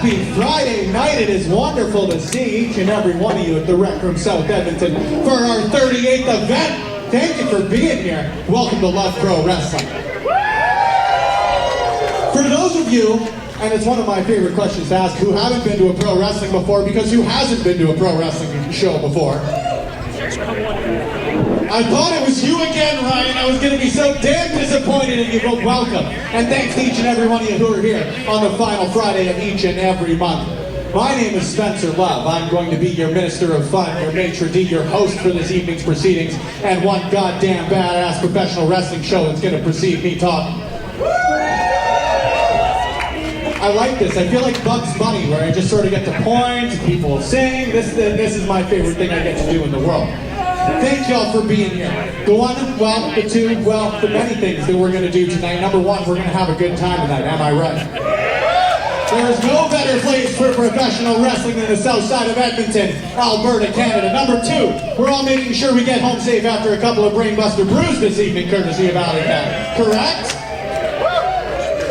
Happy Friday night. It is wonderful to see each and every one of you at the Rec Room South Edmonton for our 38th event. Thank you for being here. Welcome to Love Pro Wrestling. For those of you, and it's one of my favorite questions to ask, who haven't been to a pro wrestling before, because who hasn't been to a pro wrestling show before? I thought it was you again, Ryan. I was going to be so damn disappointed in you, but welcome. And thanks to each and every one of you who are here on the final Friday of each and every month. My name is Spencer Love. I'm going to be your Minister of Fun, your maitre d', your host for this evening's proceedings, and one goddamn badass professional wrestling show that's going to precede me talking. I like this. I feel like Bugs Bunny, where I just sort of get to point, people sing. This is my favorite thing I get to do in the world. Thank y'all for being here. The one, well, the two, well, the many things that we're going to do tonight. Number one, we're going to have a good time tonight. Am I right? There is no better place for professional wrestling than the south side of Edmonton, Alberta, Canada. Number two, we're all making sure we get home safe after a couple of brainbuster brews this evening, courtesy of Alley. Correct?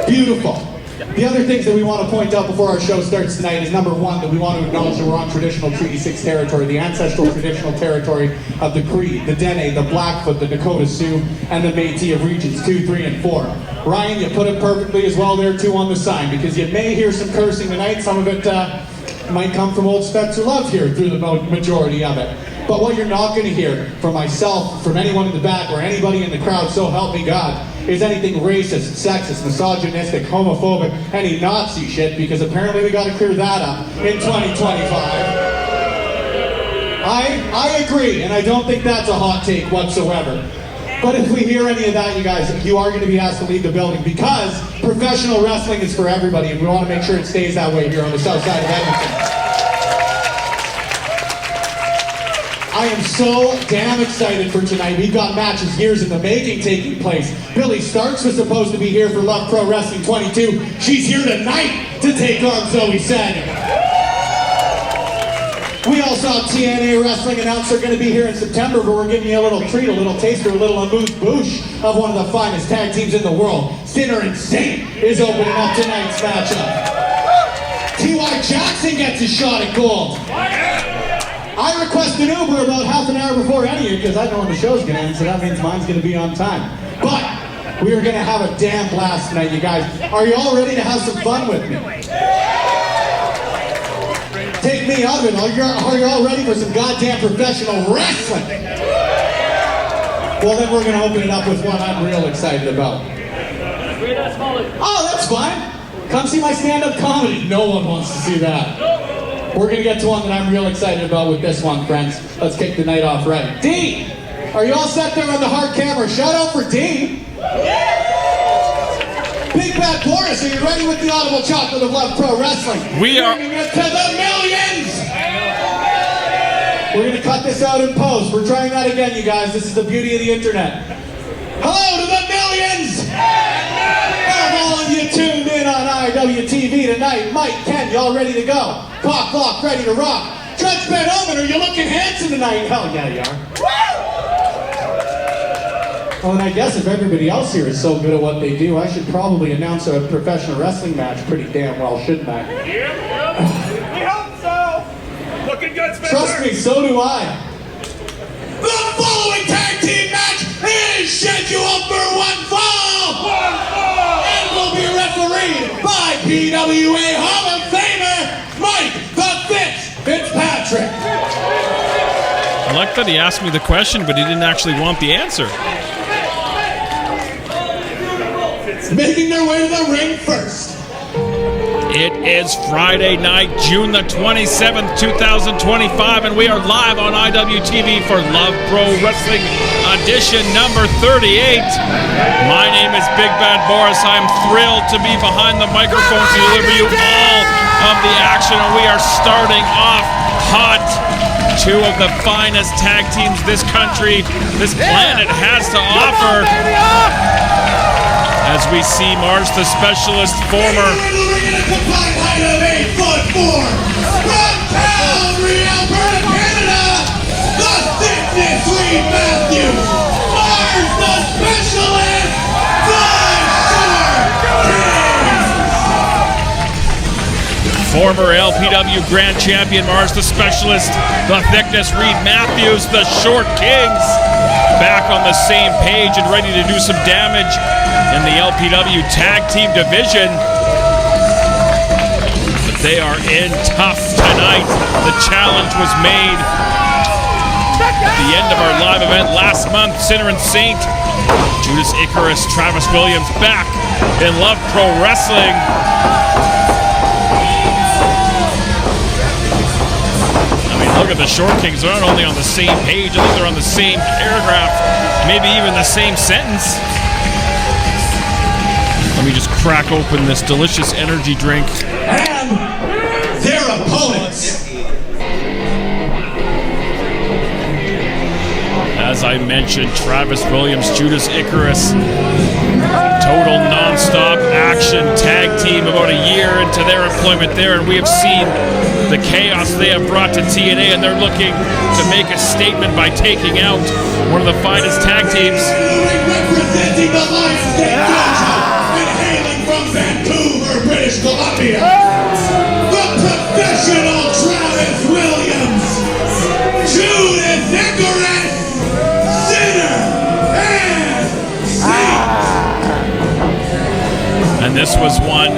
Beautiful. The other things that we want to point out before our show starts tonight is number one, that we want to acknowledge that we're on traditional Treaty 6 territory, the ancestral traditional territory of the Cree, the Dene, the Blackfoot, the Dakota Sioux, and the Métis of Regions 2, 3, and 4. Ryan, you put it perfectly as well there too on the sign, because you may hear some cursing tonight. Some of it might come from old Spencer Love here through the majority of it. But what you're not going to hear from myself, from anyone in the back, or anybody in the crowd, so help me God, is anything racist, sexist, misogynistic, homophobic, any Nazi shit, because apparently we got to clear that up in 2025. I agree, and I don't think that's a hot take whatsoever. But if we hear any of that, you guys, you are going to be asked to leave the building, because professional wrestling is for everybody, and we want to make sure it stays that way here on the south side of Edmonton. I am so damn excited for tonight. We've got matches years in the making taking place. Billie Starkz was supposed to be here for Love Pro Wrestling 22. She's here tonight to take on Zoe Sagan. We all saw TNA Wrestling announced they're going to be here in September, but we're giving you a little treat, a little taster, a little amuse-bouche of one of the finest tag teams in the world. Sinner and Saint is opening up tonight's matchup. T.Y. Jackson gets his shot at gold. I request an Uber about half an hour before any of you, because I know when the show's going to end, so that means mine's going to be on time. But we are going to have a damn blast tonight, you guys. Are you all ready to have some fun with me? Take me out of it. Are you all ready for some goddamn professional wrestling? Well, then we're going to open it up with one I'm real excited about. Oh, that's fine. Come see my stand-up comedy. No one wants to see that. We're going to get to one that I'm real excited about with this one, friends. Let's kick the night off right. D, are you all set there on the hard camera? Shout out for D. Big Bad Boris, are you ready with the audible chocolate of Love Pro Wrestling? We are. Bringing it to the millions! We're going to cut this out in post. We're trying that again, you guys. This is the beauty of the internet. Hello to the millions! All of you tuned in on IWTV tonight. Mike, Ken, y'all ready to go? Cock lock, ready to rock. Judge Ben Omen, are you looking handsome tonight? Hell yeah, you are. Well, and I guess if everybody else here is so good at what they do, I should probably announce a professional wrestling match pretty damn well, shouldn't I? We hope so. Looking good, Spencer. Trust me, so do I. The following tag team match is scheduled for one fall. And will be refereed by PWA Hall of Famer Mike the Fitz Fitzpatrick. I like that he asked me the question, but he didn't actually want the answer. Making their way to the ring first. It is Friday night, June the 27th, 2025, and we are live on IWTV for Love Pro Wrestling edition number 38. My name is Big Bad Boris. I'm thrilled to be behind the microphone to deliver you all of the action, and we are starting off hot. Two of the finest tag teams this country, this planet has to offer. As we see Mars the Specialist, former Combined height of 8'4", from Calgary, Alberta, Canada, the Thickness Lead Matthews, Mars the Specialist, the Shore Kings. Former LPW Grand Champion Mars the Specialist, the Thickness Reed Matthews, the Short Kings, back on the same page and ready to do some damage in the LPW Tag Team Division. But they are in tough tonight. The challenge was made at the end of our live event last month. Sinner and Saint, Judas Icarus, Travis Williams back in Love Pro Wrestling. Look at the Short Kings. They're not only on the same page, I think they're on the same paragraph, maybe even the same sentence. Let me just crack open this delicious energy drink. And their opponents. As I mentioned, Travis Williams, Judas Icarus, total non-stop action tag team about a year into their employment there, and we have seen the chaos they have brought to TNA, and they're looking to make a statement by taking out one of the finest tag teams. Representing the Lionsgate Dojo and hailing from Vancouver, British Columbia, the professional Travis Williams, Judas Icarus, Sinner, and Saint. And this was one,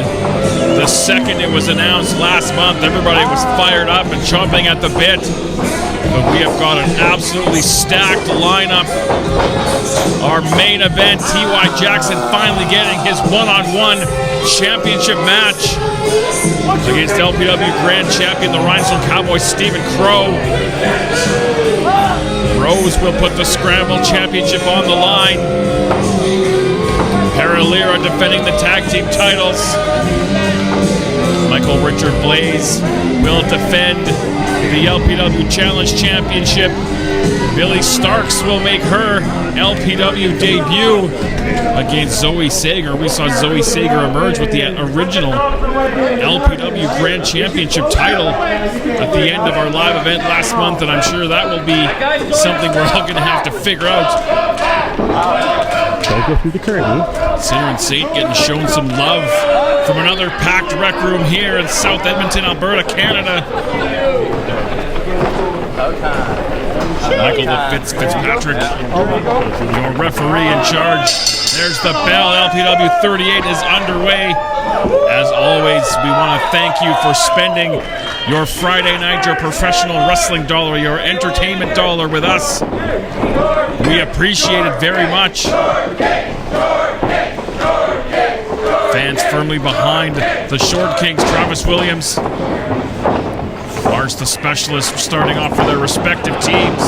the second it was announced last month, everybody was fired up and chomping at the bit. But we have got an absolutely stacked lineup. Our main event, T.Y. Jackson finally getting his one-on-one championship match against LPW Grand Champion, the Rhinestone Cowboy, Stephen Crowe. Rose will put the Scramble Championship on the line. Peril, Lira defending the tag team titles. Michael Richard Blais will defend the LPW Challenge Championship. Billie Starkz will make her LPW debut against Zoe Sager. We saw Zoe Sager emerge with the original LPW Grand Championship title at the end of our live event last month, and I'm sure that will be something we're all going to have to figure out. Don't go through the curtain. Sinner and Saint getting shown some love from another packed rec room here in South Edmonton, Alberta, Canada. Michael the Fitzpatrick, your referee in charge. There's the bell. LPW 38 is underway. As always, we want to thank you for spending your Friday night, your professional wrestling dollar, your entertainment dollar with us. We appreciate it very much. Fans firmly behind the Short Kings, Travis Williams, Mars the Specialist, starting off for their respective teams.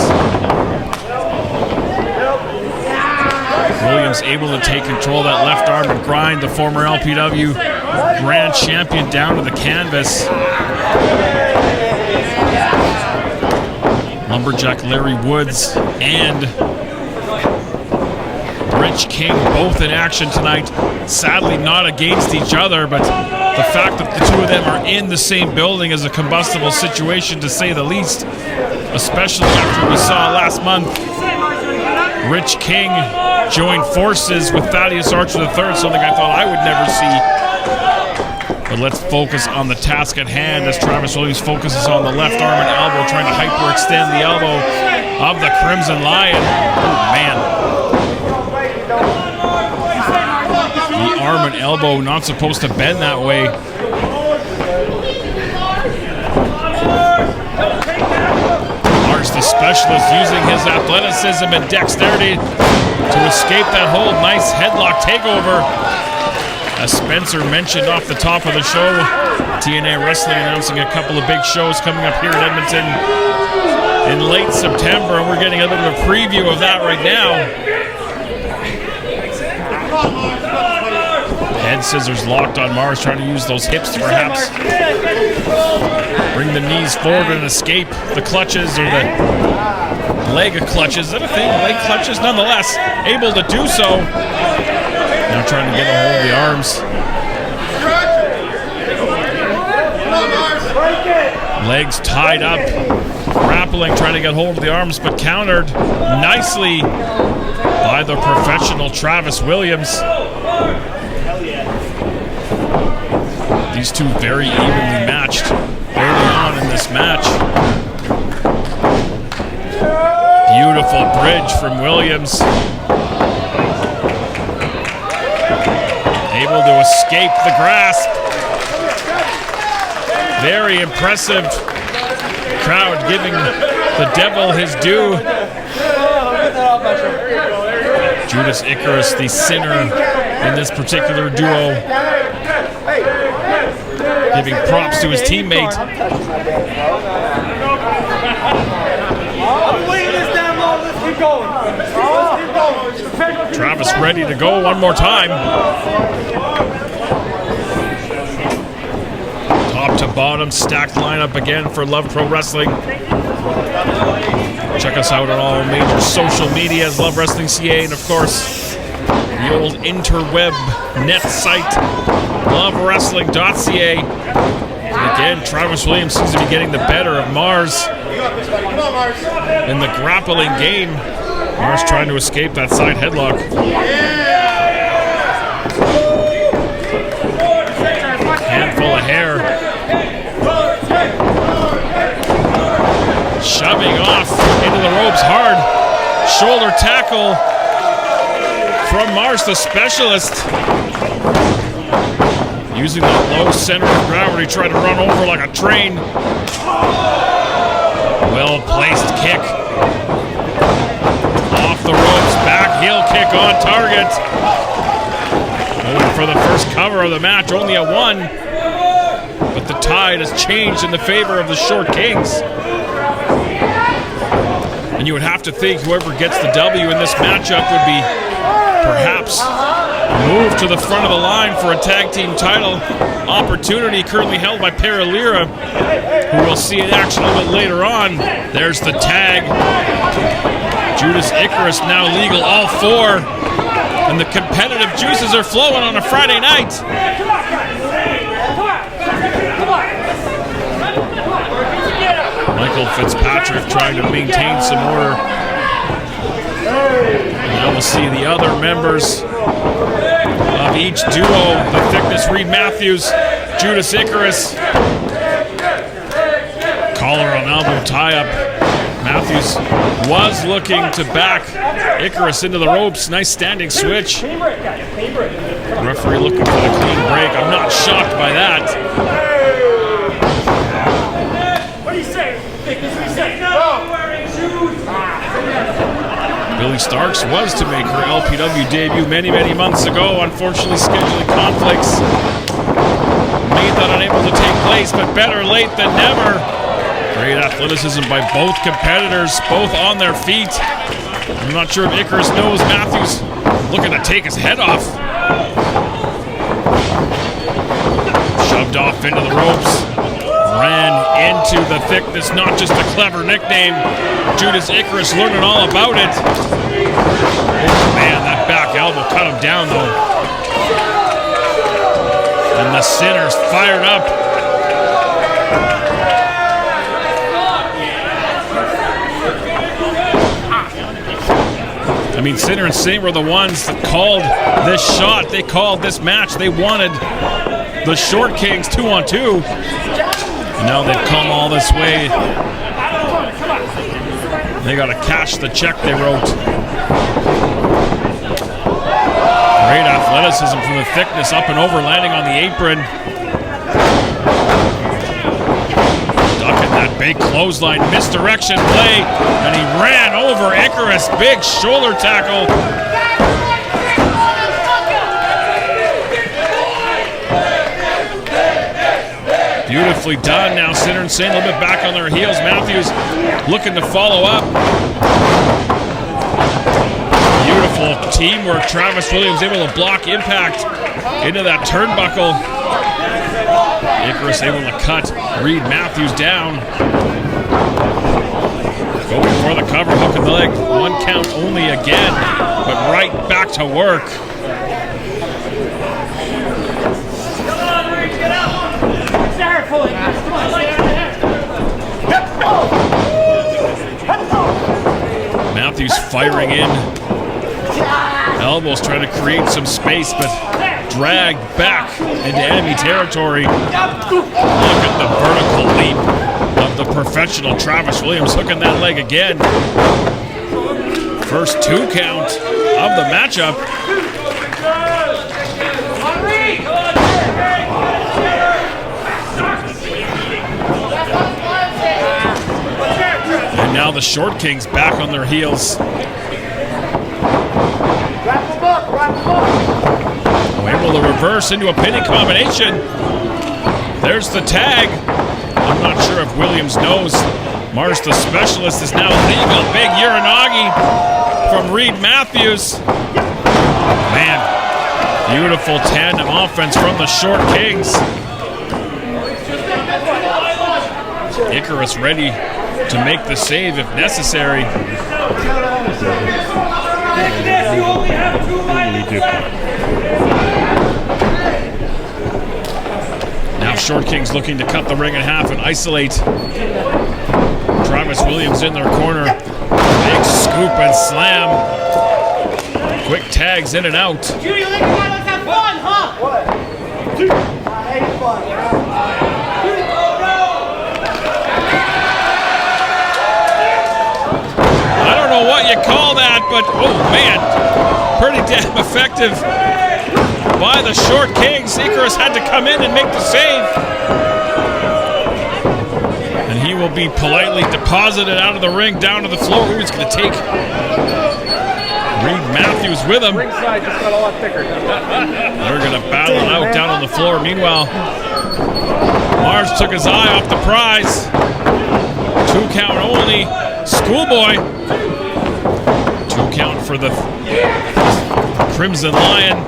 Williams able to take control of that left arm and grind the former LPW Grand Champion down to the canvas. Lumberjack Larry Woods and Rich King both in action tonight. Sadly not against each other, but the fact that the two of them are in the same building is a combustible situation, to say the least, especially after we saw last month Rich King join forces with Thaddeus Archer III, something I thought I would never see. But let's focus on the task at hand as Travis Williams focuses on the left arm and elbow, trying to hyperextend the elbow of the Crimson Lion. Oh, man. The arm and elbow not supposed to bend that way. Mars the Specialist using his athleticism and dexterity to escape that hold. Nice headlock takeover. As Spencer mentioned off the top of the show, TNA Wrestling announcing a couple of big shows coming up here in Edmonton in late September, and we're getting a bit of a preview of that right now. Head scissors locked on Mars, trying to use those hips to perhaps bring the knees forward and escape the clutches, or the leg clutches. Is that a thing? Leg clutches? Nonetheless, able to do so. Now trying to get a hold of the arms. Legs tied up, grappling, trying to get hold of the arms, but countered nicely by the professional Travis Williams. These two very evenly matched. matched early on in this match. Beautiful bridge from Williams. Able to escape the grasp. Very impressive. Crowd giving the devil his due. Judas Icarus, the sinner in this particular duo, giving props to his teammate. Travis ready to go one more time. Top to bottom, stacked lineup again for Love Pro Wrestling. Check us out on all major social medias, Love Wrestling CA, and of course, the old interweb net site, lovewrestling.ca. And again, Travis Williams seems to be getting the better of Mars in the grappling game. Mars trying to escape that side headlock. Handful of hair. Shoving off into the ropes hard. Shoulder tackle from Mars, the specialist. Using that low center of gravity, trying to run over like a train. Well-placed kick. Off the ropes, back heel kick on target. Going for the first cover of the match, only a 1. But the tide has changed in the favor of the Short Kings. And you would have to think whoever gets the W in this matchup would be perhaps moved to the front of the line for a tag team title opportunity currently held by Peril, Lira, who we'll see in action a little bit later on. There's the tag. Judas Icarus now legal, all 4. And the competitive juices are flowing on a Friday night. Michael Fitzpatrick trying to maintain some order. Now we'll see the other members of each duo. The Thickness, Reed Matthews, Judas Icarus. Collar on elbow tie-up. Matthews was looking to back Icarus into the ropes. Nice standing switch. The referee looking for the clean break. I'm not shocked by that. Billie Starkz was to make her LPW debut many, many months ago. Unfortunately, scheduling conflicts made that unable to take place, but better late than never. Great athleticism by both competitors, both on their feet. I'm not sure if Icarus knows Matthews looking to take his head off. Shoved off into the ropes. Ran into the Thickness, not just a clever nickname. Judas Icarus learning all about it. Oh man, that back elbow cut him down though. And the Sinner's fired up. I mean, Sinner and Saint were the ones that called this shot. They called this match. They wanted the Short Kings 2-on-2. Now they've come all this way. They got to cash the check they wrote. Great athleticism from the Thickness, up and over, landing on the apron. Ducking that big clothesline, misdirection play, and he ran over Icarus. Big shoulder tackle. Beautifully done. Now Sinner and Saint a little bit back on their heels. Matthews looking to follow up. Beautiful teamwork. Travis Williams able to block impact into that turnbuckle. Icarus able to cut Reed Matthews down. Going for the cover, hook in the leg. 1 count only again, but right back to work. Matthews firing in. Elbows trying to create some space, but dragged back into enemy territory. Look at the vertical leap of the professional Travis Williams, hooking that leg again. First 2 count of the matchup. And now the Short Kings back on their heels. Able to reverse into a pinning combination. There's the tag. I'm not sure if Williams knows. Mars, the specialist, is now legal. Big Uranagi from Reed Matthews. Man, beautiful tandem offense from the Short Kings. Icarus ready to make the save if necessary. You only have 2 minutes left. Now Short Kings looking to cut the ring in half and isolate Travis Williams in their corner. Big scoop and slam. Quick tags in and out. Judy, let's have fun, huh? What? I don't know what you call that, but oh man, pretty damn effective by the Short Kings. Icarus had to come in and make the save. And he will be politely deposited out of the ring down to the floor. Who is going to take Reed Matthews with him? Ringside just got a lot thicker. They're going to battle it out down on the floor. Meanwhile, Mars took his eye off the prize. 2 count only. Schoolboy. 2 count for the Crimson Lion.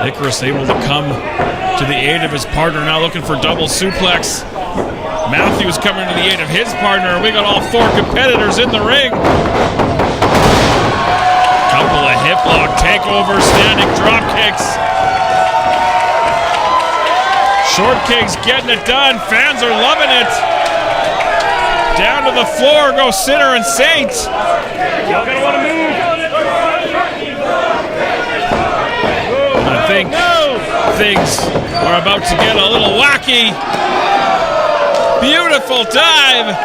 Icarus able to come to the aid of his partner, now looking for double suplex. Matthews coming to the aid of his partner. We got all 4 competitors in the ring. Couple of hip lock takeovers, standing drop kicks. Short Kings getting it done. Fans are loving it. Down to the floor go Sinner and Saint. Y'all gonna want to move. I think things are about to get a little wacky. Beautiful dive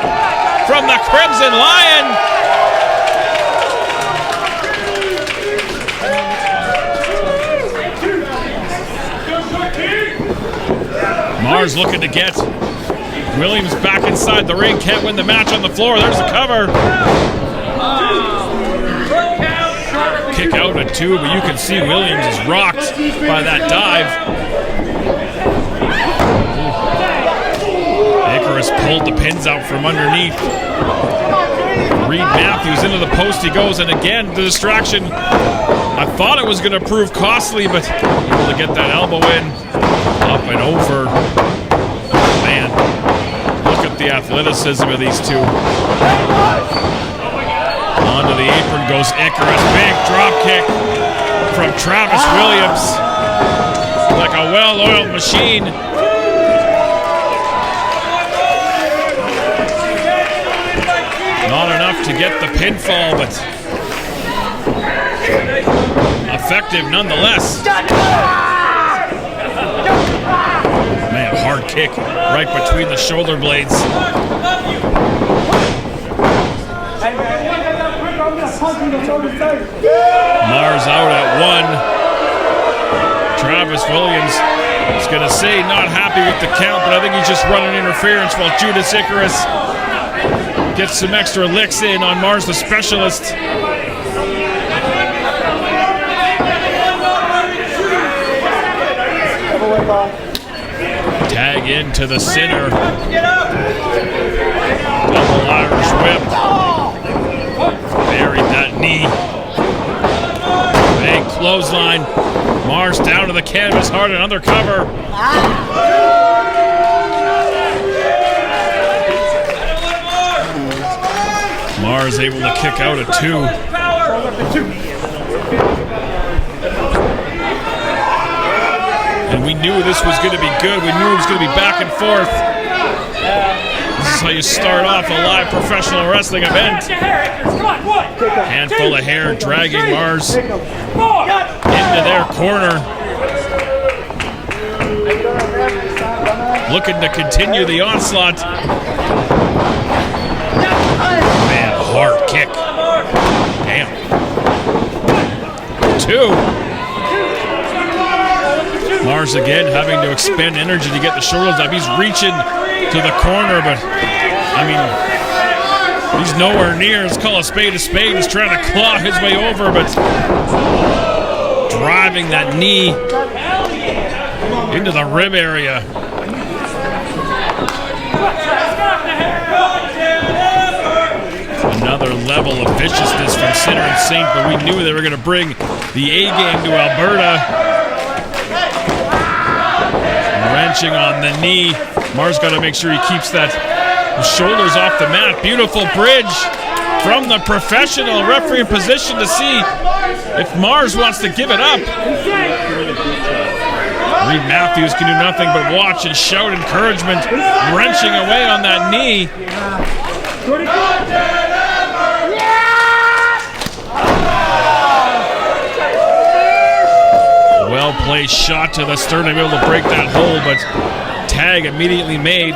from the Crimson Lion. Mars looking to get Williams back inside the ring. Can't win the match on the floor. There's the cover. Kick out at 2, but you can see Williams is rocked by that dive. Icarus pulled the pins out from underneath. Reed Matthews into the post he goes, and again the distraction. I thought it was going to prove costly, but able to get that elbow in, up and over. Man, look at the athleticism of these two. Onto the apron goes Icarus. Big drop kick from Travis Williams. Like a well-oiled machine. Not enough to get the pinfall, but effective nonetheless. Man, hard kick right between the shoulder blades. Mars out at 1. Travis Williams is going to say not happy with the count, but I think he's just running interference while Judas Icarus gets some extra licks in on Mars the specialist. Tag into the Sinner. Double Irish whip. Buried that knee. Big clothesline. Mars down to the canvas, hard and undercover. Mars able to kick out at 2. And we knew this was going to be good. We knew it was going to be back and forth. This is how you start off a live professional wrestling event. Handful of hair dragging Mars into their corner. looking to continue the onslaught. Man, hard kick. Damn. 2. Mars again having to expend energy to get the shoulders up. He's reaching to the corner, but I mean, he's nowhere near. Let's call a spade a spade. He's trying to claw his way over, but driving that knee into the rib area. Another level of viciousness from Sinner and Saint, but we knew they were going to bring the A game to Alberta. Wrenching on the knee. Mars got to make sure he keeps the shoulders off the mat. Beautiful bridge from the professional referee in position to see if Mars wants to give it up. Reed Matthews can do nothing but watch and shout encouragement, wrenching away on that knee. Well-placed shot to the sternum, able to break that hole, but tag immediately made.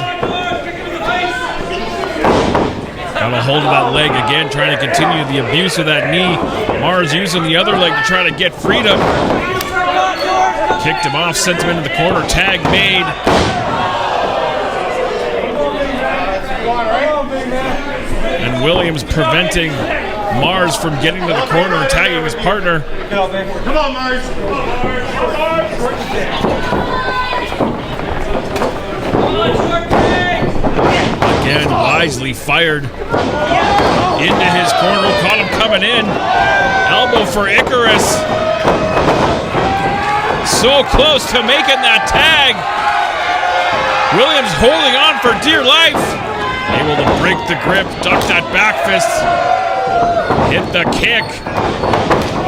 Got a hold of that leg again, trying to continue the abuse of that knee. Mars using the other leg to try to get freedom. Kicked him off, sent him into the corner, tag made. And Williams preventing Mars from getting to the corner and tagging his partner. Come on, Mars. Again, wisely fired into his corner. Caught him coming in. Elbow for Icarus. So close to making that tag. Williams holding on for dear life. Able to break the grip, duck that back fist. Hit the kick.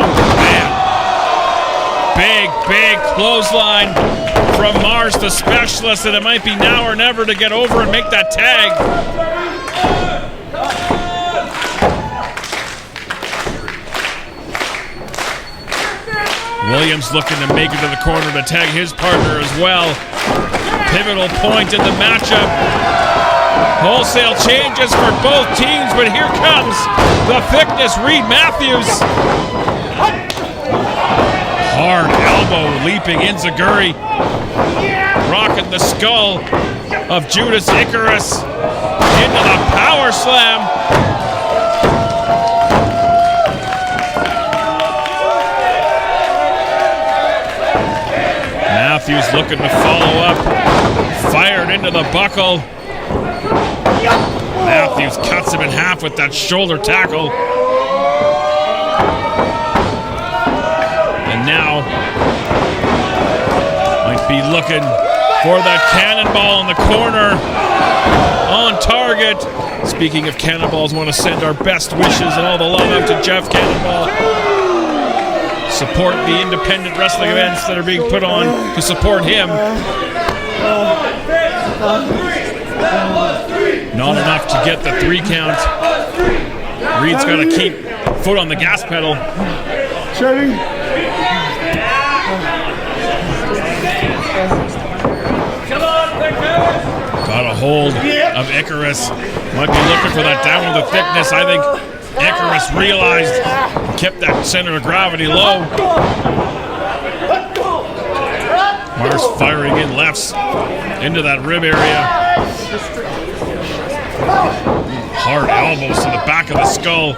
Oh, man. Big clothesline from Mars, the specialist, and it might be now or never to get over and make that tag. Williams looking to make it to the corner to tag his partner as well. Pivotal point in the matchup. Wholesale changes for both teams, but here comes the thickness, Reed Matthews. Hard elbow leaping Inzaguri. Rocking the skull of Judas Icarus into the power slam. Matthews looking to follow up. Fired into the buckle. Matthews cuts him in half with that shoulder tackle. And now might be looking for that cannonball in the corner. On target. Speaking of cannonballs, want to send our best wishes and all the love out to Jeff Cannonball. Support the independent wrestling events that are being put on to support him. Not enough to get the 3 count. Reed's got to keep foot on the gas pedal. Got a hold of Icarus. Might be looking for that down with the thickness. I think Icarus realized, kept that center of gravity low. Mars firing in lefts into that rib area. Hard elbows to the back of the skull.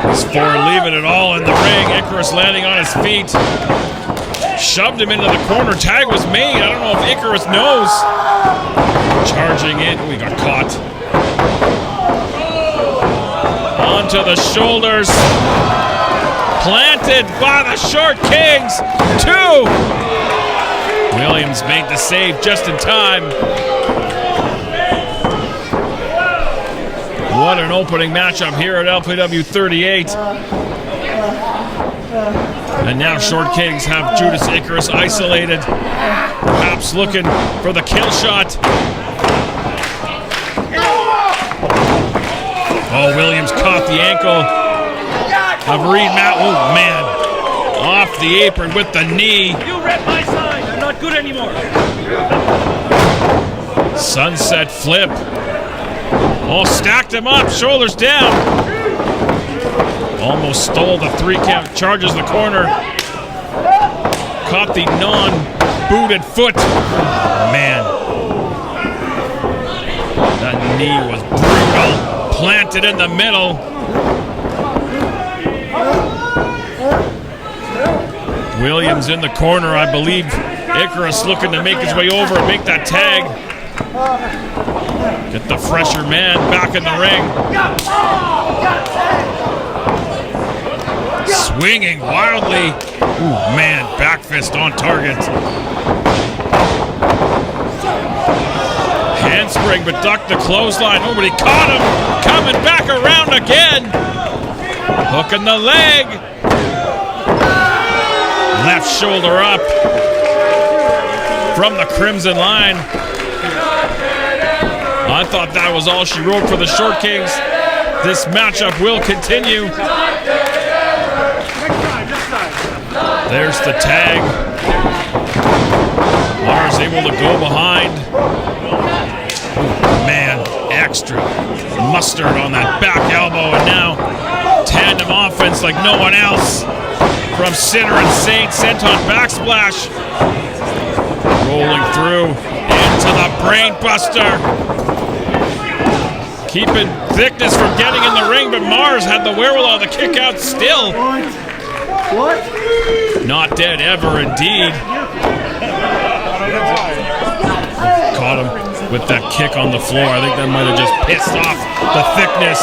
These 4 leaving it all in the ring. Icarus landing on his feet. Shoved him into the corner. Tag was made. I don't know if Icarus knows. Charging in. We got caught. Onto the shoulders. Planted by the Short Kings. 2. Williams made the save just in time. What an opening matchup here at LPW 38. And now Short Kings have Judas Icarus isolated. Perhaps looking for the kill shot. Oh, Williams caught the ankle of Reed Matt. Oh, man. Off the apron with the knee. You read my sign. I'm not not good anymore. Sunset flip. Oh, stacked him up, shoulders down. Almost stole the 3 count, charges the corner. Caught the non-booted foot. Man. That knee was brutal. Planted in the middle. Williams in the corner, I believe. Icarus looking to make his way over and make that tag. Get the fresher man back in the ring. Swinging wildly. Ooh, man, back fist on target. Handspring, but ducked the clothesline. Nobody caught him. Coming back around again. Hooking the leg. Left shoulder up from the Crimson line. I thought that was all she wrote for the Short Kings. This matchup will continue. There's the tag. Lars able to go behind. Ooh, man, extra mustard on that back elbow, and now tandem offense like no one else from Sinner and Saint, sent on backsplash. Rolling through into the brain buster. Keeping Thickness from getting in the ring, but Mars had the wherewithal to kick out still. What? Not dead ever, indeed. Caught him with that kick on the floor. I think that might have just pissed off the Thickness.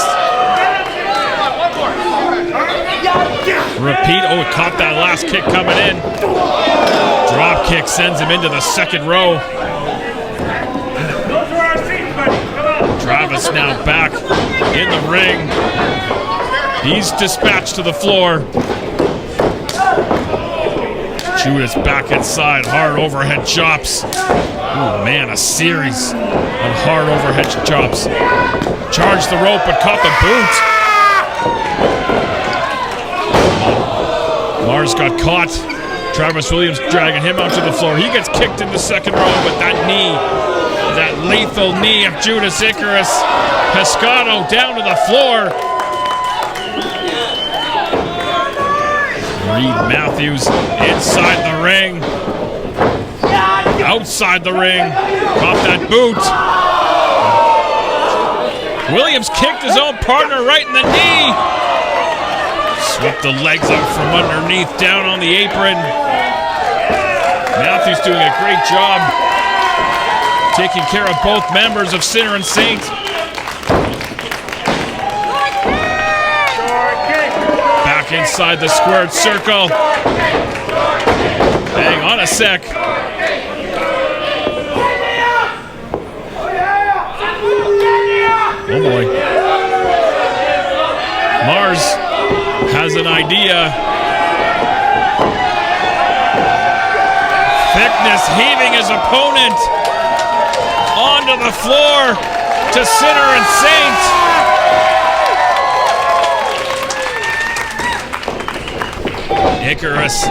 Repeat. Oh, it caught that last kick coming in. Drop kick sends him into the second row. Travis now back in the ring. He's dispatched to the floor. Judas back inside. Hard overhead chops. Oh man, a series of hard overhead chops. Charged the rope but caught the boot. Mars got caught. Travis Williams dragging him out to the floor. He gets kicked in the second row, but that knee, that lethal knee of Judas Icarus. Pescado down to the floor. Reed Matthews inside the ring. Outside the ring. Caught that boot. Williams kicked his own partner right in the knee. Swept the legs out from underneath, down on the apron. Matthews doing a great job taking care of both members of Sinner and Saint. Back inside the squared circle. Hang on a sec. Oh boy. Mars has an idea. Thickness heaving his opponent onto the floor to Sinner and Saint. Icarus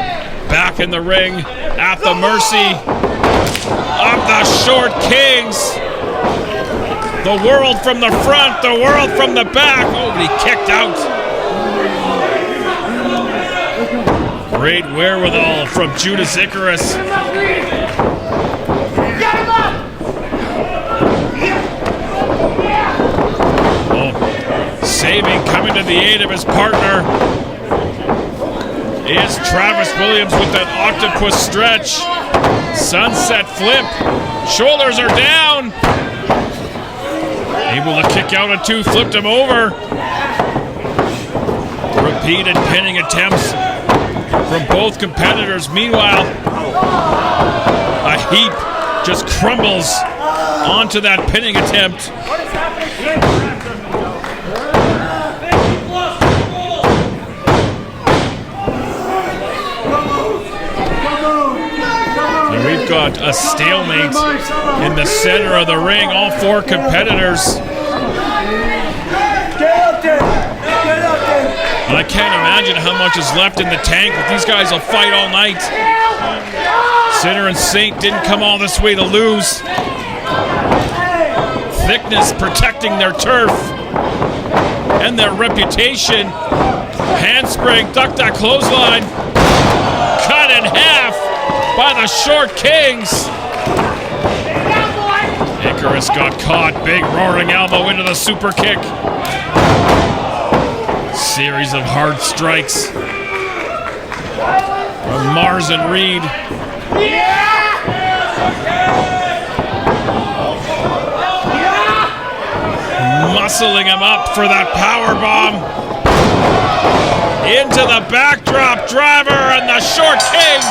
back in the ring at the mercy of the Short Kings. The world from the front, the world from the back. Oh, he kicked out. Great wherewithal from Judas Icarus. Oh, saving, coming to the aid of his partner is Travis Williams with that octopus stretch. Sunset flip. Shoulders are down. Able to kick out at two, flipped him over. Repeated pinning attempts from both competitors. Meanwhile, a heap just crumbles onto that pinning attempt. And we've got a stalemate in the center of the ring. All four competitors I can't imagine how much is left in the tank, but these guys will fight all night. Sinner and Saint didn't come all this way to lose. Thickness protecting their turf and their reputation. Handspring, duck that clothesline. Cut in half by the Short Kings. Icarus got caught. Big roaring elbow into the super kick. Series of hard strikes from Mars and Reed. Muscling him up for that power bomb. Into the backdrop driver, and the Short Kings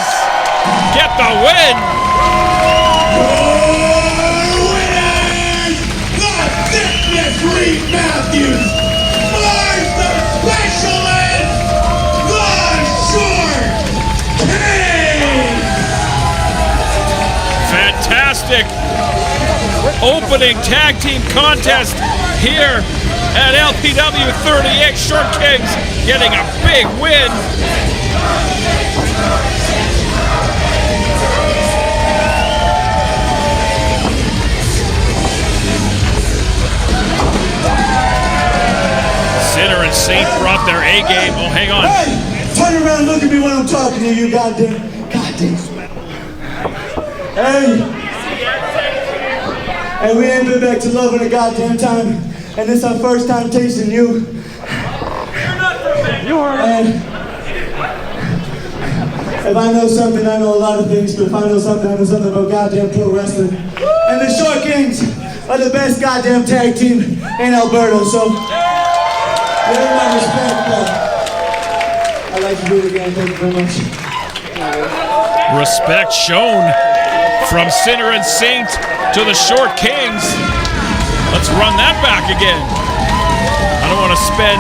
get the win. Reed Matthews, Mars the Specialist, the Short Kings. Fantastic opening tag team contest here at LPW 38. Short Kings getting a big win. Sinner and Saint brought their A game. Oh, hang on. Hey, turn around and look at me when I'm talking to you, goddamn. Hey, we ain't been back to love in a goddamn time, and this our first time tasting you. And if I know something, I know a lot of things, but if I know something, I know something about goddamn pro wrestling. And the Short Kings are the best goddamn tag team in Alberta, so with my respect, I'd like to do it again. Thank you very much. Respect shown from Sinner and Saint to the Short Kings. Let's run that back again. I don't want to spend...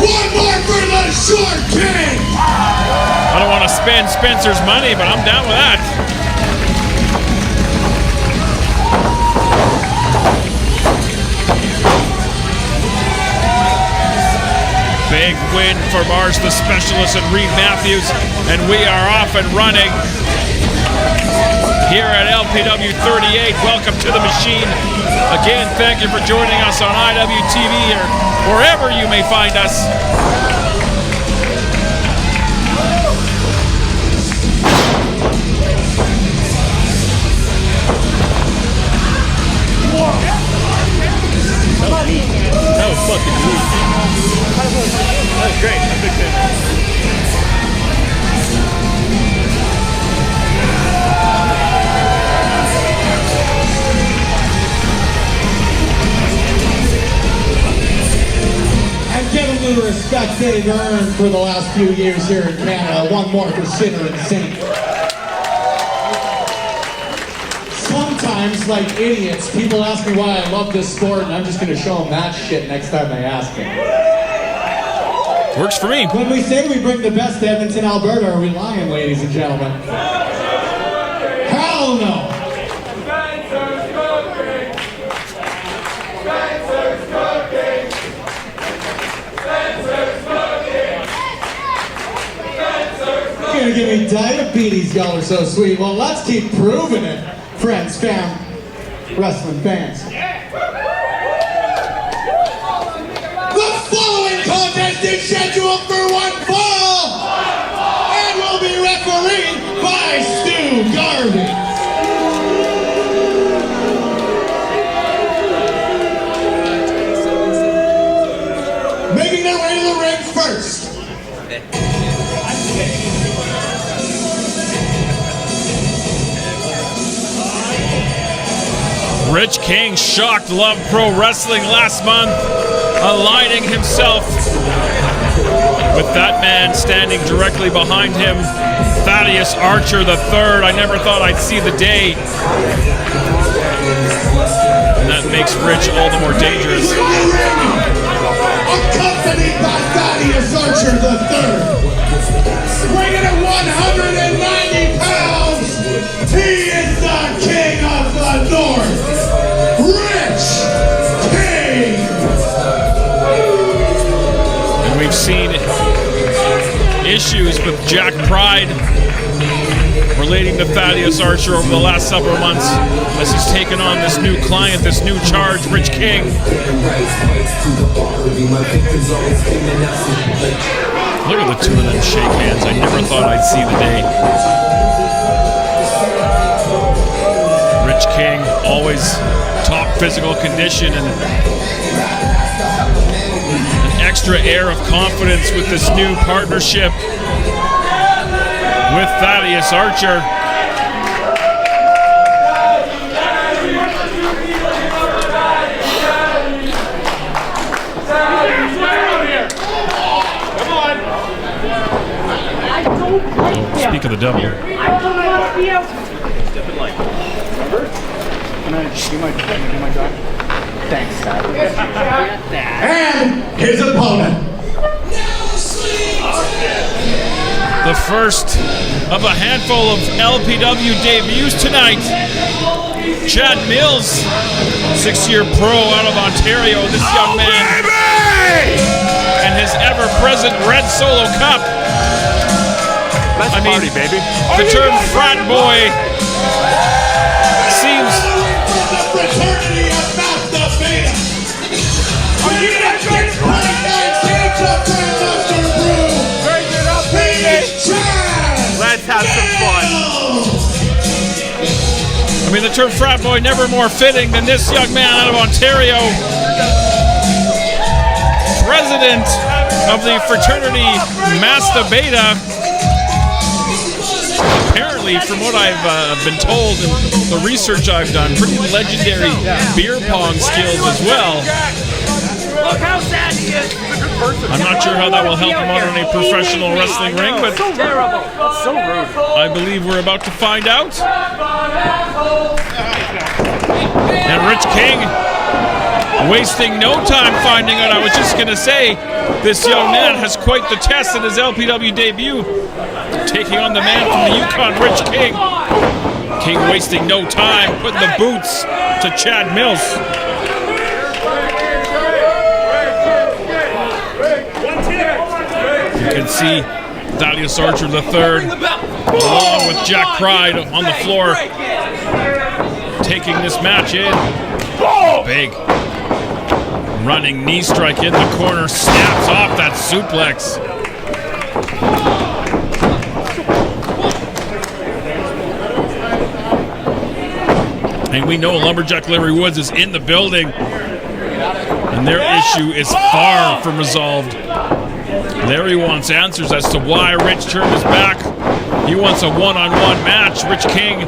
One more for the Short Kings! I don't want to spend Spencer's money, but I'm down with that. Big win for Mars the Specialist and Reed Matthews, and we are off and running here at LPW 38. Welcome to the machine. Again, thank you for joining us on IWTV or wherever you may find us. That was fucking sweet. That was great. I'm a big fan. And give them the respect they've earned for the last few years here in Canada. One more for Sinner and Saint. Sometimes, like idiots, people ask me why I love this sport, and I'm just going to show them that shit next time they ask me. Works for me. When we say we bring the best to Edmonton, Alberta, are we lying, ladies and gentlemen? Hell no! You're gonna give me diabetes, y'all are so sweet. Well, let's keep proving it, friends, fam, wrestling fans. The following contest is scheduled for one fall, and will be refereed by Stu Garvey. Making their way to the ring first. Rich King shocked Love Pro Wrestling last month, aligning himself with that man standing directly behind him, Thaddeus Archer III. I never thought I'd see the day. And that makes Rich all the more dangerous. Accompanied by Thaddeus Archer III. Weighing at 190 pounds, he is the king of the North. Rich King! And we've seen issues with Jack Pride relating to Thaddeus Archer over the last several months as he's taken on this new client, this new charge, Rich King. Look at the two of them shake hands. I never thought I'd see the day. Rich King, always top physical condition and an extra air of confidence with this new partnership with Thaddeus Archer. Speak of the devil. Thanks, Dad. And his opponent. The first of a handful of LPW debuts tonight. Chad Millz, 6-year pro out of Ontario. This young man and his ever-present red solo cup. Let's party, baby. The term frat boy seems... The fraternity of Master Beta. Are you not going to party? Bring it up, baby. Let's have some fun. I mean, the term frat boy never more fitting than this young man out of Ontario. President of the fraternity Master Beta. Apparently, from what I've been told and the research I've done, pretty legendary beer pong skills as well. Look how sad he is. I'm not sure how that will help him out in a professional wrestling ring, but So terrible. That's so rude. I believe we're about to find out. And Rich King wasting no time finding out. I was just going to say, this young man has quite the test in his LPW debut, taking on the man from the Yukon, Rich King. King wasting no time, putting the boots to Chad Millz. You can see Thaddeus Archer III, along with Jack Pride on the floor, taking this match in. Big running knee strike in the corner, snaps off that suplex. And we know Lumberjack Larry Woods is in the building, and their issue is far from resolved. Larry wants answers as to why Rich turned his back. He wants a one-on-one match. Rich King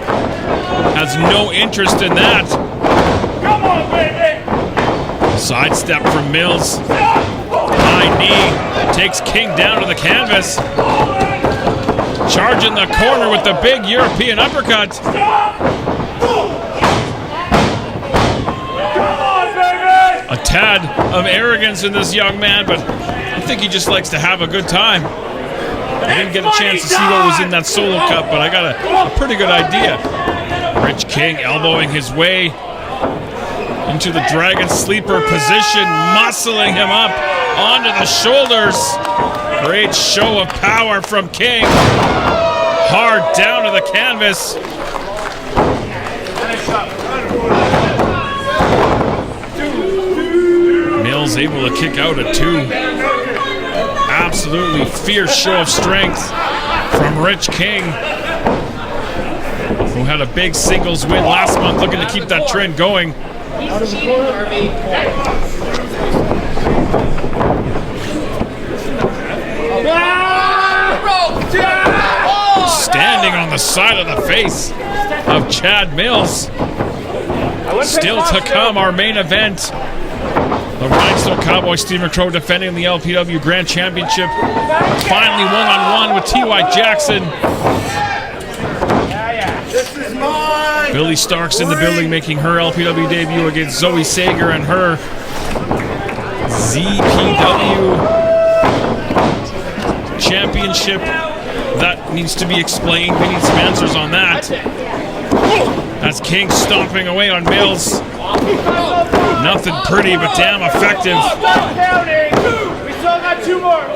has no interest in that. Come on, baby. Sidestep from Millz. High knee takes King down to the canvas. Charging the corner with the big European uppercut. Come on, baby. A tad of arrogance in this young man, but I think he just likes to have a good time. I didn't get a chance to see what was in that solo cup, but I got a pretty good idea. Rich King elbowing his way into the Dragon Sleeper position, muscling him up onto the shoulders. Great show of power from King. Hard down to the canvas. Millz able to kick out at 2. Absolutely fierce show of strength from Rich King, who had a big singles win last month, looking to keep that trend going. Standing on the side of the face of Chad Millz. Still to come, our main event. The Rhinestone Cowboy Steve Crowe defending the LPW Grand Championship. Finally one-on-one with T.Y. Jackson. Billie Starkz in the building, making her LPW debut against Zoe Sager and her ZPW Championship. That needs to be explained. We need some answers on that. As King stomping away on Millz. Nothing pretty, but damn effective. We still got 2 more.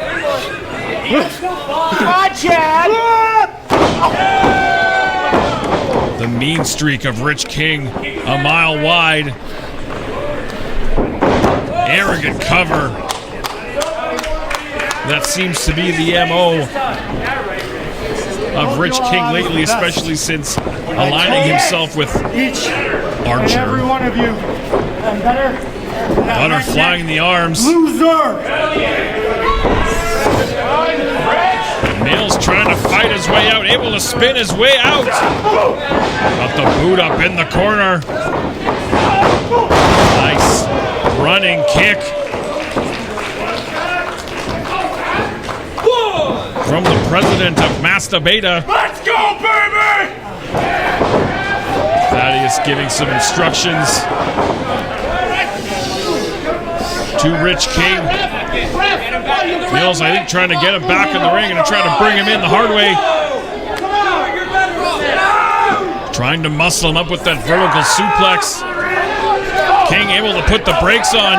on, Chad! The mean streak of Rich King, a mile wide. Arrogant cover. That seems to be the MO of Rich King lately, especially since aligning himself with Archer. Every one of you. Better. Butter flying the arms. Loser! Millz trying to fight his way out, able to spin his way out. Got the boot up in the corner. Nice running kick from the president of Masta Beta. Let's go, baby! Thaddeus giving some instructions to Rich King. Millz, I think, trying to get him back in the ring and trying to bring him in the hard way. Trying to muscle him up with that vertical suplex. King able to put the brakes on.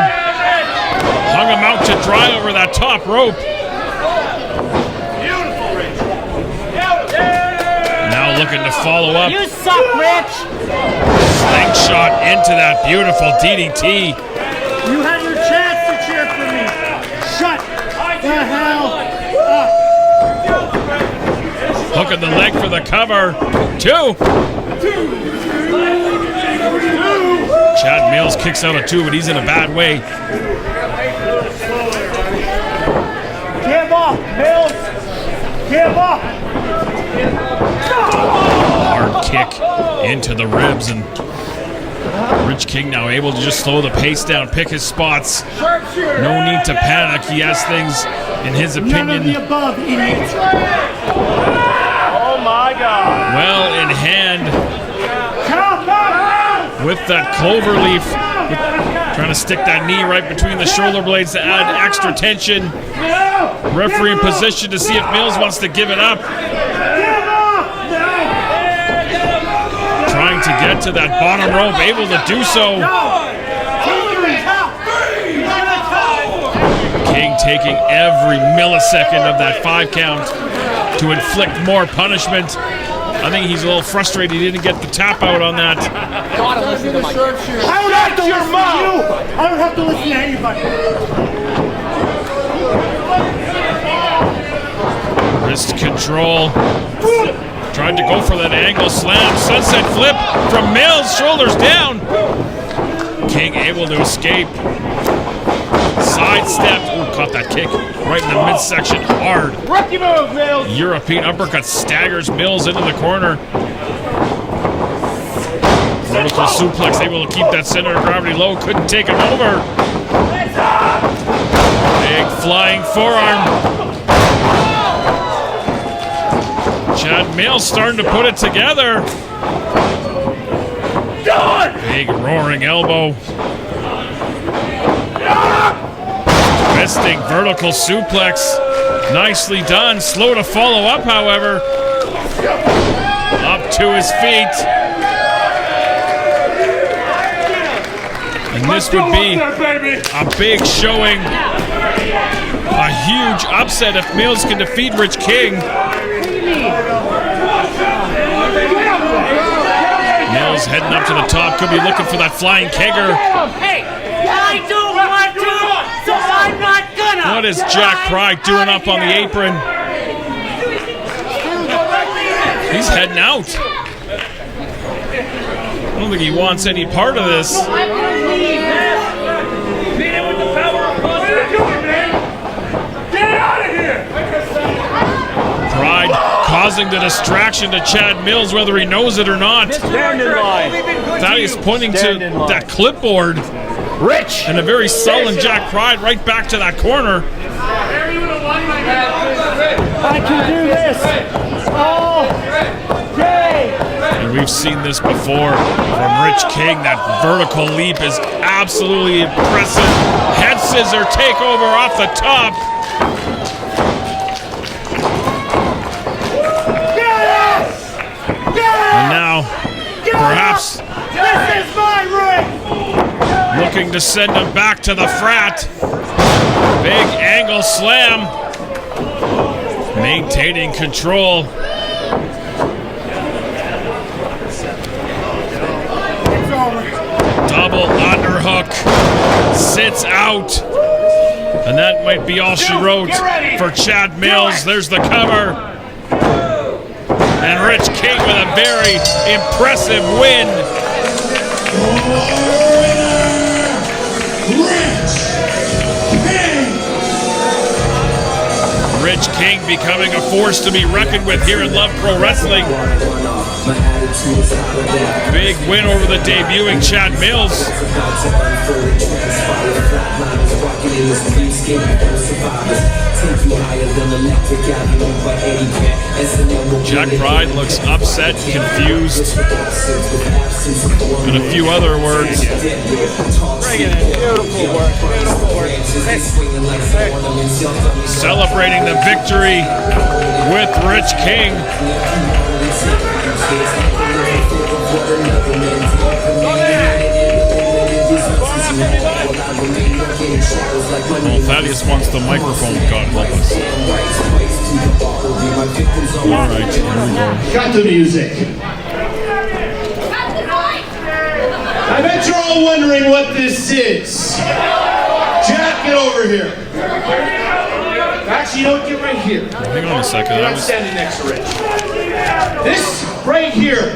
Hung him out to dry over that top rope. Now looking to follow up. You suck, Rich! Slingshot into that beautiful DDT. You had your chance to cheer for me. Shut the hell up. Hook of the leg for the cover. 2. Chad Millz kicks out a 2, but he's in a bad way. Give up, Millz. Give up. Hard kick into the ribs, and Rich King now able to just slow the pace down, pick his spots. No need to panic. He has things, in his opinion, None of the above, idiot. Oh my God. well in hand with that clover leaf. Trying to stick that knee right between the shoulder blades to add extra tension. Referee in position to see if Millz wants to give it up. Trying to get to that bottom rope, able to do so. King taking every millisecond of that 5 count to inflict more punishment. I think he's a little frustrated he didn't get the tap out on that. I don't have to listen to you. I don't have to listen to anybody. Wrist control. Tried to go for that angle slam. Sunset flip from Millz. Shoulders down. King able to escape. Sidestepped. Ooh, caught that kick right in the midsection hard. Rookie move, Millz. European uppercut staggers Millz into the corner. Vertical suplex, able to keep that center of gravity low. Couldn't take him over. Big flying forearm. Chad Millz starting to put it together. Big roaring elbow. Twisting vertical suplex. Nicely done. Slow to follow up, however. Up to his feet. And this would be a big showing. A huge upset if Millz can defeat Rich King. Millz heading up to the top. Could be looking for that flying kegger. Hey, I don't want to, so I'm not gonna. What is Jack Pride doing up on the apron? He's heading out. I don't think he wants any part of this. Pride causing the distraction to Chad Millz, whether he knows it or not. Stand in line. Thaddeus pointing to that clipboard. Rich. And a very sullen Jack Pride right back to that corner. I can do this all day. And we've seen this before from Rich King. That vertical leap is absolutely impressive. Head scissor takeover off the top. And now, perhaps, This is my ring. looking to send him back to the frat. Big angle slam. Maintaining control. Double underhook. Sits out. And that might be all she wrote for Chad Millz. There's the cover. And Rich King with a very impressive win. Rich King becoming a force to be reckoned with here in Love Pro Wrestling. Big win over the debuting Chad Millz. Jack Pride looks upset, confused, and a few other words. Celebrating the victory with Rich King. Well, Thaddeus wants the microphone, God help us. Alright, here we go. Got the music. I bet you're all wondering what this is. Jack, get over here. Actually, you don't get right here. Hang on a second. I'm standing next to Rich. This right here,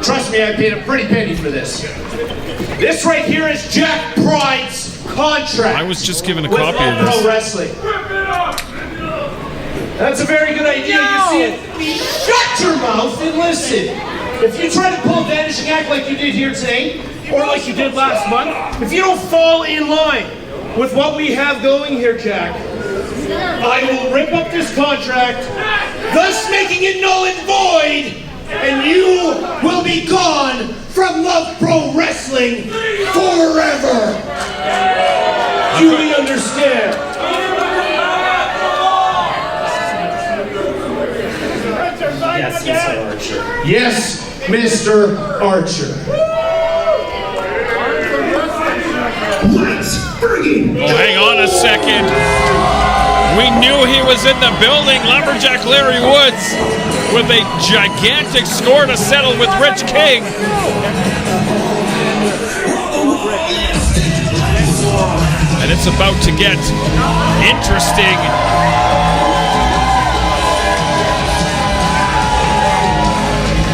trust me, I paid a pretty penny for this. This right here is Jack Pride's contract. I was just given a copy of this. Pro Wrestling. That's a very good idea. You see it? Shut your mouth and listen. If you try to pull vanishing act like you did here today, or like you did last month, if you don't fall in line with what we have going here, Jack, I will rip up this contract, thus making it null and void, and you will be gone from Love Pro Wrestling forever. Do we understand? Yes, Mr. Archer. Yes, Mr. Archer. Oh, hang on a second. We knew he was in the building. Lumberjack Larry Woods with a gigantic score to settle with Rich King. And it's about to get interesting.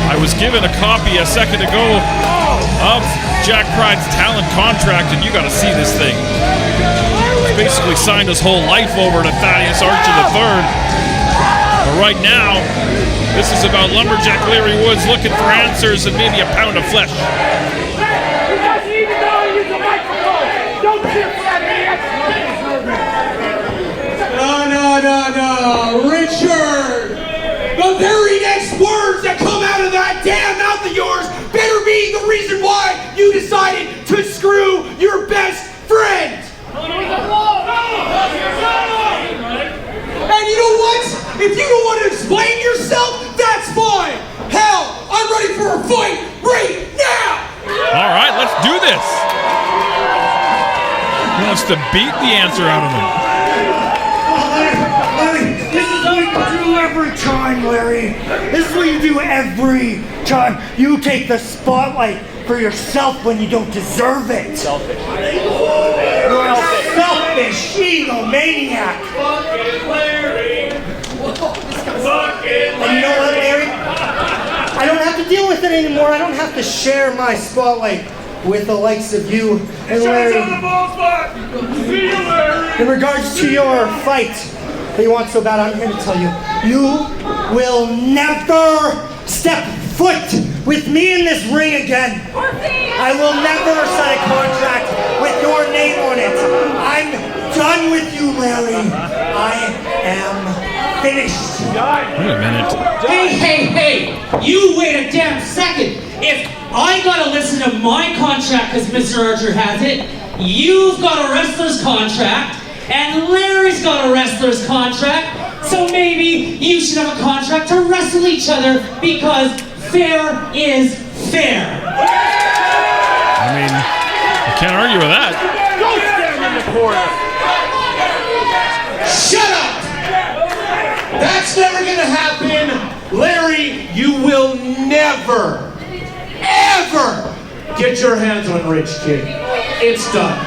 I was given a copy a second ago of Jack Pride's talent contract, and you got to see this thing. He's basically signed his whole life over to Thaddeus Archer III. But right now, this is about Lumberjack Larry Woods looking for answers and maybe a pound of flesh. No, Richard! The very next words that come out of that damn mouth of yours better be the reason why you decided to screw your best friend! And you know what? If you don't want to explain yourself, that's fine! Hell, I'm ready for a fight right now! All right, let's do this. He wants to beat the answer out of him. Every time, Larry. This is what you do every time. You take the spotlight for yourself when you don't deserve it. Selfish. You're a selfish egomaniac. Fucking Larry. And you know what, Larry? I don't have to deal with it anymore. I don't have to share my spotlight with the likes of you and Larry. In regards to your fight that you want so bad, I'm here to tell you, you will never step foot with me in this ring again. I will never sign a contract with your name on it. I'm done with you, Larry. I am finished. Wait a minute. Hey, you wait a damn second. If I gotta listen to my contract because Mr. Archer has it, you've got a wrestler's contract, and Larry's got a wrestler's contract, so maybe you should have a contract to wrestle each other because fair is fair. I mean, I can't argue with that. Go stand in the corner. Shut up! That's never gonna happen. Larry, you will never, ever get your hands on Rich King. It's done.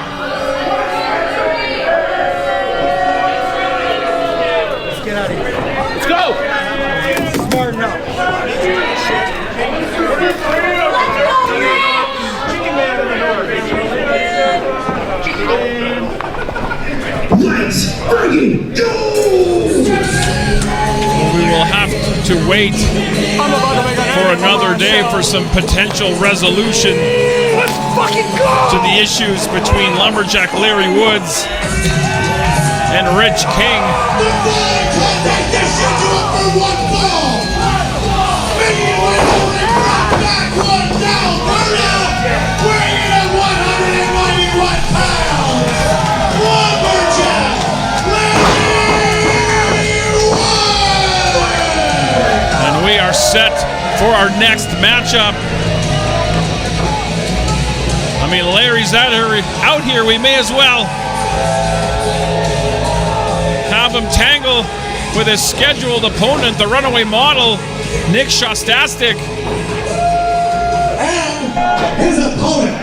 Let's get out of here. Let's go! Smart enough. Let's friggin' go! We will have to wait for another day for some potential resolution to the issues between Lumberjack Larry Woods and Rich King. We are set for our next matchup. I mean, Larry's out here. We may as well have him tangle with his scheduled opponent, the runaway model, Shostastyk. And his opponent.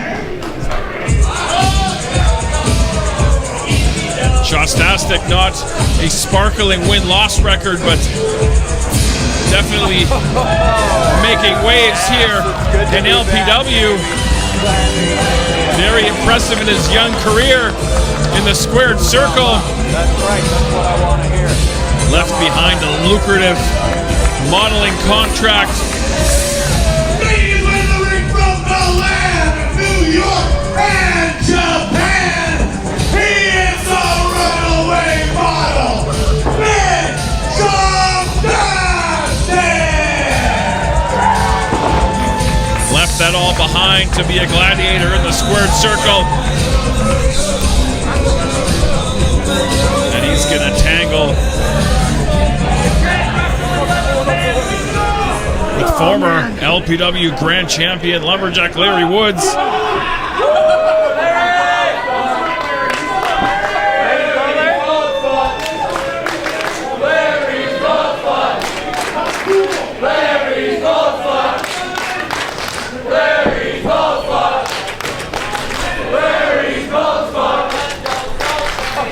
Shostastyk, not a sparkling win-loss record, but definitely making waves here in LPW. Very impressive in his young career in the squared circle. That's right, that's what I want to hear. Left behind a lucrative modeling contract. He's in the ring from the land of New York and Japan. He is a runaway model. Left that all behind to be a gladiator in the squared circle. And he's gonna tangle with former LPW Grand Champion Lumberjack Larry Woods.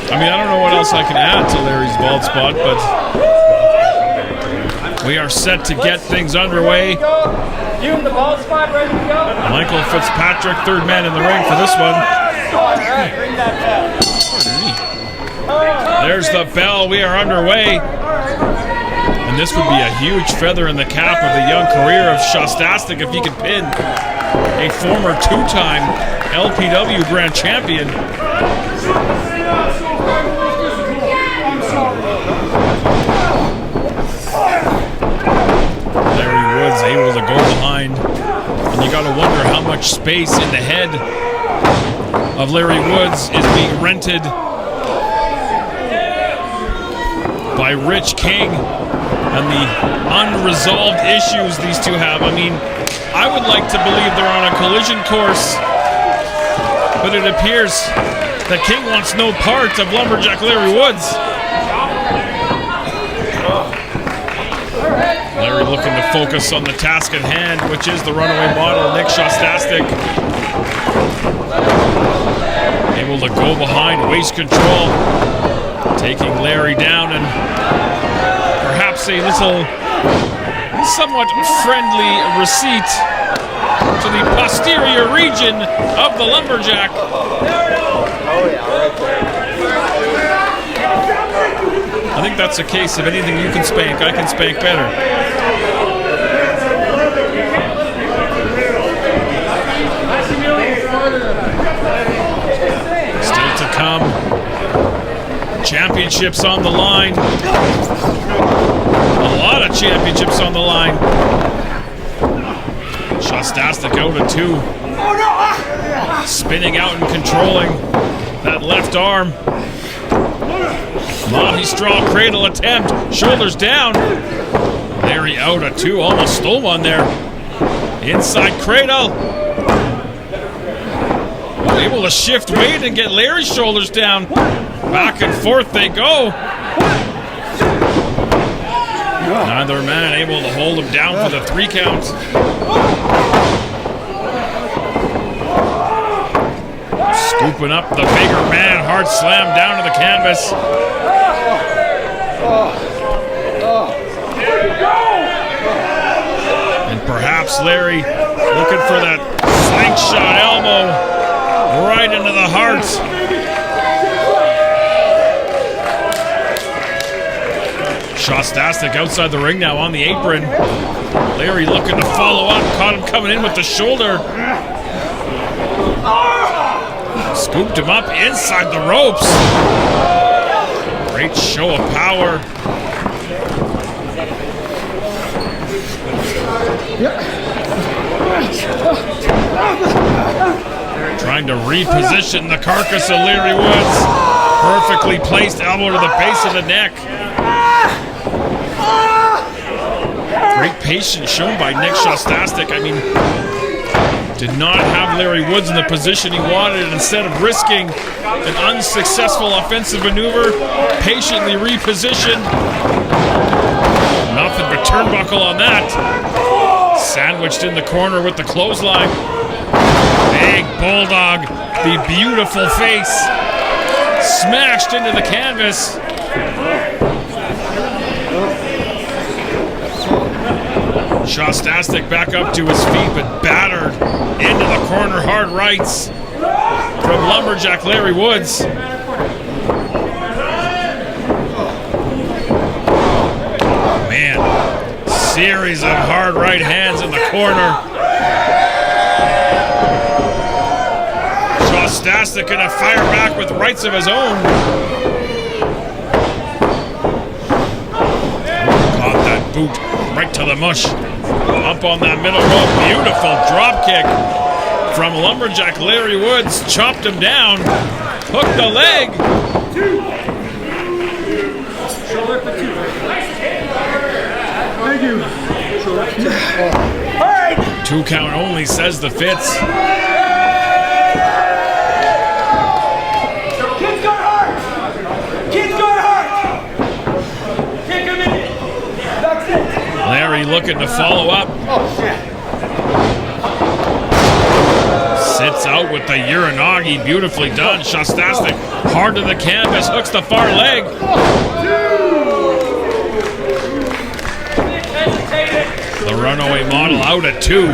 I mean, I don't know what else I can add to Larry's bald spot, but we are set to get things underway. You in the bald spot, ready to go? Michael Fitzpatrick, third man in the ring for this one. All right, ring that bell. There's the bell. We are underway. And this would be a huge feather in the cap of the young career of Shostastyk if he could pin a former two-time LPW Grand Champion. Larry Woods able to go behind, and you got to wonder how much space in the head of Larry Woods is being rented by Rich King and the unresolved issues these two have. I mean, I would like to believe they're on a collision course, but it appears that King wants no part of Lumberjack Larry Woods. Larry looking to focus on the task at hand, which is the runaway model, Shostastyk. Able to go behind, waist control, taking Larry down, and perhaps a little somewhat friendly receipt to the posterior region of the Lumberjack. I think that's a case of anything you can spank, I can spank better. Still to come. Championships on the line. A lot of championships on the line. Shostastyk out of two. Spinning out and controlling that left arm. Monty straw cradle attempt. Shoulders down. Larry out of two. Almost stole one there. Inside cradle. Able to shift weight and get Larry's shoulders down. Back and forth they go. Neither man able to hold him down for the 3 count. Scooping up the bigger man, hard slam down to the canvas. And perhaps Larry looking for that slingshot elbow right into the heart. Shostastyk outside the ring now on the apron. Larry looking to follow up, caught him coming in with the shoulder. Scooped him up inside the ropes. Great show of power. Trying to reposition the carcass of Larry Woods. Perfectly placed elbow to the base of the neck. Great patience shown by Nick Shostastyk. I mean, did not have Larry Woods in the position he wanted, and instead of risking an unsuccessful offensive maneuver, patiently repositioned. Nothing but turnbuckle on that. Sandwiched in the corner with the clothesline. Big bulldog, the beautiful face, smashed into the canvas. Shostastyk back up to his feet, but battered into the corner. Hard rights from Lumberjack Larry Woods. Man, series of hard right hands in the corner. Shostastyk gonna fire back with rights of his own. Caught that boot right to the mush. Up on that middle rope, beautiful drop kick from Lumberjack Larry Woods. Chopped him down, hooked the leg. Thank you. All right. 2 count only, says the Fitz. Kid's got heart. Kid's got heart. Kick him in. That's it. Larry looking to follow up. Oh, shit. Sits out with the Uranagi, beautifully done. Shostastyk hard to the canvas, hooks the far leg. The runaway model out at 2.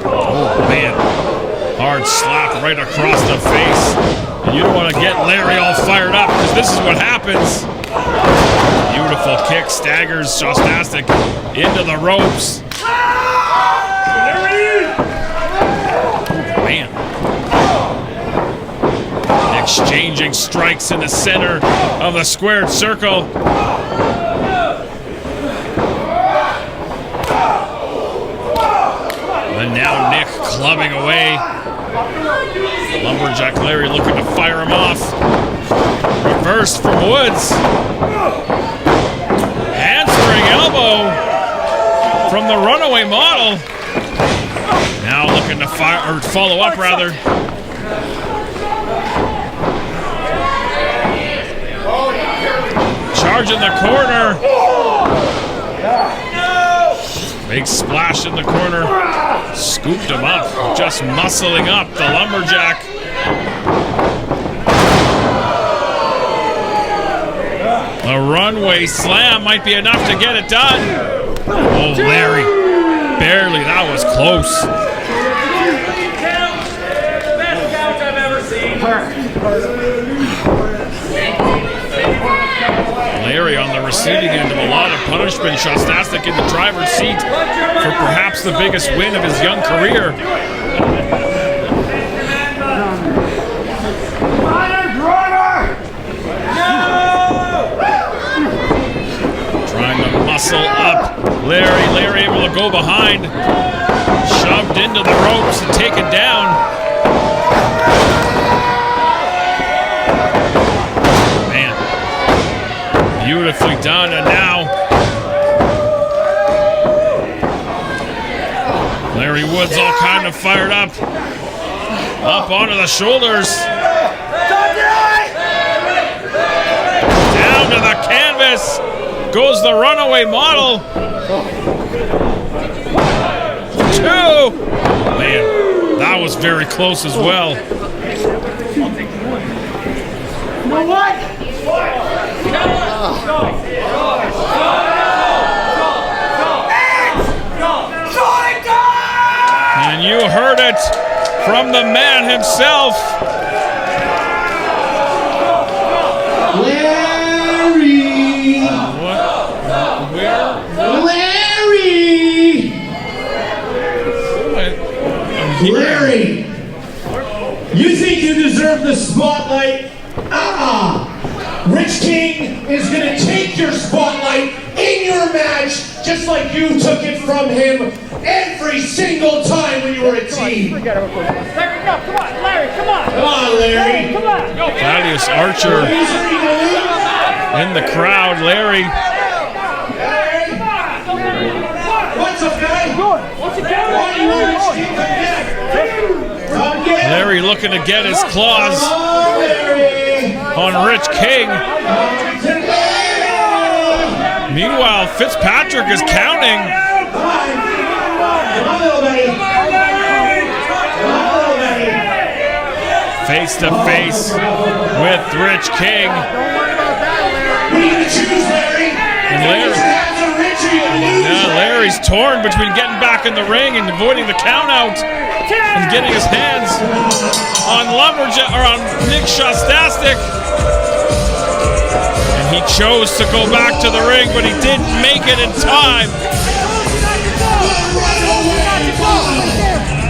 Oh man, hard slap right across the face. And you don't want to get Larry all fired up, because this is what happens. Beautiful kick, staggers Shostastyk into the ropes. Man. Exchanging strikes in the center of the squared circle. And now Nick clubbing away. Lumberjack Larry looking to fire him off. Reversed from Woods. Handspring elbow from the runaway model. Now looking to fire, or follow up rather. Charge in the corner. Big splash in the corner. Scooped him up. Just muscling up the Lumberjack. The runway slam might be enough to get it done. Oh, Larry. Barely. That was close. Best couch I've ever seen. Larry on the receiving end of a lot of punishment. Shostastyk in the driver's seat for perhaps the biggest win of his young career. Trying to muscle up. Larry able to go behind. Shoved into the ropes and taken down. Beautifully done, and now Larry Woods all kind of fired up. Up onto the shoulders. Down to the canvas goes the runaway model. 2. Man, that was very close as well. You know what? And you heard it from the man himself. Larry! What? Where? Larry! I'm here. Larry, you think you deserve the spotlight? Rich King is going to take your spotlight in your match, just like you took it from him every single time when you were a team. Larry, no, come on, Larry, come on. Come on, Larry. Come on. Thaddeus Archer in the crowd. Larry. What's up, guy? What's it doing? Why do you want Rich King to get? Larry looking to get his claws on Rich King. Meanwhile, Fitzpatrick is counting. Face to face with Rich King. What are you going to choose, Larry? And Larry's torn between getting back in the ring and avoiding the count out and getting his hands on Lumberjack or on Nick Shostastyk. And he chose to go back to the ring, but he didn't make it in time.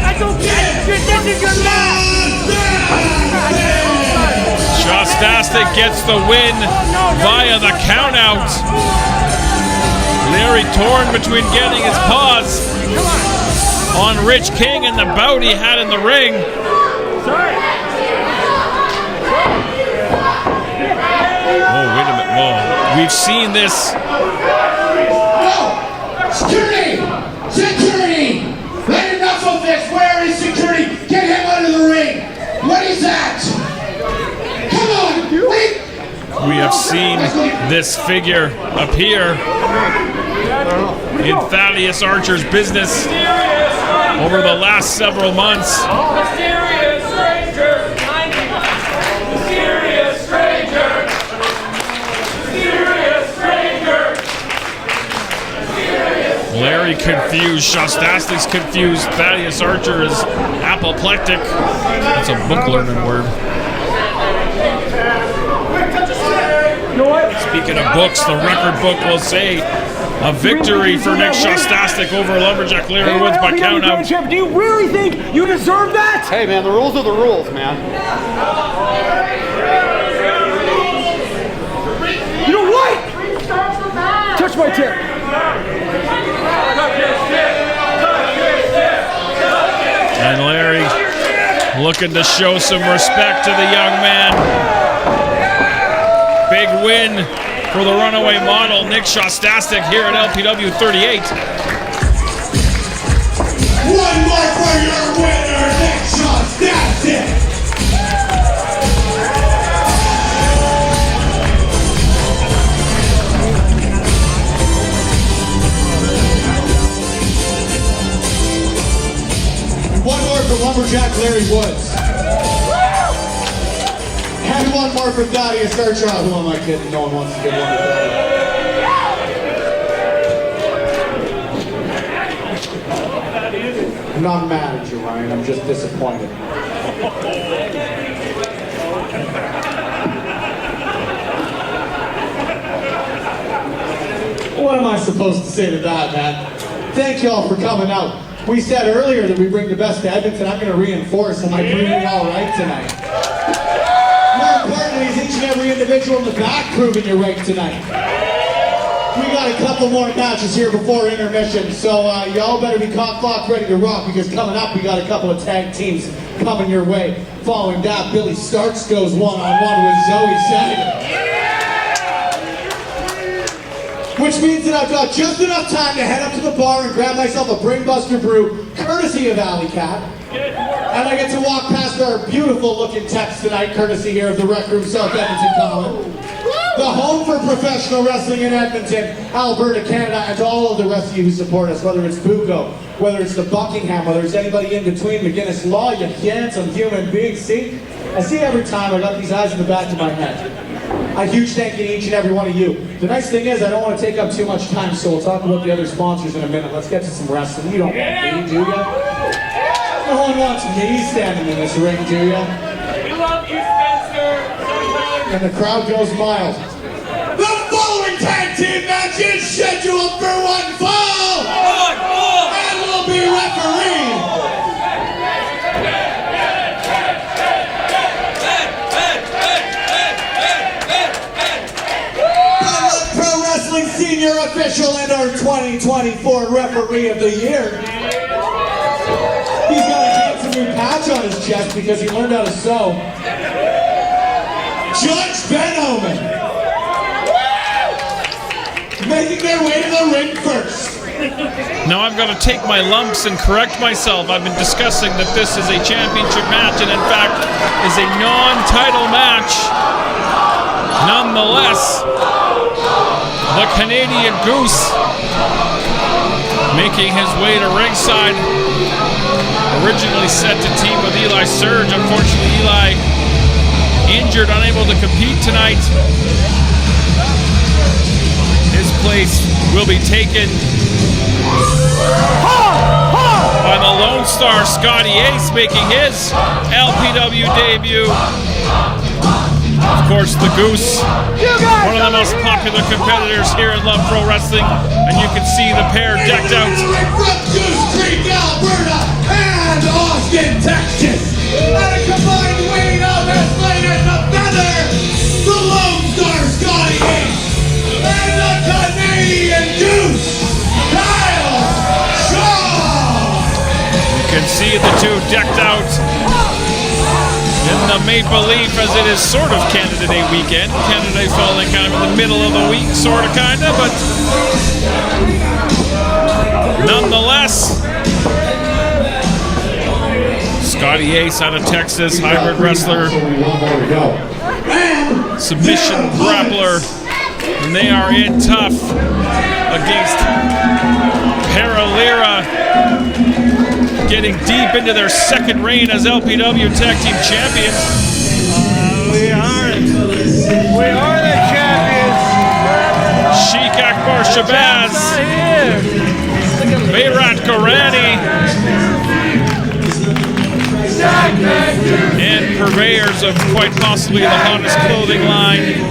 I don't get it. This is your match. Shostastyk gets the win via the countout. Larry torn between getting his paws on Rich King and the bout he had in the ring. Oh, wait a minute. Whoa. We've seen this. Security! Security! Let enough of this! Where is security? Get him out of the ring! What is that? Come on! Wait! We have seen this figure appear in Thaddeus Archer's business over the last several months. Mysterious stranger! Mysterious stranger! Mysterious stranger! Larry confused, Shostastyk's confused, Thaddeus Archer is apoplectic. That's a book learning word. Speaking of books, the record book will say a victory for Nick Shostastyk over Lumberjack Larry Woods by count out. Do you really think you deserve that? Hey man, the rules are the rules, man. You know what? Touch my tip. And Larry looking to show some respect to the young man. Big win for the runaway model, Nick Shostastyk, here at LPW 38. One more for your winner, Nick Shostastyk! One more for Lumberjack Larry Woods. And one more for Thaddeus Archer. Who am I kidding? No one wants to give one to Thaddeus. I'm not mad at you, Ryan. I'm just disappointed. What am I supposed to say to that, man? Thank you all for coming out. We said earlier that we bring the best to Edmonton. I'm going to reinforce. Am I proving it all right tonight? More importantly, is each and every individual in the back proving you're right tonight. We got a couple more matches here before intermission, so y'all better be cock-locked ready to rock, because coming up we got a couple of tag teams coming your way. Following that, Billie Starkz goes one-on-one with Zoe Senator. Which means that I've got just enough time to head up to the bar and grab myself a brainbuster brew, courtesy of Alley Cat. And I get to walk past our beautiful looking techs tonight, courtesy here of the Rec Room South Edmonton Common. The home for professional wrestling in Edmonton, Alberta, Canada, and to all of the rest of you who support us, whether it's Bucco, whether it's the Buckingham, whether it's anybody in between, McGuinness Law, you handsome human beings. See? I see every time I got these eyes in the back of my head. A huge thank you to each and every one of you. The nice thing is, I don't want to take up too much time, so we'll talk about the other sponsors in a minute. Let's get to some wrestling. You don't want me, do ya? No one wants me standing in this ring, do ya? We love you, Spencer. And the crowd goes mild. The following tag team match is scheduled for one fall! And will be refereed! Pro Wrestling Senior Official and our 2024 Referee of the Year. He's got a handsome new patch on his chest because he learned how to sew. Judge Venom! Making their way to the ring first. Now I've got to take my lumps and correct myself. I've been discussing that this is a championship match and in fact is a non-title match. Nonetheless, the Canadian Goose making his way to ringside. Originally set to team with Eli Surge. Unfortunately, Eli injured, unable to compete tonight. His place will be taken by the Lone Star, Scotty Ace, making his LPW debut. Of course, the Goose, one of the most popular competitors here in Love Pro Wrestling, and you can see the pair decked out. From Goose Creek, Alberta, and Austin, Texas, at a combined weight of as light as a feather, the Lone Star, Scotty Ace, and the Canadian Goose, Kyle Shaw. You can see the two decked out in the Maple Leaf, as it is sort of Canada Day weekend. Canada Day falling kind of in the middle of the week, sort of, kind of, but nonetheless, Scotty Ace out of Texas, hybrid wrestler, submission grappler, and they are in tough against Peril, Lira, getting deep into their second reign as LPW Tag Team Champions. We are the champions. Sheik Akbar Shabazz, Mayrat Gorani, and purveyors of quite possibly the hottest clothing line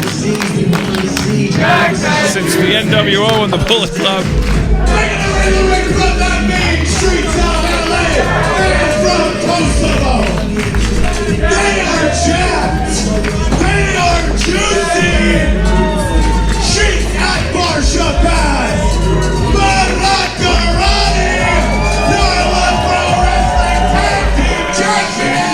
since the NWO and the Bullet Club. From Kosovo, they are jacked, they are juicy. Sheik Akbar Shabazz, Mayrat Gorani, your Love Pro Wrestling Tag Team Champion.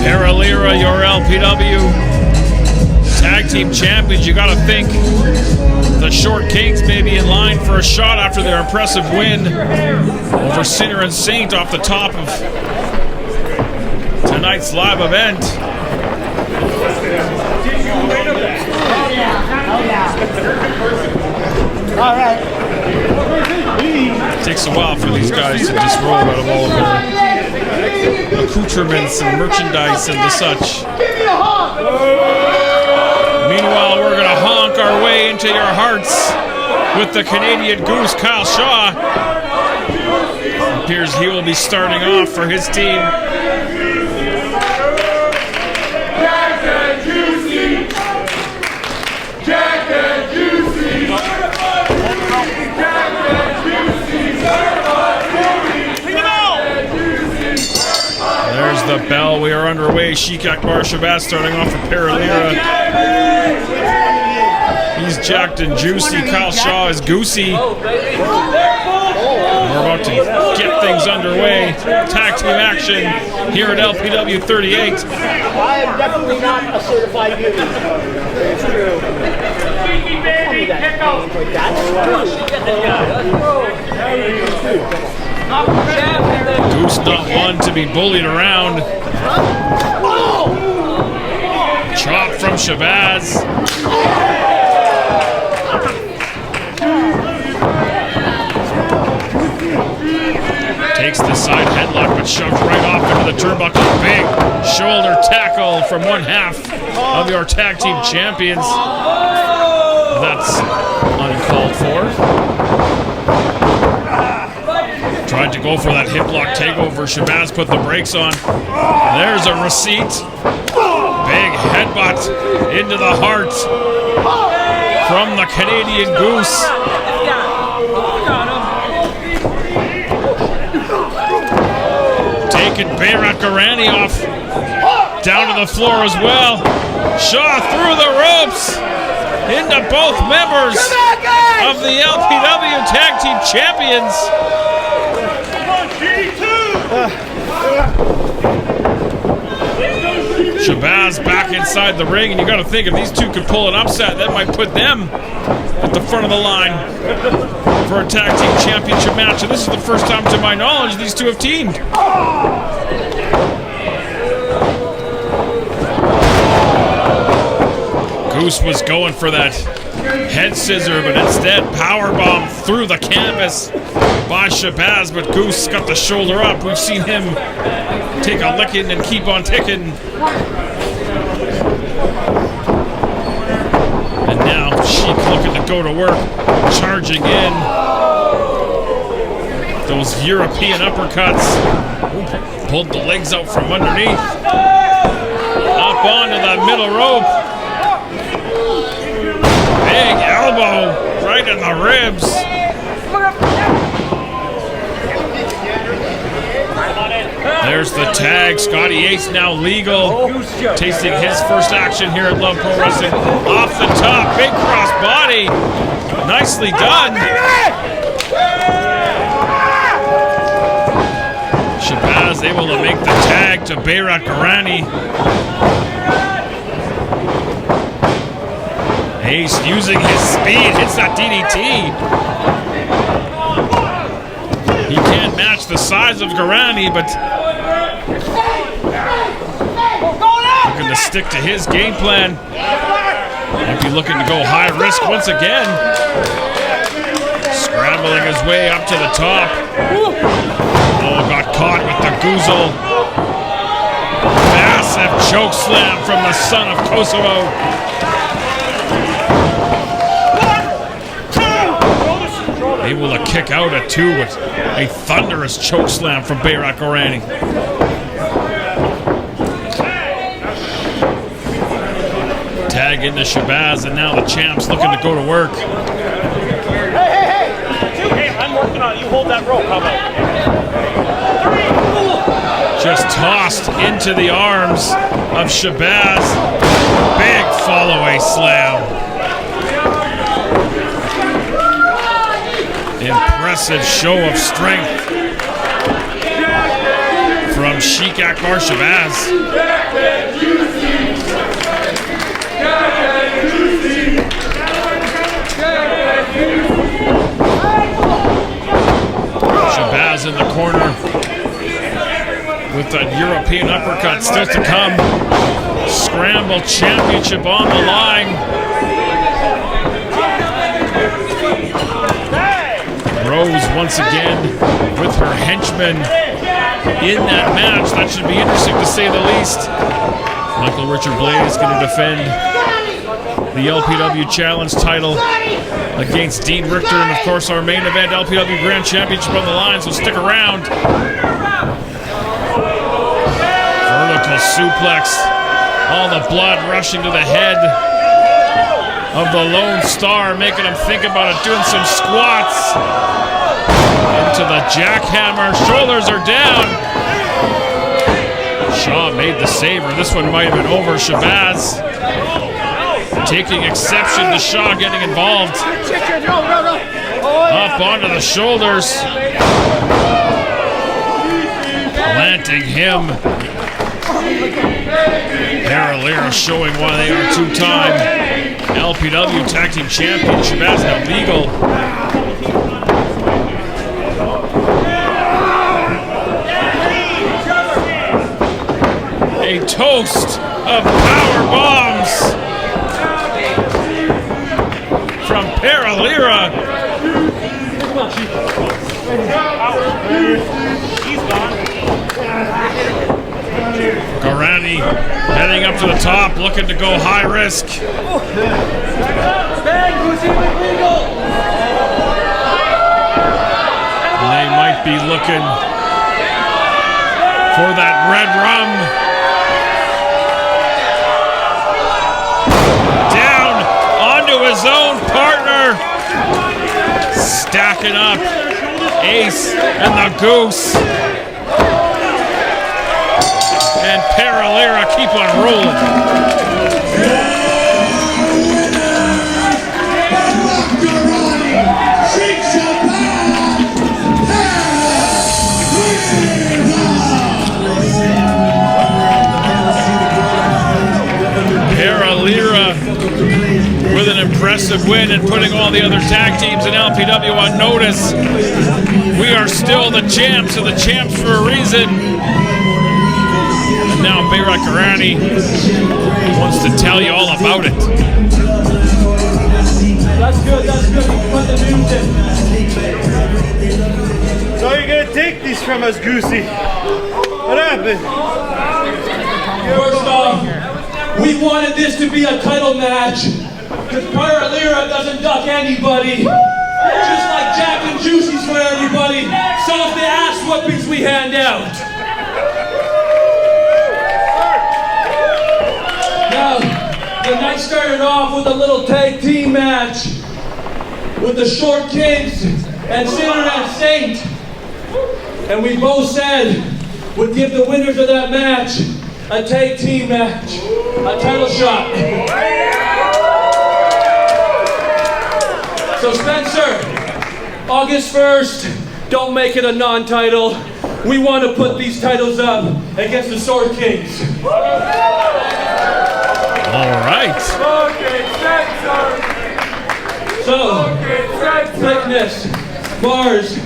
Peril, Lira, your LPW Tag Team Champions. You gotta think the Short Kings may be in line for a shot after their impressive win over Sinner and Saint off the top of tonight's live event. All right. It takes a while for these guys to just roll out of all of their accoutrements and merchandise and the such. Meanwhile, we're going to honk our way into your hearts with the Canadian Goose, Kyle Shaw. It appears he will be starting off for his team. Jack and Juicy! Jack and Juicy! Jack and Juicy! There's the bell. We are underway. Sheik Akbar Shabazz starting off for Peril, Lira. He's jacked and juicy. Kyle Shaw is goosey. We're We're about to get things underway. Tag team action here at LPW 38. I am definitely not a certified beauty. It's true. Goose not one to be bullied around. Chop from Shabazz. Takes the side headlock, but shoved right off into the turnbuckle. Big shoulder tackle from one half of your tag team champions. That's uncalled for. Tried to go for that hip lock takeover. Shabazz put the brakes on. There's a receipt. Big headbutt into the heart from the Canadian Goose. Taking Bayrat-Garani off. Down to the floor as well. Shaw through the ropes into both members of the LPW Tag Team Champions. Shabazz back inside the ring, and you got to think if these two could pull an upset, that might put them at the front of the line for a tag team championship match. And this is the first time, to my knowledge, these two have teamed. Goose was going for that head scissor, but instead powerbomb through the canvas by Shabazz, but Goose got the shoulder up. We've seen him take a licking and keep on ticking. And now Sheik looking to go to work, charging in. Those European uppercuts. Pulled the legs out from underneath. Up onto the middle rope. Big elbow right in the ribs. There's the tag. Scotty Ace now legal. Tasting his first action here at Love Pro Wrestling. Off the top, big cross body. Nicely done. Shabazz able to make the tag to Bayrat-Garani. Ace using his speed, hits that DDT. He can't match the size of Garani, but looking to stick to his game plan. Might be looking to go high risk once again. Scrambling his way up to the top. Oh, got caught with the goozle. Massive choke slam from the son of Kosovo. Able to kick out at two with a thunderous choke slam from Bayrat-Garani. Tag into Shabazz, and now the champ's looking to go to work. Hey, I'm working on it. You hold that rope, how about? Just tossed into the arms of Shabazz. Big fall-away slam. Impressive show of strength from Sheik Akbar Shabazz. Shabazz in the corner with that European uppercut still to come. Scramble Championship on the line. Rose once again with her henchmen in that match. That should be interesting to say the least. Michael Richard Blais going to defend the LPW Challenge title against Dean Richter, and of course our main event LPW Grand Championship on the line, so stick around. Vertical suplex. All the blood rushing to the head of the Lone Star, making him think about it, doing some squats. Into the jackhammer, shoulders are down. Shaw made the saver. This one might have been over. Shabazz taking exception to Shaw getting involved. Up onto the shoulders. Planting him. Peril showing why they are two-time LPW Tag Team Championship as an illegal. A toast of power bombs from Peril. Garani heading up to the top, looking to go high risk. And they might be looking for that red rum. Down onto his own partner. Stacking up Ace and the Goose. And Peril keep on rolling. Peril with an impressive win and putting all the other tag teams in LPW on notice. We are still the champs, and the champs for a reason. Now Bayrak Garani wants to tell you all about it. That's good, that's good. Put the music. So you're gonna take these from us, Goosey. What happened? First off, we wanted this to be a title match because Lira doesn't duck anybody. Just like Jack and Juicy's for everybody. So if the ass whoopings we hand out. Now, the night started off with a little tag team match with the Short Kings and Sinner and Saint. And we both said we'd give the winners of that match a tag team match, a title shot. So Spencer, August 1st, don't make it a non-title. We want to put these titles up against the Sword Kings. All right. So, Thickness, Mars,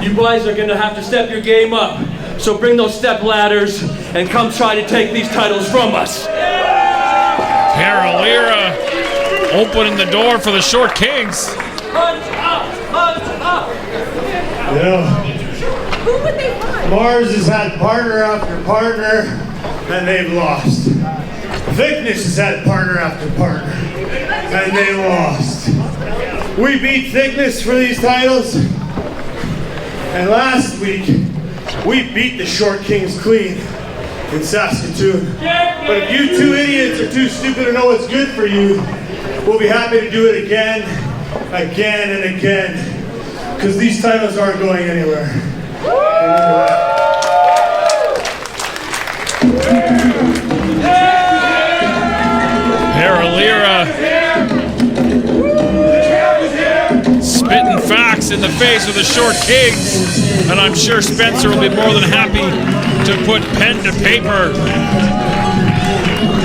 you guys are going to have to step your game up. So bring those step ladders and come try to take these titles from us. Peril opening the door for the Short Kings. You know, Mars has had partner after partner, and they've lost. Thickness has had partner after partner, and they lost. We beat Thickness for these titles, and last week, we beat the Short Kings clean in Saskatoon. But if you two idiots are too stupid to know what's good for you, we'll be happy to do it again, and again, because these titles aren't going anywhere. Peril spitting facts in the face of the Short Kings, and I'm sure Spencer will be more than happy to put pen to paper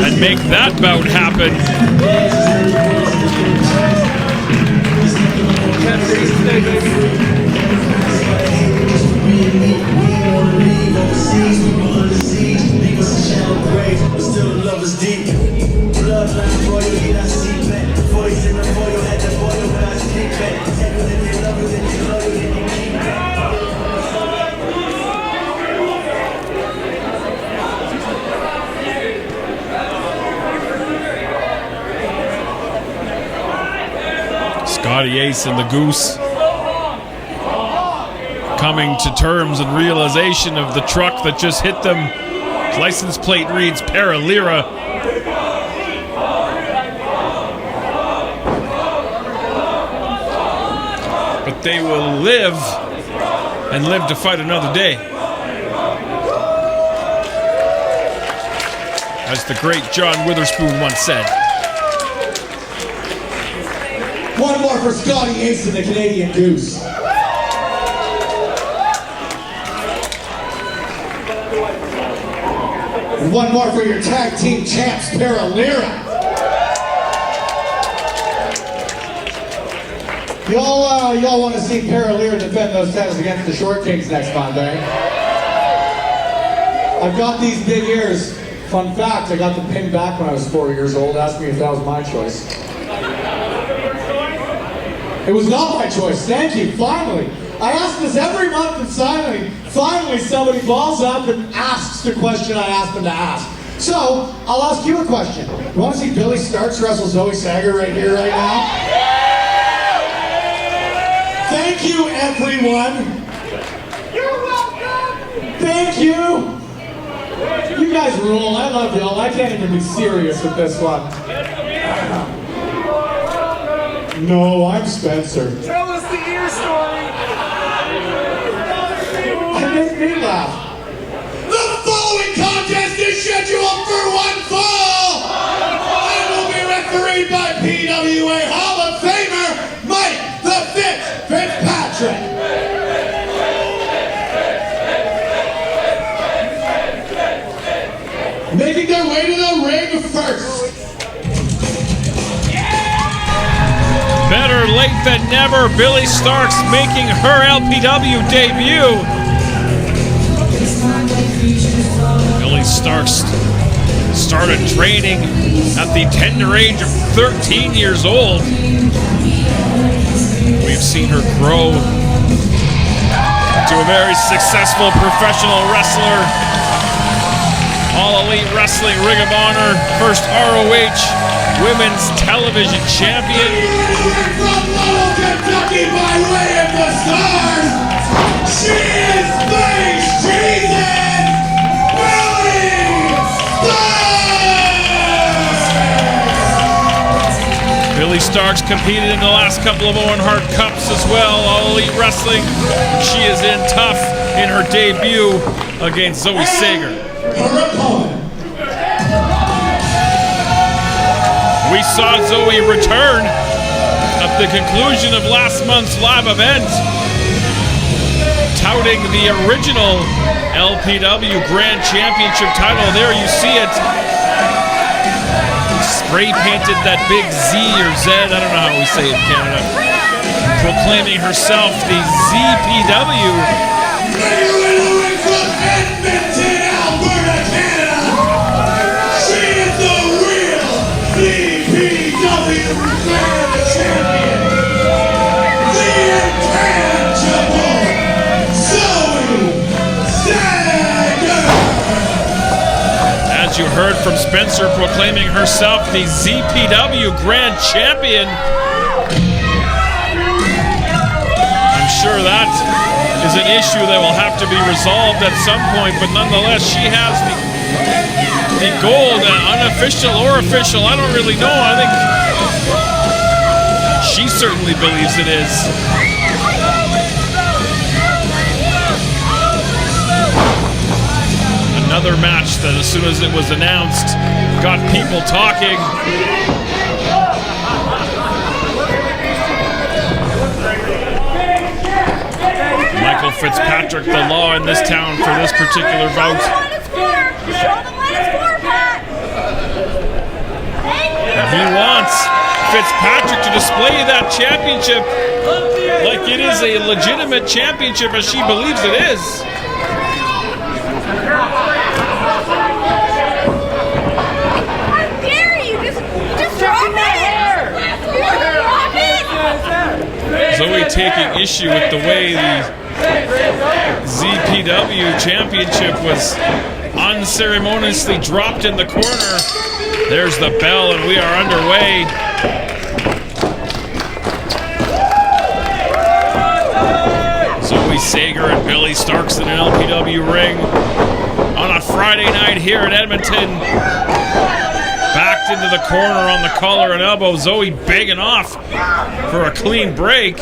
and make that bout happen. Scotty, Ace, and the Goose coming to terms and realization of the truck that just hit them. License plate reads Peril. But they will live and live to fight another day. As the great John Witherspoon once said. One more for Scotty Ace and the Canadian Goose. And one more for your tag team champs, Peril, Lira. Y'all want to see Peril Lira defend those titles against the Short Kings next month, eh? I've got these big ears. Fun fact, I got them pinned back when I was 4 years old. Ask me if that was my choice. It was not my choice. Thank you. Finally. I ask this every month and finally somebody balls up and asks the question I asked them to ask. So, I'll ask you a question. You want to see Billie Starkz wrestle Zoe Sager right here, right now? Thank you, everyone. You're welcome. Thank you. You guys rule. I love y'all. I can't even be serious with this one. No, I'm Spencer. Tell us the ear story. It makes me laugh. The following contest is scheduled for one fall and will be refereed by PWA Hall of Famer Mike the Fitz Fitzpatrick. Making their way to the ring first. Better late than never, Billie Starkz making her LPW debut. Billie Starkz started training at the tender age of 13 years old. We've seen her grow to a very successful professional wrestler. All Elite Wrestling Ring of Honor, first ROH Women's Television Champion. From Lowell, Kentucky, by way of the Stars, she is Face Jesus, Billie Starkz! Billie Starkz competed in the last couple of Owen Hart Cups as well. All Elite Wrestling. She is in tough in her debut against Zoe Sager. Her opponent. We saw Zoe return at the conclusion of last month's live event, touting the original LPW Grand Championship title. There you see it. Spray painted that big Z or Z, I don't know how we say it in Canada. Proclaiming herself the ZPW. From Edmonton, Alberta, Canada. She is the real ZPW Grand Champion. The intangible Zoe Sager. As you heard from Spencer proclaiming herself the ZPW Grand Champion. I'm sure that is an issue that will have to be resolved at some point, but nonetheless, she has the gold, unofficial or official, I don't really know. I think she certainly believes it is. Another match that as soon as it was announced, got people talking. Michael Fitzpatrick, the law in this town for this particular bout. And he wants Fitzpatrick to display that championship like it is a legitimate championship as she believes it is. How dare you? Just drop it! Zoe taking issue with the way the ZPW championship was unceremoniously dropped in the corner. There's the bell and we are underway. Zoe Sager and Billie Starkz in an LPW ring on a Friday night here in Edmonton. Backed into the corner on the collar and elbow. Zoe begging off for a clean break.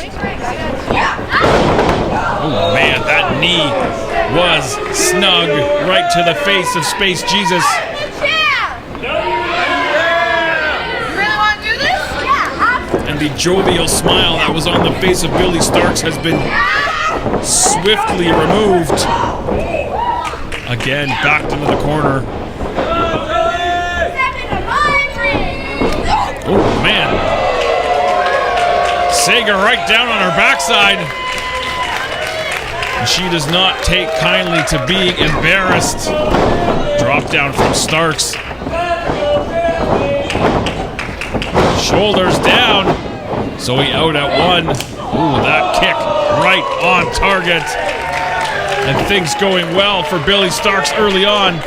Oh man, that knee was snug right to the face of Space Jesus. Yeah! You really want to do this? Yeah. And the jovial smile that was on the face of Billie Starkz has been swiftly removed. Again, backed into the corner. Oh, man. Sager right down on her backside. And she does not take kindly to being embarrassed. Drop down from Starkz. Shoulders down. Zoe out at one. Ooh, that kick right on target. And things going well for Billie Starkz early on.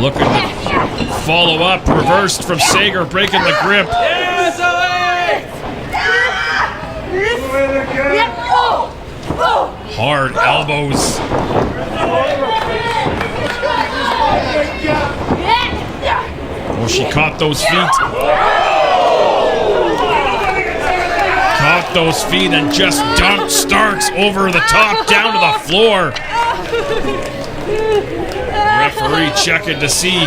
Looking to follow up. Reversed from Sager, breaking the grip. Hard elbows. Oh, she caught those feet. Caught those feet and just dunked Starkz over the top down to the floor. Referee checking to see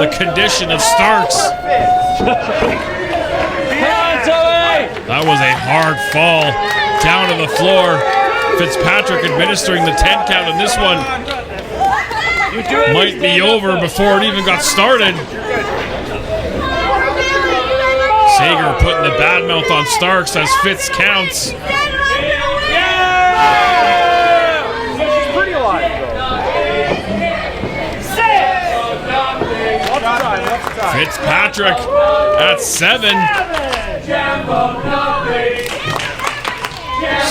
the condition of Starkz. That was a hard fall down to the floor. Fitzpatrick administering the 10 count, and this one might be over before it even got started. Sager putting the bad mouth on Starkz as Fitz counts. Fitzpatrick at 7.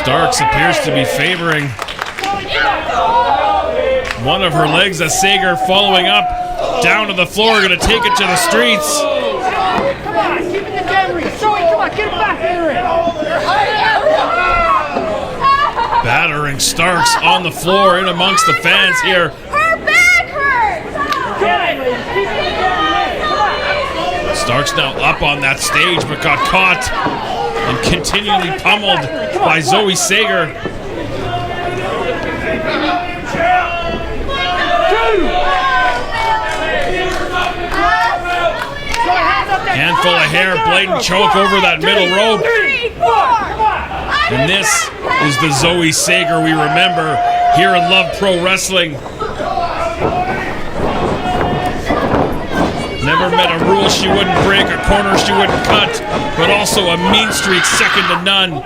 Starkz appears to be favoring one of her legs as Sager following up down to the floor, going to take it to the streets. Come on, keep it the camera. Zoe, come on, get it back there. Battering Starkz on the floor in amongst the fans here. Her back hurts. Starkz now up on that stage, but got caught and continually pummeled by Zoe Sager. Handful of hair, blatant choke over that middle rope. And this is the Zoe Sager we remember here in Love Pro Wrestling. Never met a rule she wouldn't break, a corner she wouldn't cut, but also a mean streak second to none.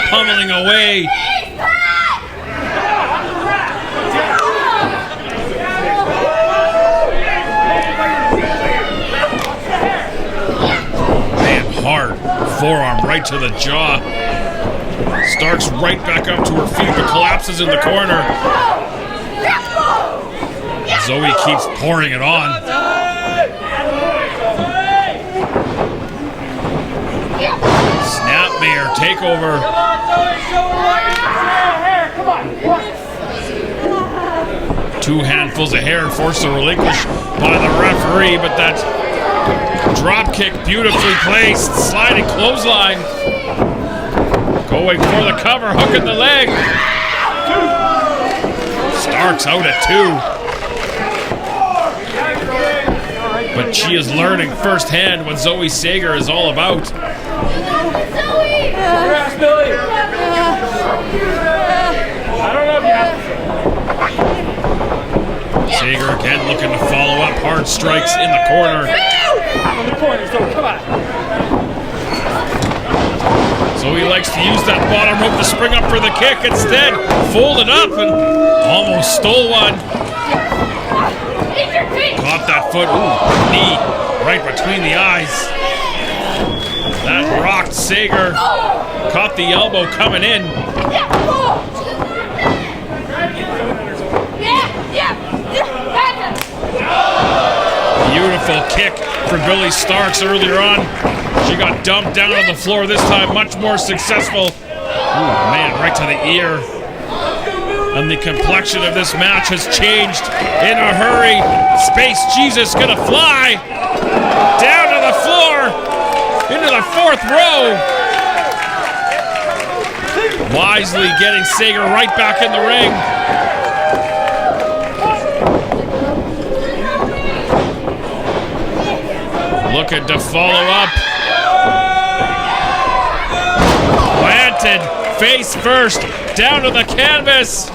Pummeling away. Man, hard forearm right to the jaw. Starkz right back up to her feet, but collapses in the corner. Zoe keeps pouring it on. Snapmare takeover. Two handfuls of hair forced to relinquish by the referee, but that drop kick beautifully placed. Sliding clothesline. Going for the cover, hooking the leg. Starkz out at 2. But she is learning firsthand what Zoe Sager is all about. Billie. Sager again looking to follow up. Hard strikes in the corner. On the corner, so come on. Zoe likes to use that bottom rope to spring up for the kick. Instead, folded up and almost stole one. Caught that foot. Ooh, knee right between the eyes. That rocked Sager. Caught the elbow coming in. Beautiful kick for Billie Starkz earlier on. She got dumped down on the floor this time, much more successful. Ooh, man, right to the ear. And the complexion of this match has changed in a hurry. Space Jesus gonna fly down to the floor into the 4th row. Wisely getting Sager right back in the ring. Looking to follow up. Planted, face first, down to the canvas.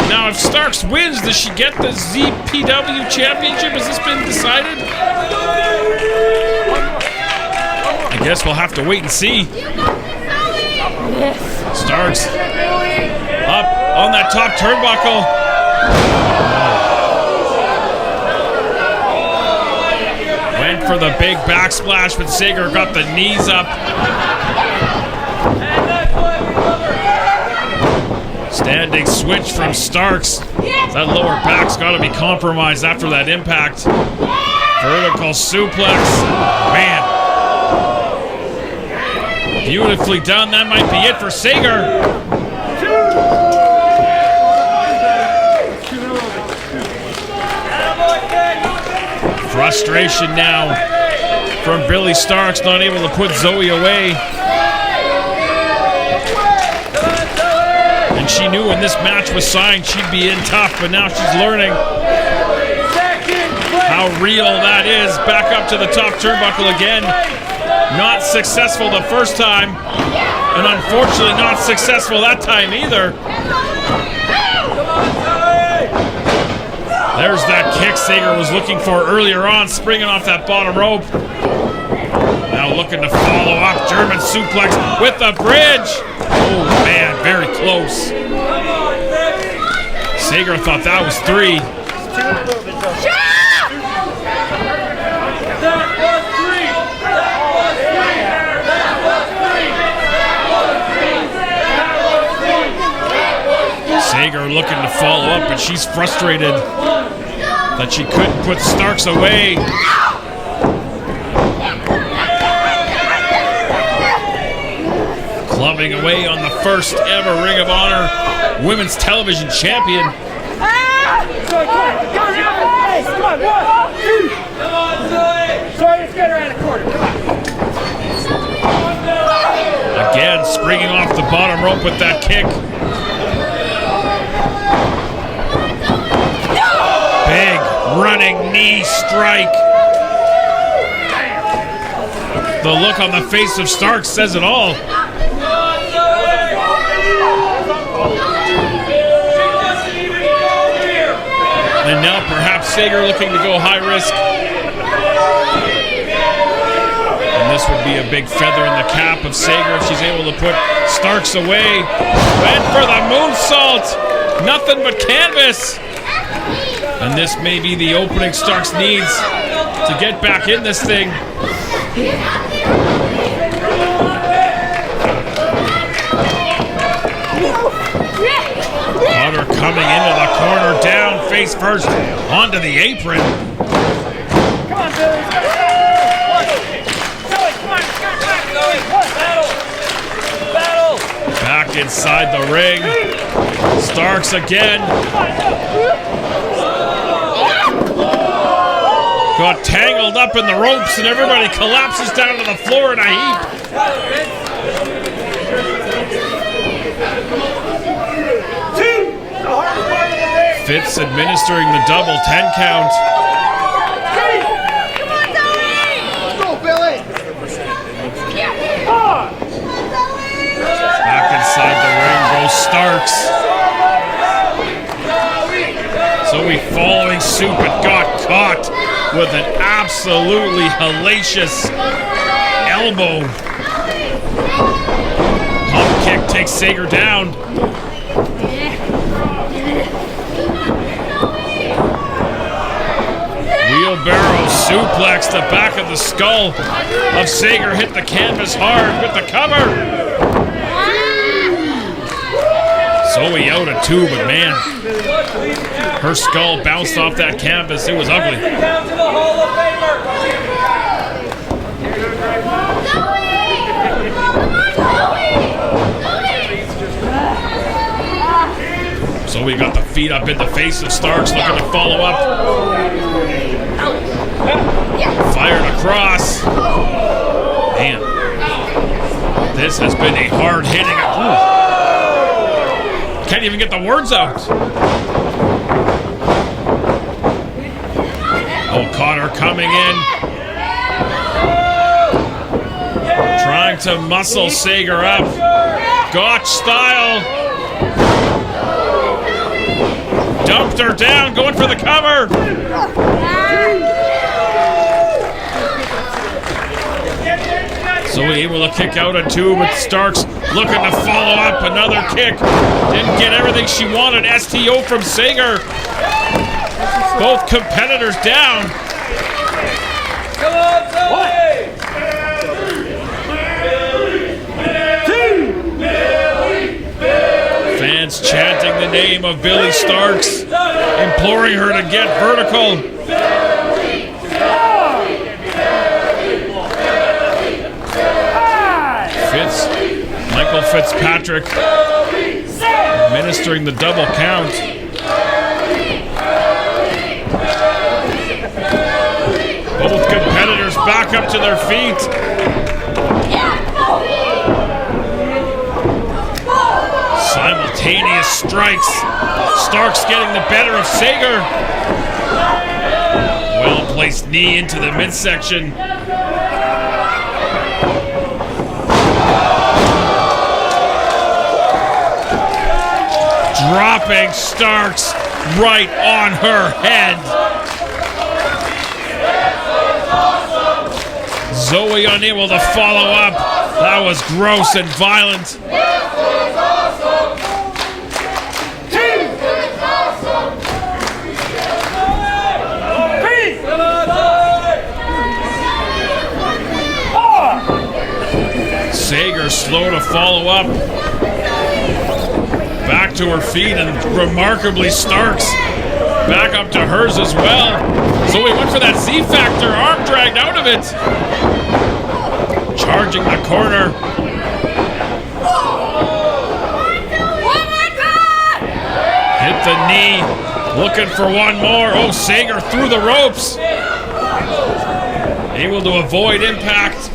Now, if Starkz wins, does she get the ZPW championship? Has this been decided? I guess we'll have to wait and see. Starkz up on that top turnbuckle. Went for the big backsplash, but Sager got the knees up. Standing switch from Starkz. That lower back's got to be compromised after that impact. Vertical suplex. Man. Beautifully done. That might be it for Sager. Frustration now from Billie Starkz, not able to put Zoe away. And she knew when this match was signed she'd be in tough, but now she's learning how real that is. Back up to the top turnbuckle again. Not successful the first time, and unfortunately not successful that time either. There's that kick Sager was looking for earlier on, springing off that bottom rope. Now looking to follow up, German suplex with the bridge. Oh man, very close. Sager thought that was 3. Sager looking to follow up, but she's frustrated that she couldn't put Starkz away. Clubbing away on the first ever Ring of Honor Women's Television Champion. Again, springing off the bottom rope with that kick. Big running knee strike. The look on the face of Starkz says it all. And now perhaps Sager looking to go high risk. And this would be a big feather in the cap of Sager if she's able to put Starkz away. Went for the moonsault. Nothing but canvas. And this may be the opening Starkz needs to get back in this thing. Hunter coming into the corner, down, face first, onto the apron. Come on, Billie. Battle. Back inside the ring. Starkz again. Got tangled up in the ropes and everybody collapses down to the floor in a heap. Fitz administering the double 10 count. Come on, Zoe! Let's go, Billie! Back inside the ring goes Starkz. Zoe following suit but got caught with an absolutely hellacious elbow. Pump kick takes Sager down. Wheelbarrow suplex, the back of the skull of Sager hit the canvas hard with the cover. Zoe out at 2, but man, her skull bounced off that canvas. It was ugly. Zoe got the feet up in the face of Starkz, looking to follow up. Fired across. Man, this has been a hard hitting. Can't even get the words out. O'Connor coming in. Trying to muscle Sager up. Gotch style. Dumped her down, going for the cover. Zoe able to kick out at 2, but Starkz looking to follow up. Another kick. Didn't get everything she wanted. STO from Sager. Both competitors down. Come on, Zoe! Fans chanting the name of Billie Starkz, imploring her to get vertical. Michael Fitzpatrick administering the double count. Both competitors back up to their feet. Simultaneous strikes. Starkz getting the better of Sager. Well-placed knee into the midsection. Dropping Starkz right on her head. Zoe unable to follow up. That was gross and violent. Sager slow to follow up. Back to her feet, and remarkably Starkz back up to hers as well. Zoe went for that Z-Factor, arm dragged out of it. Charging the corner. Hit the knee, looking for one more. Oh, Sager through the ropes. Able to avoid impact.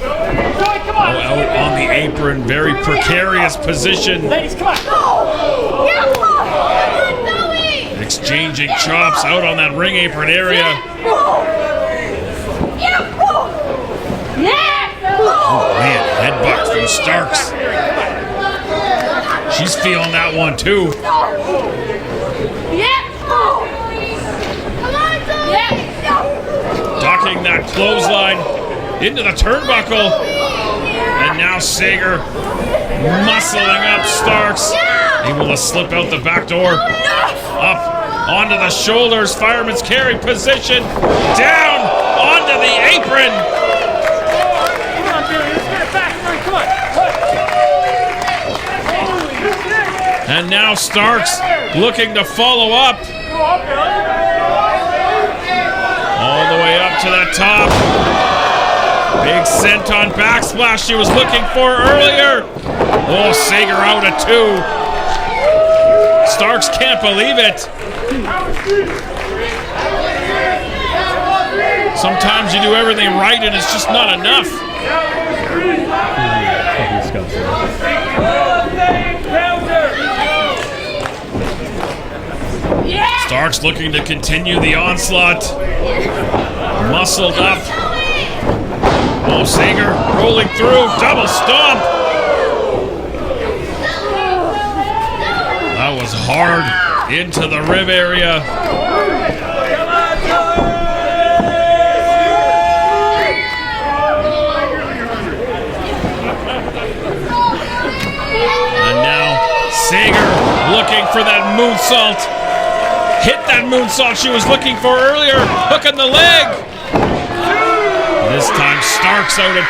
Out on the apron, very precarious position. Ladies, come on. Exchanging chops out on that ring apron area. Oh man, headbutt from Starkz. She's feeling that one too. Ducking that clothesline into the turnbuckle. And now Sager muscling up Starkz. Able to slip out the back door. Up onto the shoulders. Fireman's carry position. Down onto the apron. Come on, Billie. Let's get it back. Come on. And now Starkz looking to follow up. All the way up to the top. Big senton backsplash she was looking for earlier. Oh, Sager out at 2. Starkz can't believe it. Sometimes you do everything right and it's just not enough. Starkz looking to continue the onslaught. Muscled up. Oh, Sager rolling through, double stomp. That was hard into the rib area. And now Sager looking for that moonsault. Hit that moonsault she was looking for earlier. Hook on the leg. This time Starkz out at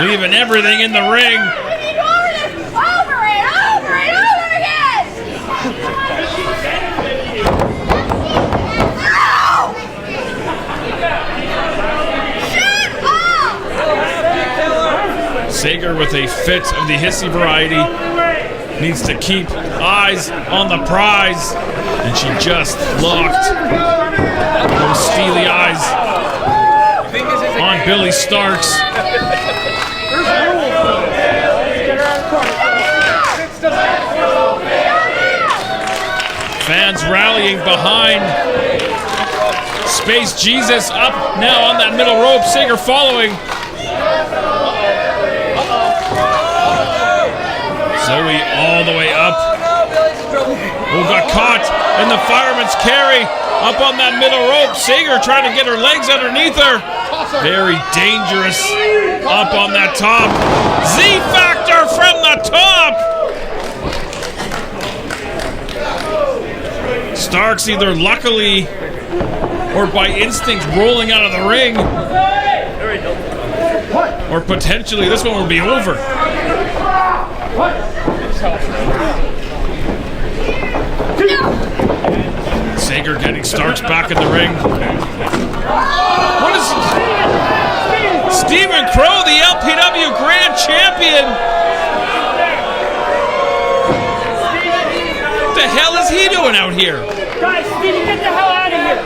2. Leaving everything in the ring. Over again! Sager with a fit of the hissy variety. Needs to keep eyes on the prize. And she just locked those steely eyes on Billie Starkz. fans rallying behind Space Jesus up now on that middle rope. Sager following. Zoe all the way up. Oh, got caught in the fireman's carry up on that middle rope. Sager trying to get her legs underneath her. Very dangerous up on that top. Z-Factor from the top. Starkz either luckily or by instinct rolling out of the ring. Or potentially this one will be over. Sager getting Starkz back in the ring. What is Stephen Crowe, the LPW Grand Champion? What the hell is he doing out here? Guys, Stephen, get the hell out of here!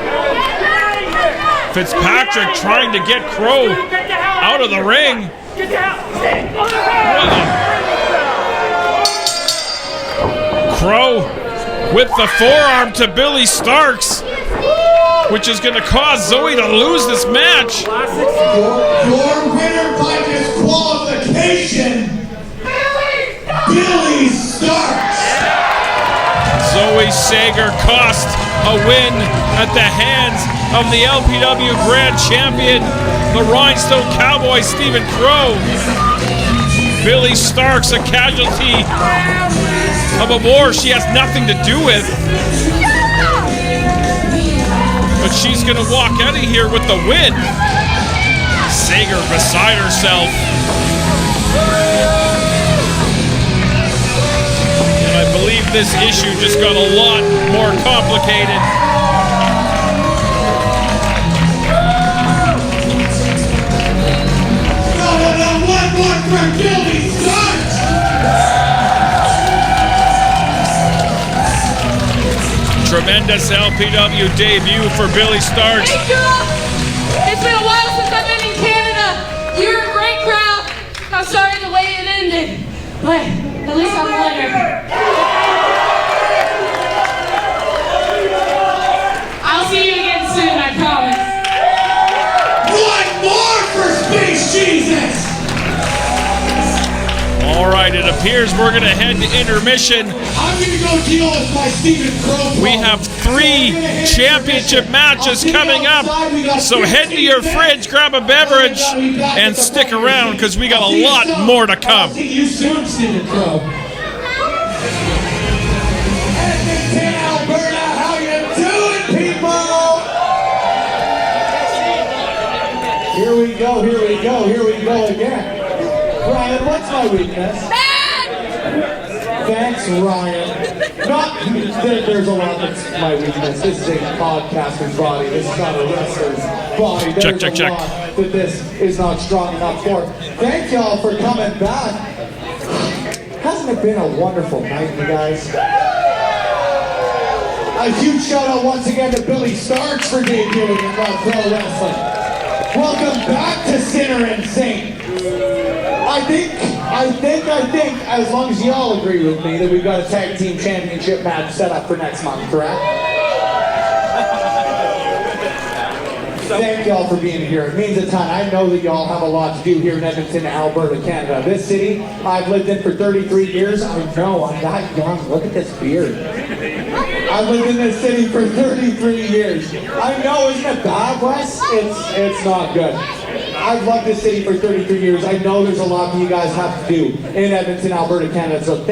Fitzpatrick trying to get Crowe out of the ring. Get the hell! Crowe with the forearm to Billie Starkz, which is going to cause Zoe to lose this match. Your winner by disqualification, Billie Starkz. Zoe Sager cost a win at the hands of the LPW Grand Champion, the Rhinestone Cowboy, Stephen Crowe. Billie Starkz, a casualty of a war she has nothing to do with. But she's going to walk out of here with the win. Sager beside herself. And I believe this issue just got a lot more complicated. One more for Billie Starkz. Tremendous LPW debut for Billie Starkz. Hey, girl! It's been a while since I've been in Canada. You're a great crowd. I'm sorry the way it ended, but at least I'm a winner. I'll see you again soon, I promise. One more for Space Jesus. All right, it appears we're going to head to intermission. I'm going to go deal with my Stephen Crowe. We have 3 championship matches coming up, so head to your fridge, grab a beverage, and stick around because we got a lot more to come. See you soon, Stephen Crowe. Edmonton, Alberta, how you doing, people? Here we go, here we go, here we go again. Ryan, what's my weakness? Thanks, Ryan. There's a lot that's my weakness. This is a podcaster's body. This is not a wrestler's body. There's a lot that this is not strong enough for. Thank y'all for coming back. Hasn't it been a wonderful night, you guys? A huge shout out once again to Billie Starkz for debuting in Love Pro Wrestling. Welcome back to Sinner and Saint. I think, as long as y'all agree with me, that we've got a tag team championship match set up for next month, correct? Thank y'all for being here. It means a ton. I know that y'all have a lot to do here in Edmonton, Alberta, Canada. This city I've lived in for 33 years. I know, I'm that young. Look at this beard. I've lived in this city for 33 years. I know, isn't it bad, Wes? It's not good. I've loved this city for 33 years. I know there's a lot that you guys have to do in Edmonton, Alberta, Canada. So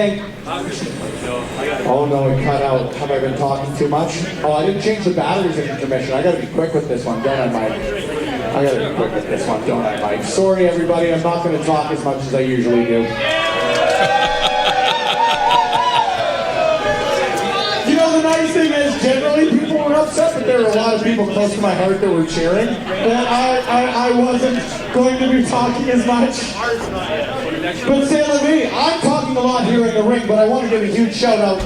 oh no, it cut out. Have I been talking too much? Oh, I didn't change the batteries in intermission. I gotta be quick with this one, don't I, Mike? I gotta be quick with this one, don't I, Mike? Sorry, everybody. I'm not gonna talk as much as I usually do. You know, the nice thing is, generally people were upset, but there were a lot of people close to my heart that were cheering. And I wasn't going to be talking as much. But say to me, I'm talking a lot here in the ring, but I want to give a huge shout out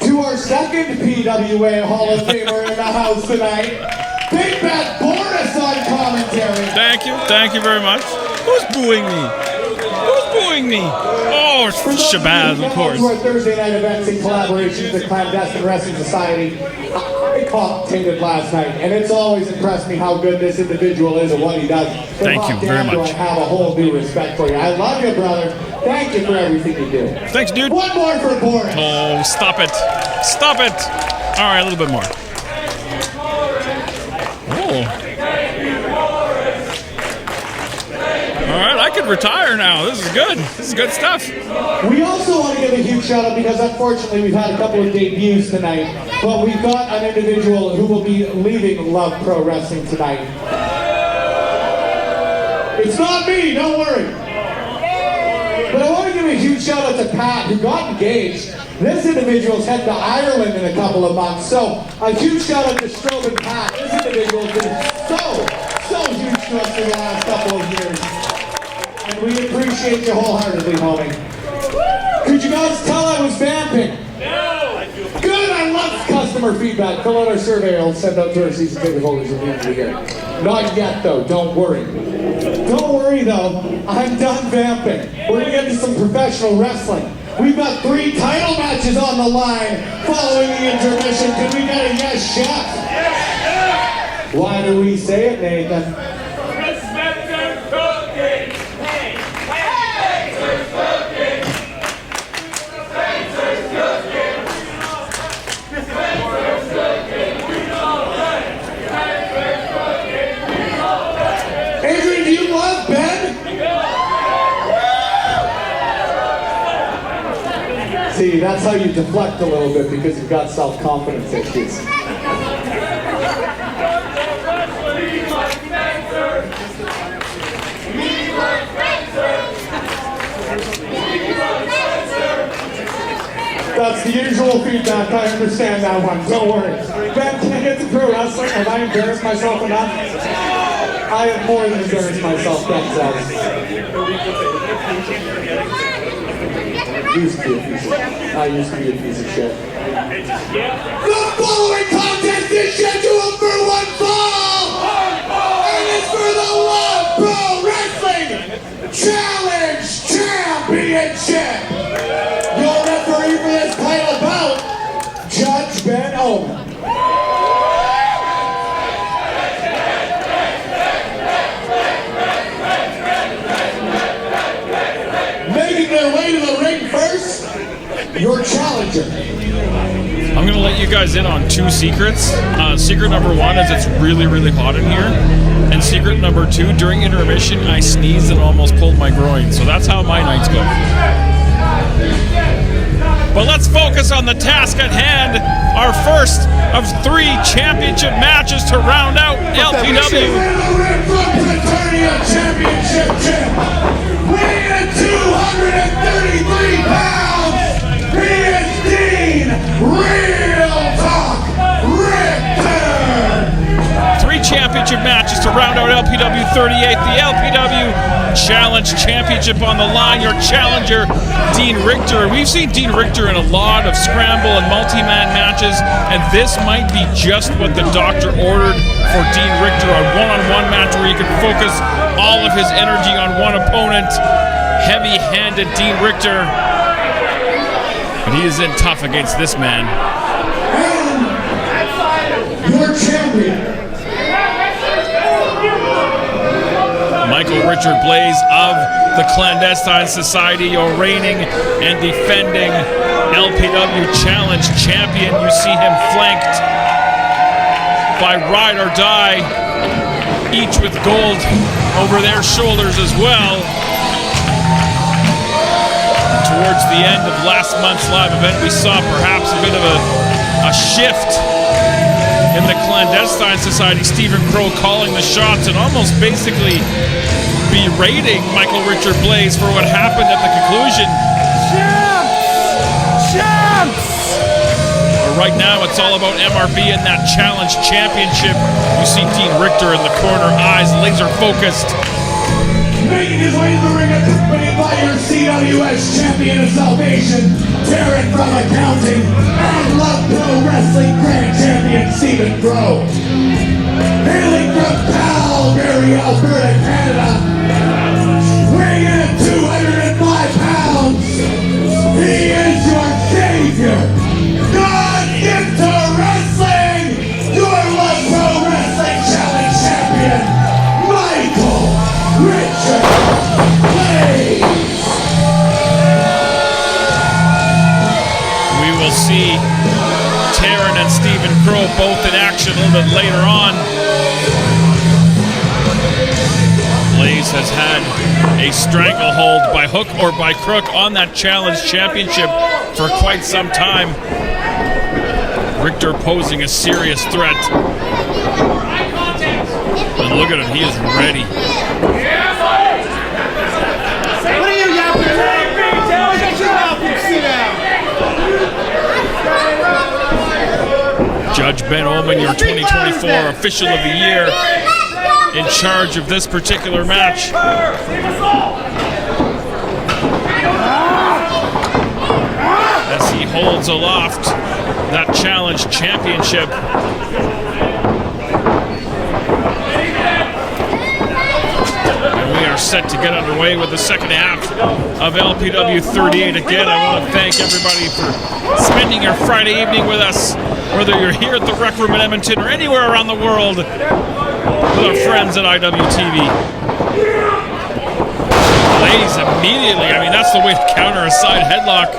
to our second PWA Hall of Famer in the house tonight, Big Bad Boris on commentary. Thank you very much. Who's booing me? Who's booing me. Oh, Shabazz, of course. To our Thursday night events in collaboration with the Clandestine Wrestling Society. I commentated last night, and it's always impressed me how good this individual is and what he does. Thank you very much. I have a whole new respect for you. I love you, brother. Thank you for everything you do. Thanks, dude. One more for Boris. Oh, stop it. Stop it. All right, a little bit more. Oh. All right, I could retire now. This is good. This is good stuff. We also want to give a huge shout out because unfortunately we've had a couple of debuts tonight, but we've got an individual who will be leaving Love Pro Wrestling tonight. It's not me, don't worry. But I want to give a huge shout out to Pat, who got engaged. This individual's headed to Ireland in a couple of months, so a huge shout out to Strobe and Pat. This individual's been so huge to us in the last couple of years. And we appreciate you wholeheartedly, homie. Could you guys tell I was vamping? No! Good, I love customer feedback. Fill out our survey, I'll send out to our season ticket holders at the end of the year. Not yet, though, don't worry. Don't worry, though, I'm done vamping. We're gonna get to some professional wrestling. We've got 3 title matches on the line following the intermission. Could we get a yes, chef? Yes! Why do we say it, Nathan? See, that's how you deflect a little bit because you've got self-confidence issues. That's the usual feedback. I understand that one. Don't worry. Ben, can I get to pro wrestling? Have I embarrassed myself enough? I have more than embarrassed myself, Ben says. Used to be a piece of shit. I used to be a piece of shit. The following contest is scheduled for one fall! And it's for the Love Pro Wrestling Challenge Championship! Your referee for this title bout, Judge Ben Owen. Making their way to the ring first, your challenger. I'm going to let you guys in on 2 secrets. Secret number 1 is it's really, really hot in here. And secret number 2, during intermission, I sneezed and almost pulled my groin. So that's how my nights go. But let's focus on the task at hand. Our first of 3 championship matches to round out LPW. Championship champ, weighing at 233 pounds, he is Dean Real Talk Richter. 3 championship matches to round out LPW 38. The LPW Challenge Championship on the line. Your challenger, Dean Richter. We've seen Dean Richter in a lot of scramble and multi-man matches, and this might be just what the doctor ordered for Dean Richter, a one-on-one match where he can focus all of his energy on one opponent. Heavy-handed Dean Richter. But he is in tough against this man. And your champion, Michael Richard Blais of the Clandestine Society, your reigning and defending LPW Challenge champion. You see him flanked by Ride or Die, each with gold over their shoulders as well. Towards the end of last month's live event, we saw perhaps a bit of a shift in the Clandestine Society. Stephen Crowe calling the shots and almost basically berating Michael Richard Blais for what happened at the conclusion. Champs! But right now it's all about MRB and that Challenge Championship. You see Dean Richter in the corner, eyes laser focused. Making his way to the ring accompanied by your CWS champion of salvation, Taryn from accounting, and Love Pro Wrestling Grand Champion Stephen Crowe. Hailing from Calgary, Alberta, Canada, weighing in at 205 Taryn and Crowe both in action a little bit later on. Blais has had a stranglehold by hook or by crook on that Challenge Championship for quite some time. Richter posing a serious threat. And look at him, he is ready. What are you yapping about? Shut your mouth and sit down. Judge Ben Ullman, your 2024 Official of the Year, in charge of this particular match. As he holds aloft that Challenge Championship. And we are set to get underway with the second half of LPW 38. Again, I want to thank everybody for spending your Friday evening with us, whether you're here at the Rec Room in Edmonton or anywhere around the world with our friends at IWTV. Blais immediately, I mean, that's the way to counter a side headlock.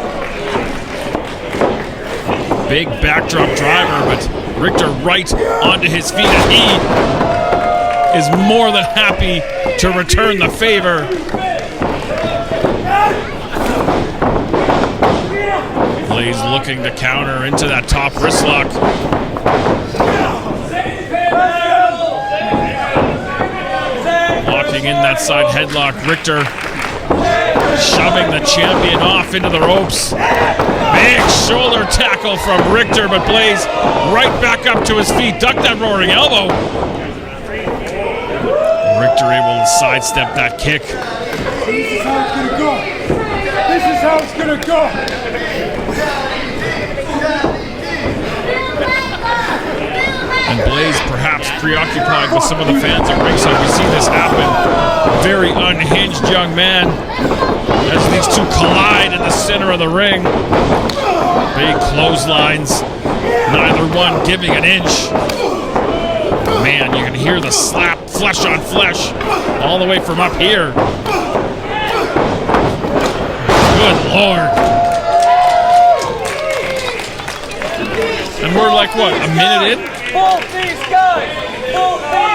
Big backdrop driver, but Richter right onto his feet, and he is more than happy to return the favor. Blais looking to counter into that top wrist lock. Locking in that side headlock. Richter shoving the champion off into the ropes. Big shoulder tackle from Richter, but Blais right back up to his feet. Duck that roaring elbow. Richter able to sidestep that kick. This is how it's gonna go. This is how it's gonna go. And Blais perhaps preoccupied with some of the fans at ringside. We see this happen. Very unhinged young man as these two collide in the center of the ring. Big clotheslines, neither one giving an inch. Man, you can hear the slap, flesh on flesh, all the way from up here. Good Lord. And we're like, what, a minute in?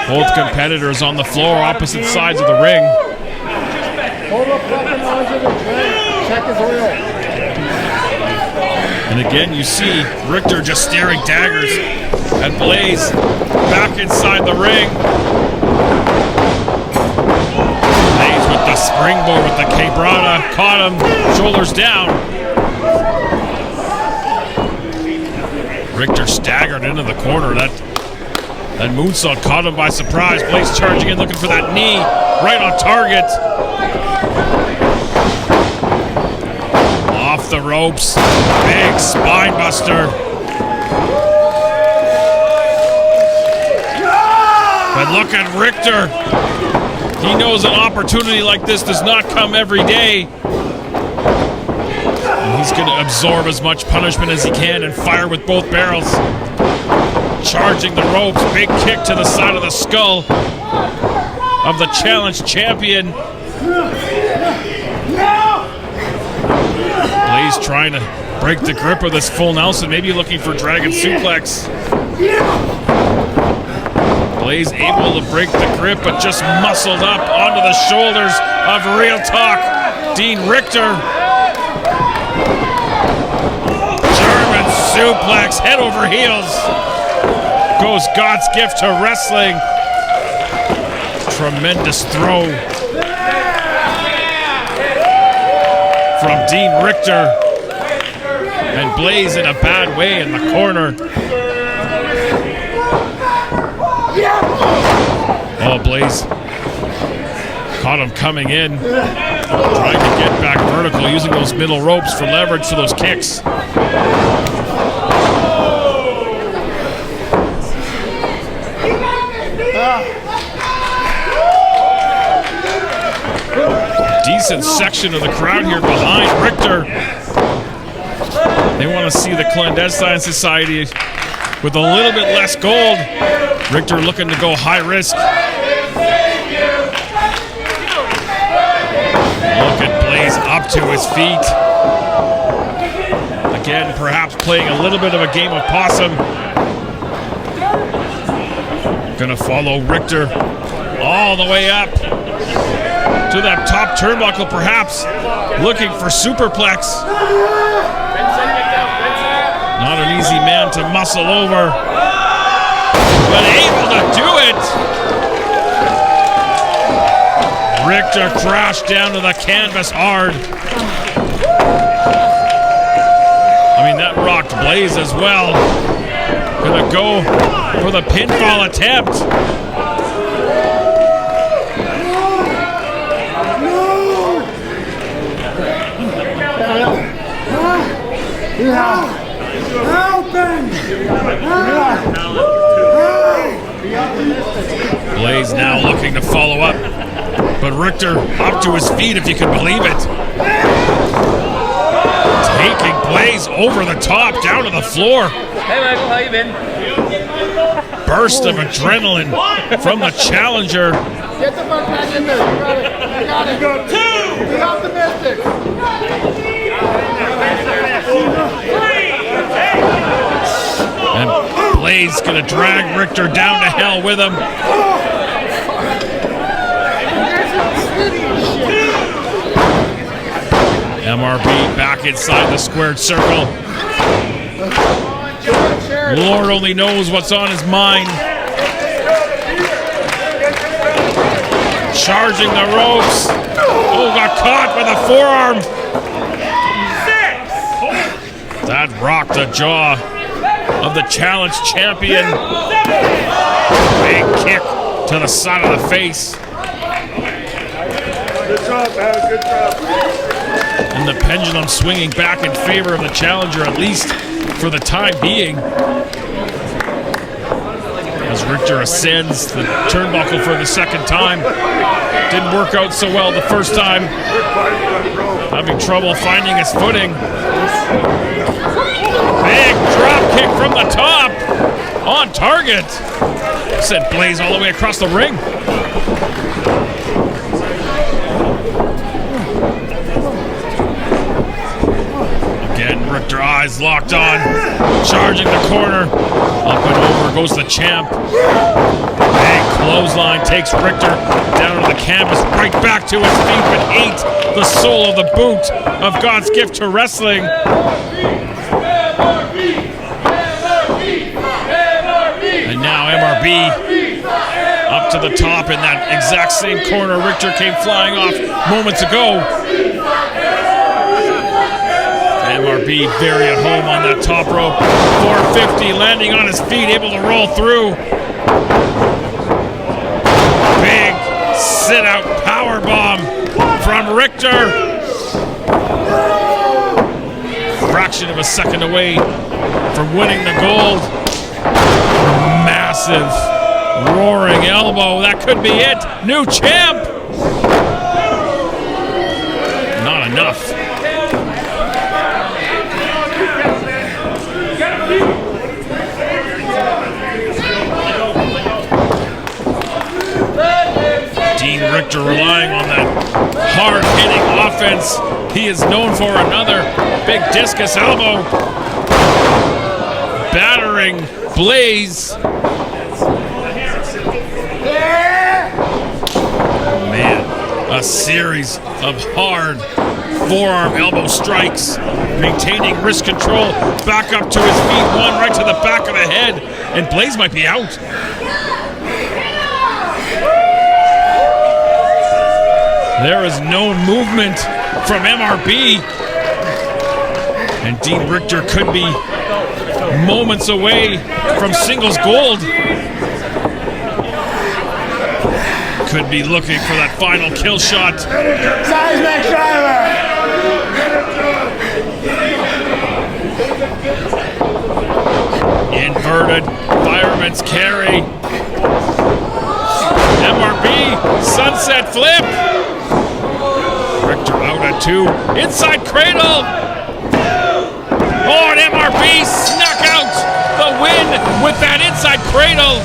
Both competitors on the floor, opposite sides of the ring. Check his oil. And again, you see Richter just staring daggers at Blais back inside the ring. Blais with the springboard with the quebrada, caught him, shoulders down. Richter staggered into the corner. That moonsault caught him by surprise. Blais charging in, looking for that knee, right on target. Off the ropes, big spine buster. But look at Richter. He knows an opportunity like this does not come every day. And he's going to absorb as much punishment as he can and fire with both barrels. Charging the ropes, big kick to the side of the skull of the Challenge Champion. Blais trying to break the grip of this full Nelson, maybe looking for Dragon Suplex. Blais able to break the grip, but just muscled up onto the shoulders of Real Talk Dean Richter. German suplex, head over heels. Goes God's gift to wrestling. Tremendous throw from Dean Richter. And Blais in a bad way in the corner. Oh, Blais caught him coming in, trying to get back vertical, using those middle ropes for leverage for those kicks. Decent section of the crowd here behind Richter. They want to see the Clandestine Society with a little bit less gold. Richter looking to go high risk. Look at Blais up to his feet. Again, perhaps playing a little bit of a game of possum. Gonna follow Richter all the way up to that top turnbuckle, perhaps looking for superplex. Not an easy man to muscle over, but able to do it. Richter crashed down to the canvas hard. I mean, that rocked Blais as well. Gonna go for the pinfall attempt. Blais now looking to follow up, but Richter up to his feet, if you can believe it. Taking Blais over the top, down to the floor. Hey Michael, how you been? Burst of adrenaline from the challenger. Get the fuck back in there. You got it. Go two. Be optimistic. And Blais gonna drag Richter down to hell with him. MRB back inside the squared circle. Lord only knows what's on his mind. Charging the ropes. Oh, got caught with a forearm. That rocked the jaw of the challenge champion. Big kick to the side of the face. Good job, man. Good job. And the pendulum swinging back in favor of the challenger, at least for the time being. As Richter ascends the turnbuckle for the second time. Didn't work out so well the first time. Having trouble finding his footing. Big drop kick from the top. On target. Sent Blais all the way across the ring. Again, Richter eyes locked on. Charging the corner. Up and over goes the champ. Big clothesline takes Richter down to the canvas, right back to his feet, but ate the soul of the boot of God's gift to wrestling. And now MRB up to the top in that exact same corner Richter came flying off moments ago. MRB very at home on that top rope. 450, landing on his feet, able to roll through. Big sit-out powerbomb from Richter. Fraction of a second away from winning the gold. Massive roaring elbow. That could be it. New champ. Not enough. Richter relying on that hard-hitting offense he is known for. Another big discus elbow. Battering Blais. Man, a series of hard forearm elbow strikes. Maintaining wrist control. Back up to his feet. One right to the back of the head. And Blais might be out. There is no movement from MRB. And Dean Richter could be moments away from singles gold. Could be looking for that final kill shot. Seismic driver! Inverted fireman's carry. MRB sunset flip. Richter out at two. Inside cradle. Oh, and MRB snuck out the win with that inside cradle.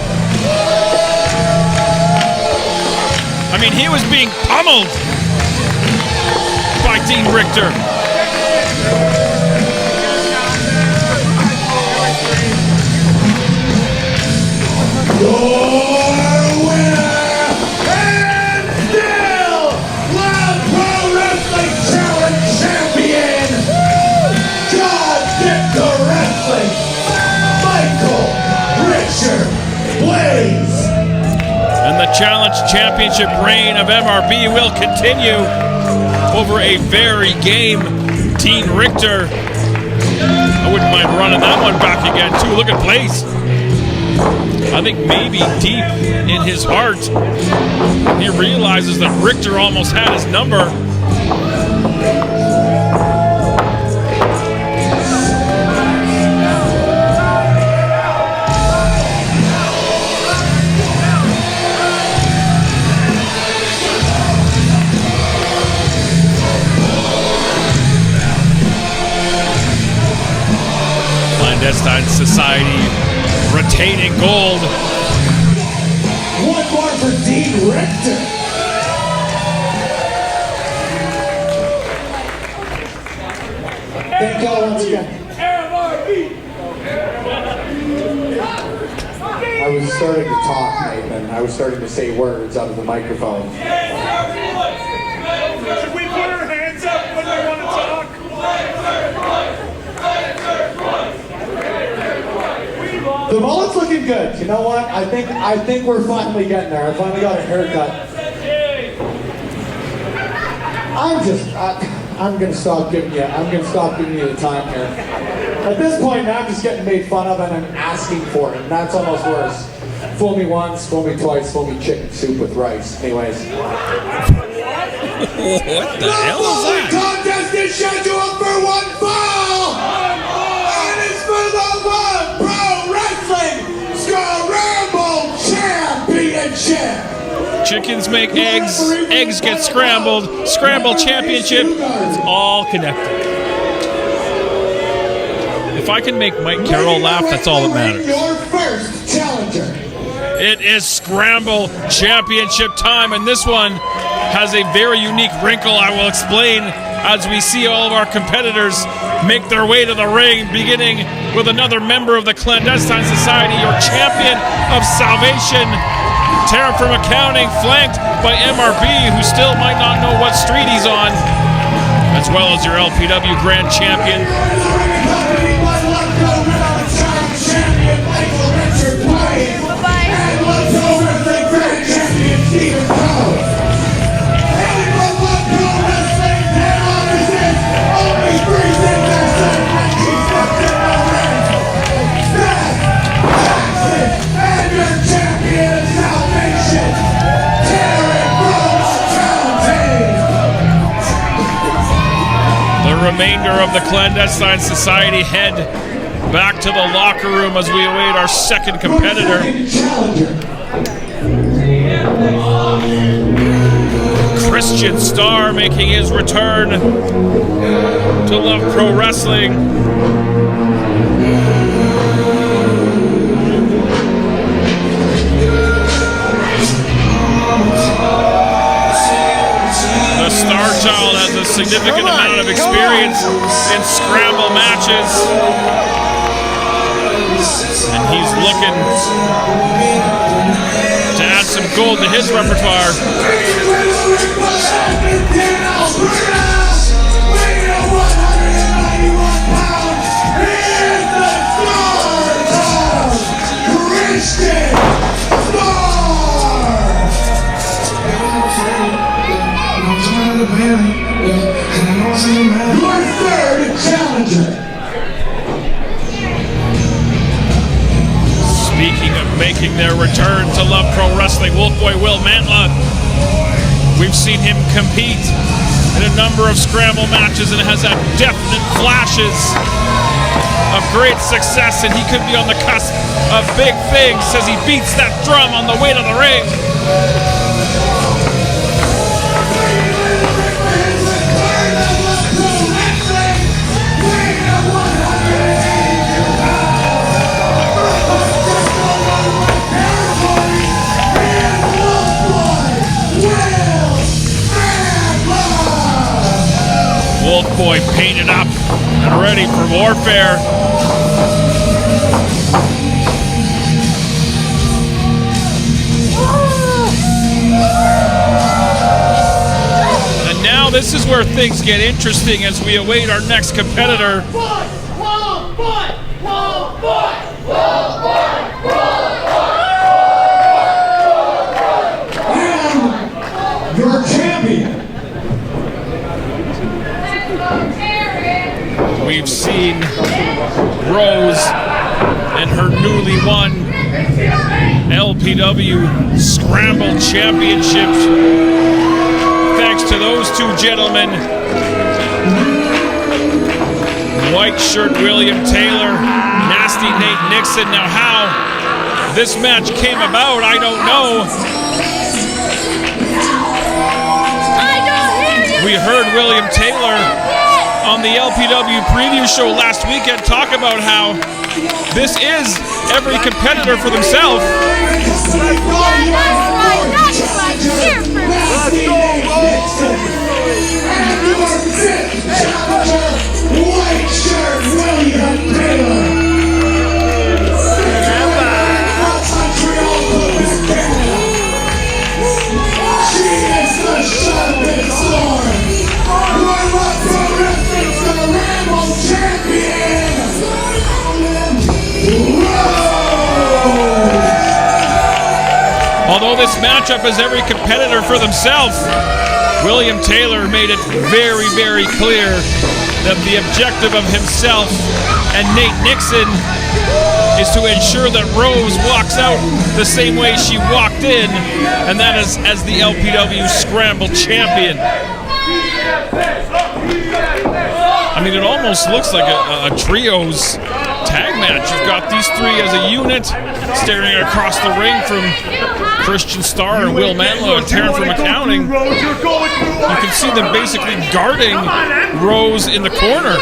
I mean, he was being pummeled by Dean Richter. Challenge Championship reign of MRB will continue over a very game Team Richter. I wouldn't mind running that one back again too. Look at Blais. I think maybe deep in his heart he realizes that Richter almost had his number. Clandestine Society retaining gold. One more for Dean Richter. Thank y'all once again. I was starting to talk, Nathan. I was starting to say words out of the microphone. Should we put our hands up when we want to talk? The mullet's looking good. You know what? I think we're finally getting there. I finally got a haircut. I'm gonna stop giving you the time here. At this point now I'm just getting made fun of and I'm asking for it, and that's almost worse. Fool me once, fool me twice, fool me chicken soup with rice. Anyways. What the hell is that? The contest is scheduled for one fall! And it's for the Love Pro Wrestling Scramble Championship! Chickens make eggs, eggs get scrambled, Scramble Championship, it's all connected. If I can make Mike Carroll laugh, that's all that matters. Your first challenger. It is Scramble Championship time, and this one has a very unique wrinkle I will explain as we see all of our competitors make their way to the ring, beginning with another member of the Clandestine Society, your champion of salvation, Taryn from accounting, flanked by MRB, who still might not know what street he's on, as well as your LPW Grand Champion. The remainder of the Clandestine Society head back to the locker room as we await our second competitor. Christian Starr making his return to Love Pro Wrestling. The Star Child has a significant amount of experience in scramble matches, and he's looking to add some gold to his repertoire. Your third challenger. Speaking of making their return to Love Pro Wrestling, Wolfboy Will Mantla. We've seen him compete in a number of scramble matches and has had definite flashes of great success, and he could be on the cusp of big things as he beats that drum on the way to the ring. Wolfboy painted up and ready for warfare. And now this is where things get interesting as we await our next competitor. newly won LPW Scramble Championship. Thanks to those two gentlemen. White shirt William Taylor, nasty Nate Nixon. Now how this match came about, I don't know. We heard William Taylor on the LPW preview show last weekend talk about how this is every competitor for themselves. White shirt William Taylor. She is the sharpest sword. Scramble champion. Although this matchup is every competitor for themselves, William Taylor made it very, very clear that the objective of himself and Nate Nixon is to ensure that Rose walks out the same way she walked in, and that is as the LPW Scramble champion. I mean, it almost looks like a trios tag match. You've got these three as a unit staring across the ring from Christian Starr and Will Mantla and Taryn from accounting. You can see them basically guarding Rose in the corner.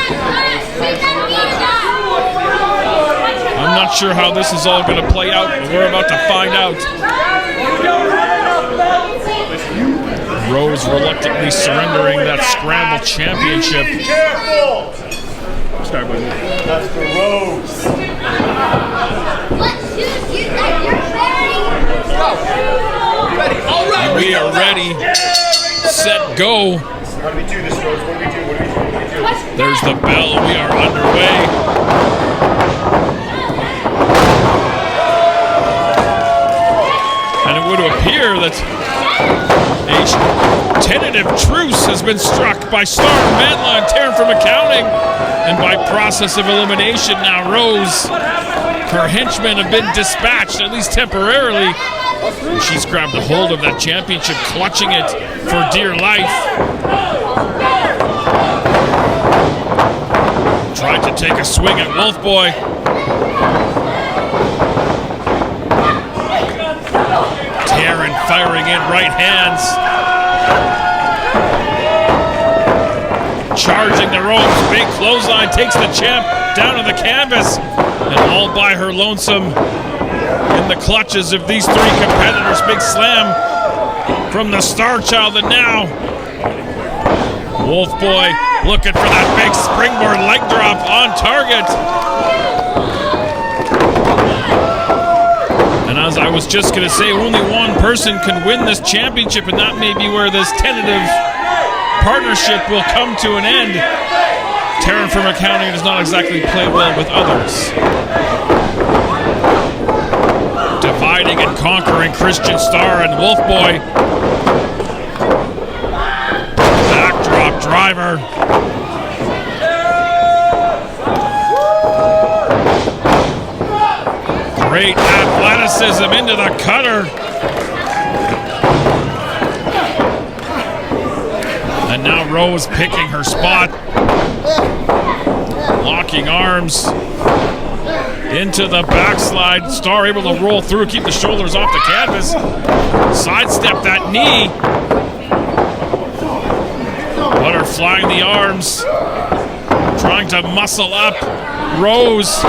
I'm not sure how this is all going to play out, but we're about to find out. Rose reluctantly surrendering that Scramble Championship. Start with me. That's for Rose. We are ready, set, go. How do we do this, Rose? What do we do? What do we do? What do we do? There's the bell. We are underway. And it would appear that a tentative truce has been struck by Starr, Mantla, and Taryn from accounting. And by process of elimination, now Rose, her henchmen have been dispatched, at least temporarily. She's grabbed a hold of that championship, clutching it for dear life. Tried to take a swing at Wolfboy. Taryn firing in right hands. Charging the ropes, big clothesline, takes the champ down on the canvas. And all by her lonesome in the clutches of these three competitors. Big slam from the Star Child, and now Wolfboy looking for that big springboard leg drop on target. And as I was just going to say, only one person can win this championship, and that may be where this tentative partnership will come to an end. Taryn from accounting does not exactly play well with others. Dividing and conquering Christian Starr and Wolfboy. Backdrop driver. Great athleticism into the cutter. And now Rose picking her spot. Locking arms. Into the backslide. Starr able to roll through, keep the shoulders off the canvas. Sidestep that knee. Butterflying the arms. Trying to muscle up. Rose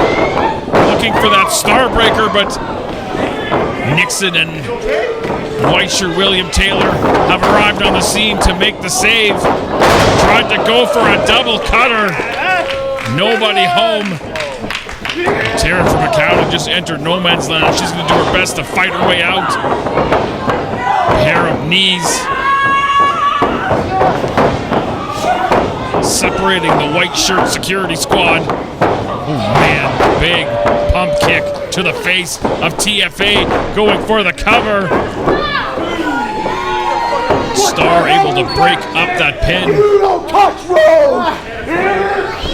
looking for that star breaker, but Nixon and White shirt William Taylor have arrived on the scene to make the save. Tried to go for a double cutter. Nobody home. Taryn from accounting just entered no man's land. She's going to do her best to fight her way out. Pair of knees. Separating the white shirt security squad. Oh man, big pump kick to the face of TFA, going for the cover. Starr able to break up that pin. You don't touch Rose!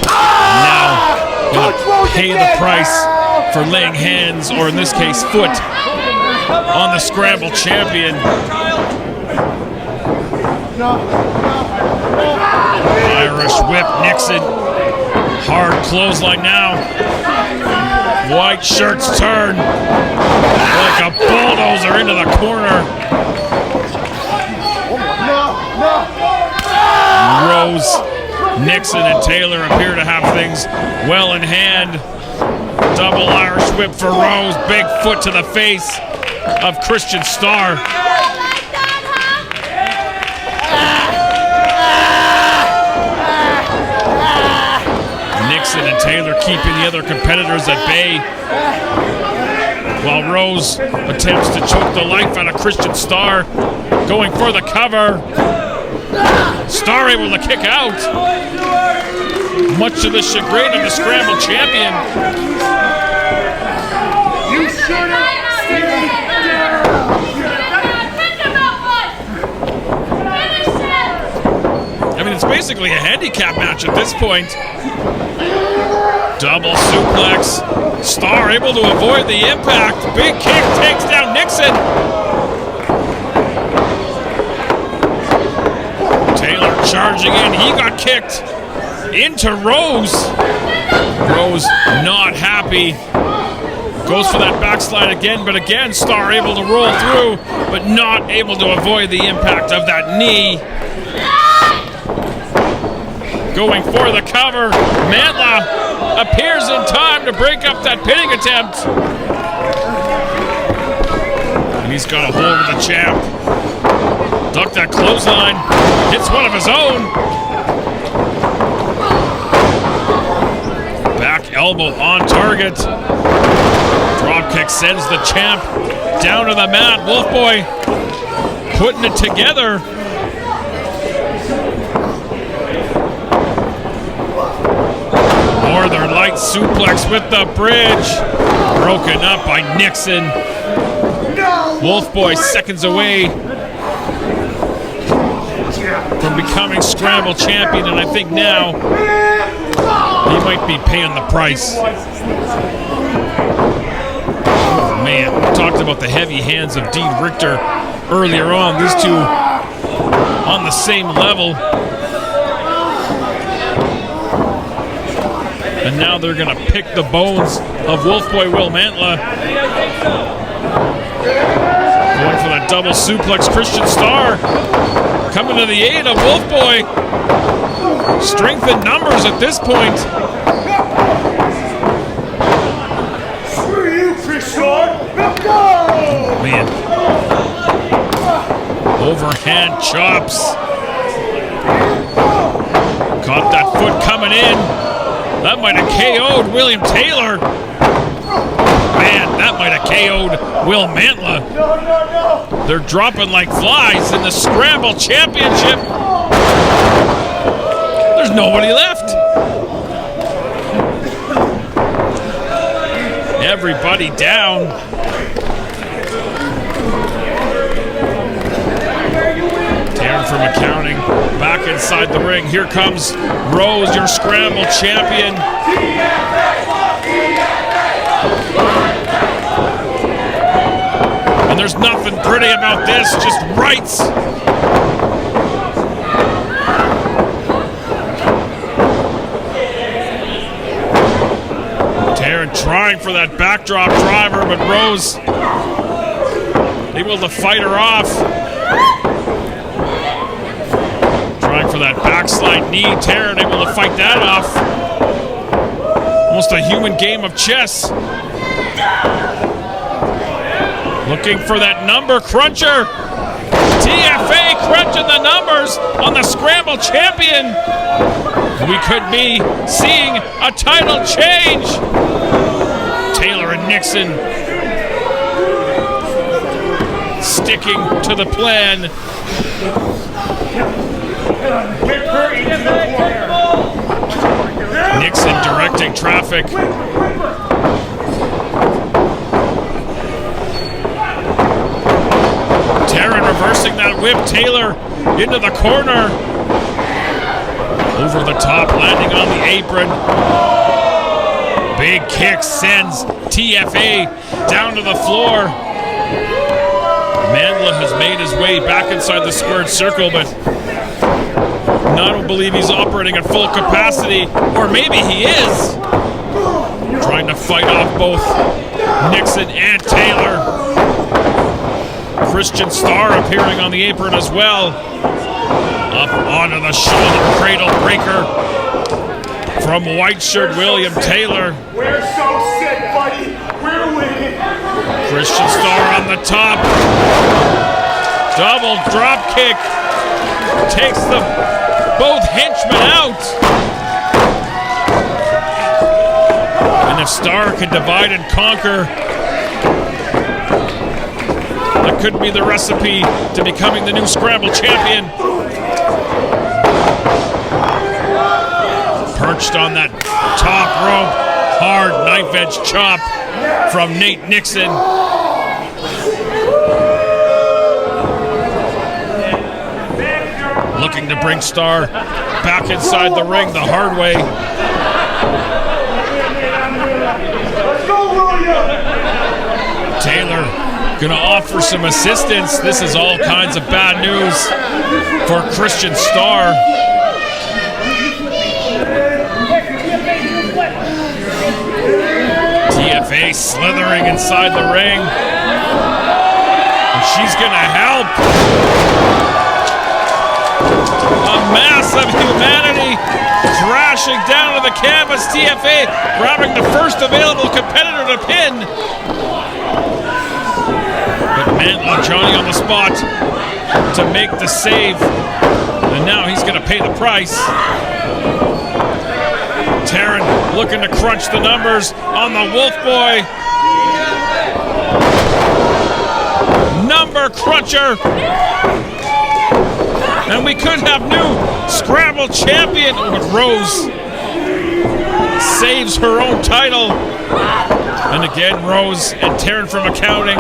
Now, gonna pay the price for laying hands, or in this case, foot, on the Scramble Champion. Irish whip, Nixon. Hard clothesline now. White shirts turn like a bulldozer into the corner. Rose, Nixon, and Taylor appear to have things well in hand. Double Irish whip for Rose. Big foot to the face of Christian Starr. Nixon and Taylor keeping the other competitors at bay, while Rose attempts to choke the life out of Christian Starr, going for the cover. Starr able to kick out, much to the chagrin of the Scramble Champion. You shouldn't stay there! I mean, it's basically a handicap match at this point. Double suplex. Starr able to avoid the impact. Big kick takes down Nixon. Taylor charging in. He got kicked into Rose. Rose not happy. Goes for that backslide again, but again, Starr able to roll through, but not able to avoid the impact of that knee. Going for the cover. Mantla appears in time to break up that pinning attempt. And he's got a hold of the champ. Duck that clothesline. Hits one of his own. Back elbow on target. Drop kick sends the champ down to the mat. Wolfboy putting it together. Northern Light suplex with the bridge. Broken up by Nixon. Wolfboy seconds away from becoming Scramble Champion, and I think now he might be paying the price. Oh, man, we talked about the heavy hands of Dean Richter earlier on. These two on the same level. And now they're going to pick the bones of Wolfboy Will Mantla. Going for that double suplex. Christian Starr coming to the aid of Wolfboy. Strength in numbers at this point. Screw you, Richtor! Oh, man. Overhand chops. Caught that foot coming in. That might have KO'd William Taylor. Man, that might have KO'd Will Mantla. They're dropping like flies in the Scramble Championship. There's nobody left. Everybody down. Taryn from accounting back inside the ring. Here comes Rose, your Scramble Champion. And there's nothing pretty about this, just rights. Taryn trying for that backdrop driver, but Rose able to fight her off. Trying for that backslide knee. Taryn able to fight that off. Almost a human game of chess. Looking for that number cruncher. TFA crunching the numbers on the Scramble Champion. We could be seeing a title change. Taylor and Nixon sticking to the plan. Nixon directing traffic. Taryn reversing that whip. Taylor into the corner. Over the top, landing on the apron. Big kick sends TFA down to the floor. Mantla has made his way back inside the squared circle, but I don't believe he's operating at full capacity, or maybe he is. Trying to fight off both Nixon and Taylor. Starr appearing on the apron as well. Up onto the shoulder cradle breaker from white shirt William Taylor. We're so sick, buddy. We're winning. Starr on the top. Double drop kick. Takes both henchmen out. And if Starr can divide and conquer, that could be the recipe to becoming the new Scramble champion. Perched on that top rope. Hard knife edge chop from Nate Nixon. Looking to bring Starr back inside the ring the hard way. Taylor gonna offer some assistance. This is all kinds of bad news for Starr. TFA slithering inside the ring. And she's gonna help. A mass of humanity crashing down to the canvas. TFA grabbing the first available competitor to pin. But Mantla, Johnny on the spot to make the save. And now he's going to pay the price. Taryn looking to crunch the numbers on the Wolf Boy. Number cruncher. And we could have new Scramble champion. But Rose saves her own title. And again, Rose and Taryn from accounting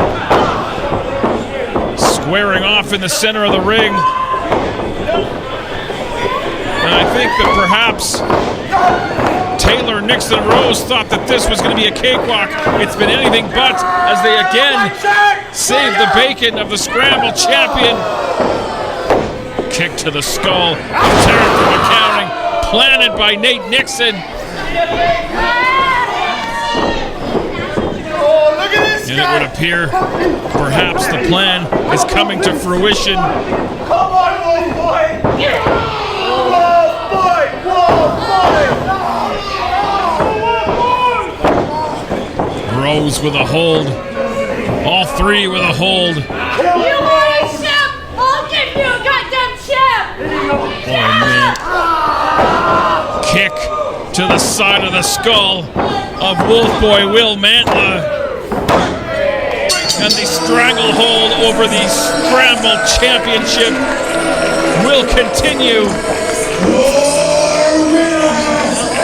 squaring off in the center of the ring. And I think that perhaps Taylor, Nixon, and Rose thought that this was going to be a cakewalk. It's been anything but, as they again save the bacon of the Scramble champion. Kick to the skull of Taryn from accounting, planted by Nate Nixon. And it would appear perhaps the plan is coming to fruition. Come on, Wolf Boy! Wolf Boy! Wolf Boy! Rose with a hold. All three with a hold. You want a chip? I'll give you a goddamn chip! Oh, man. Kick to the side of the skull of Wolf Boy Will Mantla. And the stranglehold over the Scramble Championship will continue. Your winner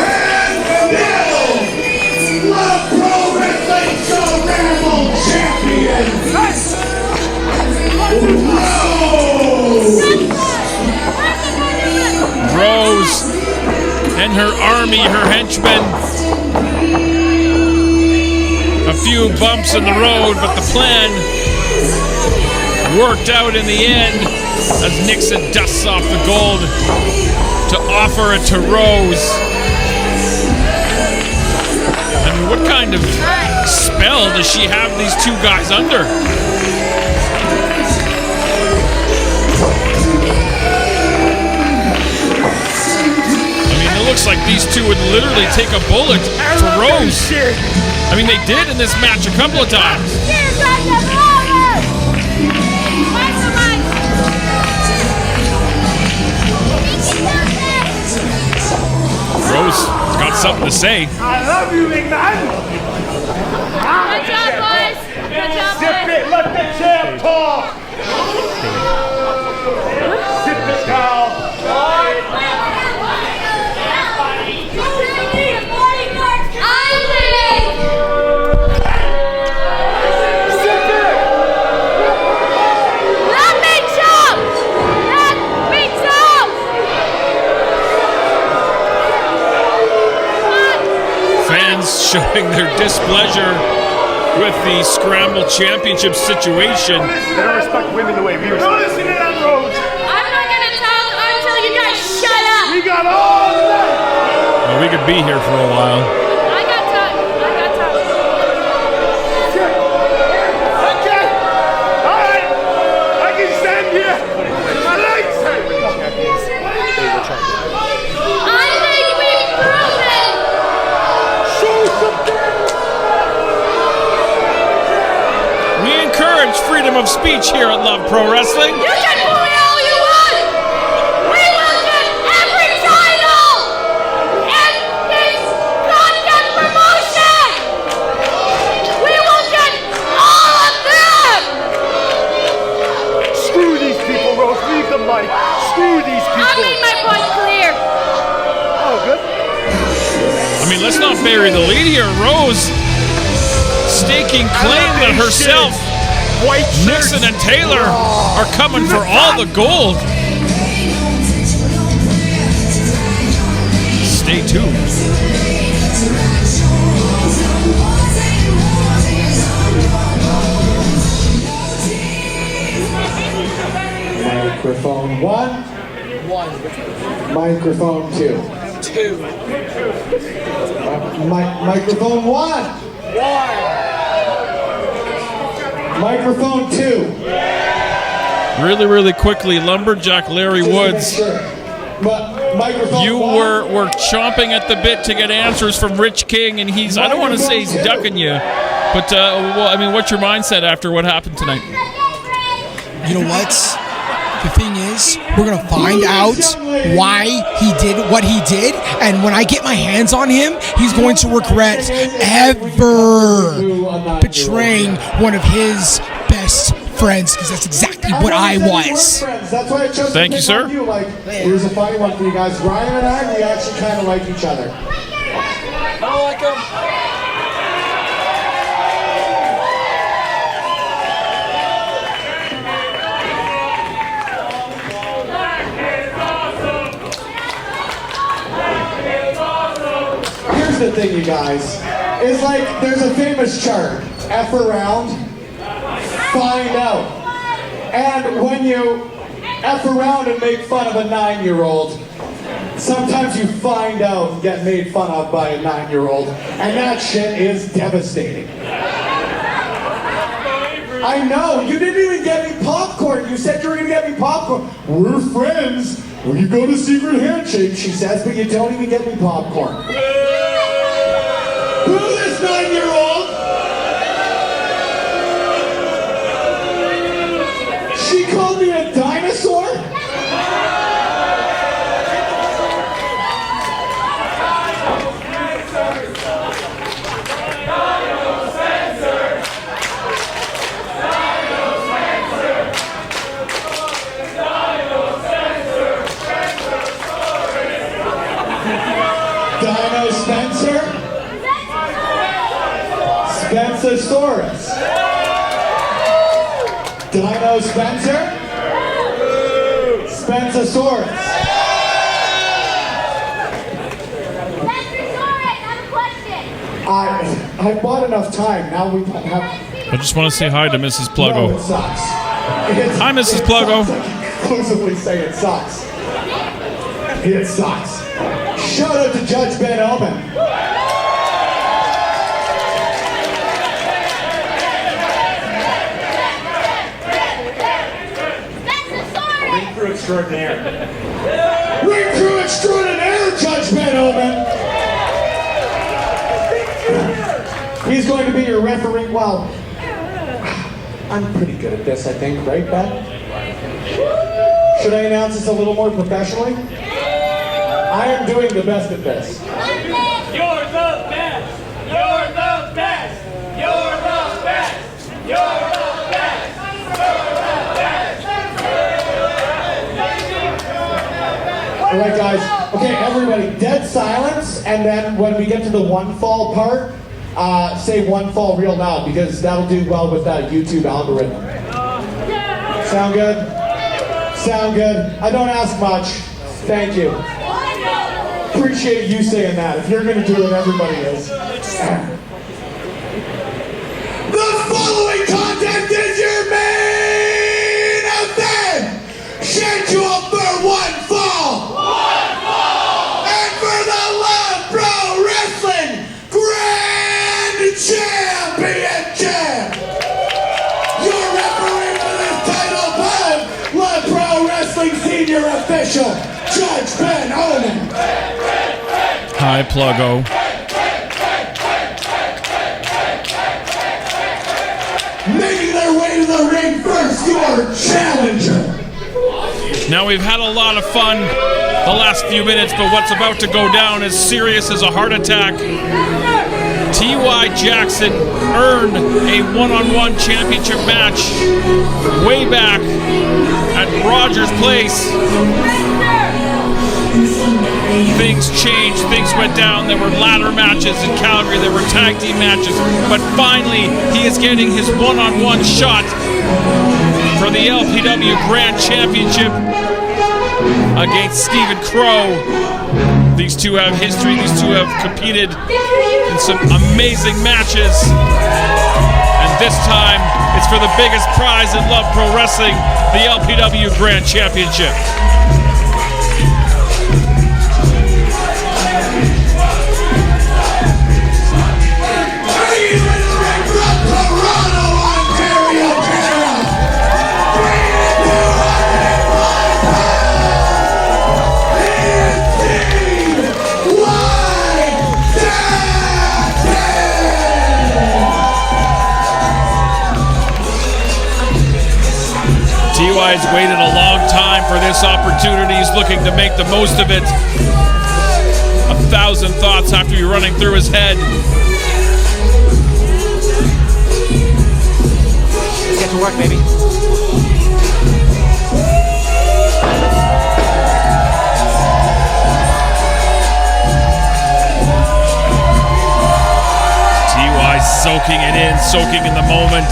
and Millz, Love Pro Wrestling Scramble Champion, Rose and her army, her henchmen. A few bumps in the road, but the plan worked out in the end as Nixon dusts off the gold to offer it to Rose. I mean, what kind of spell does she have these two guys under? I mean, it looks like these two would literally take a bullet for Rose. I mean, they did in this match a couple of times. Rose has got something to say. I love you, big man. Good job, boys. Good job, Zip it, let the champ talk. Zip it, pal. showing their displeasure with the Scramble Championship situation. They don't respect women the way we respect. Don't listen to that, Rose. I'm not gonna talk until you guys shut up. We got all night. Well, we could be here for a while. I got time. Okay. All right. I can stand here. My legs hurt. I think we've proven. Show some. We encourage freedom of speech here at Love Pro Wrestling. You can bully all you want. We will get every title in this goddamn promotion. We will get all of them. Screw these people, Rose. Leave the mic. Screw these people. I made my point clear. Oh, good. I mean, let's not bury the lead here. Rose staking claim that herself, Nixon and Taylor are coming for all the gold. Stay tuned. Microphone 1. Microphone 2. Microphone 1. Microphone 2. Really quickly, Lumberjack Larry Woods. Microphone You were chomping at the bit to get answers from Rich King, and he's, I don't want to say he's ducking you, but, well, I mean, what's your mindset after what happened tonight? You know what? The thing is, we're going to find out why he did what he did, and when I get my hands on him, he's going to regret ever betraying one of his best friends, because that's exactly what I was. That's why I chose Thank you, sir. Like, here's a funny one for you guys. Ryan and I, we actually kind of like each other. I don't like him. Here's the thing, you guys. It's like there's a famous chart. F around, find out. And when you F around and make fun of a 9-year-old, sometimes you find out and get made fun of by a 9-year-old. And that shit is devastating. I know, you didn't even get me popcorn. You said you were gonna get me popcorn. We're friends. Will you go to secret handshake, she says, but you don't even get me popcorn. Who this 9-year-old? She called me a dinosaur? Dino Spencer? Spencersaurus. Dino Spencer? Spencersaurus. I bought enough time. Now we have. I just want to say hi to Mrs. Pluggo. No, it sucks. Hi, Mrs. Pluggo. I can conclusively say it sucks. It sucks. Shout out to Judge Ben Omen. Ring crew extraordinaire. Ring crew extraordinaire, Judge Ben Omen. He's going to be your referee. Well, I'm pretty good at this, I think, right, Ben? Should I announce this a little more professionally? I am doing the best at this. You're the best. You're the best. You're the best. You're the best. All right, guys. Okay, everybody, dead silence, and then when we get to the one fall part, say one fall real loud, because that'll do well with that YouTube algorithm. Sound good? Sound good? I don't ask much. Thank you. Appreciate you saying that. If you're going to do it, everybody is. The following contest is your main event, scheduled for one fall. And for the Love Pro Wrestling Grand Championship. Your referee for this title bout, Love Pro Wrestling Senior Official, Judge Ben Omen. Hi, Pluggo. Making their way to the ring first, your challenger. Now, we've had a lot of fun the last few minutes, but what's about to go down is serious as a heart attack. T.Y. Jackson earned a one-on-one championship match way back at Rogers Place. Things changed, things went down. There were ladder matches in Calgary, there were tag team matches, but finally he is getting his one-on-one shot for the LPW Grand Championship against Stephen Crowe. These two have history, these two have competed in some amazing matches, and this time it's for the biggest prize in Love Pro Wrestling, the LPW Grand Championship. T.Y. has waited a long time for this opportunity. He's looking to make the most of it. 1,000 thoughts have to be running through his head. Let's get to work, baby. T.Y. soaking it in, soaking in the moment.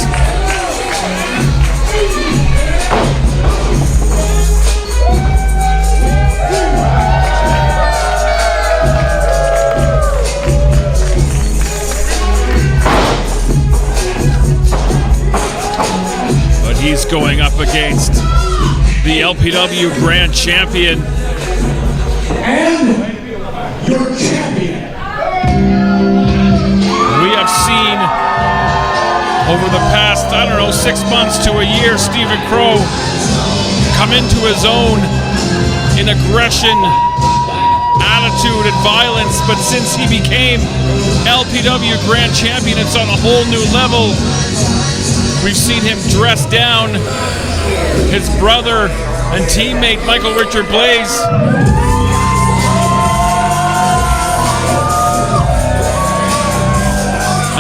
He's going up against the LPW Grand Champion. And your champion. We have seen over the past, 6 months to a year, Stephen Crowe come into his own in aggression, attitude, and violence. But since he became LPW Grand Champion, it's on a whole new level. We've seen him dress down his brother and teammate Michael Richard Blais.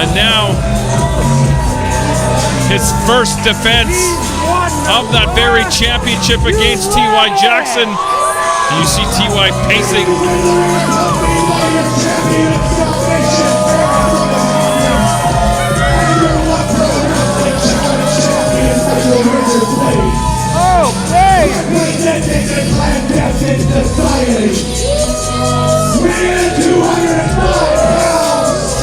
And now his first defense of that very championship against T.Y. Jackson. You see T.Y. pacing. Oh, man! Presenting the clandestine society. Weighing 205 pounds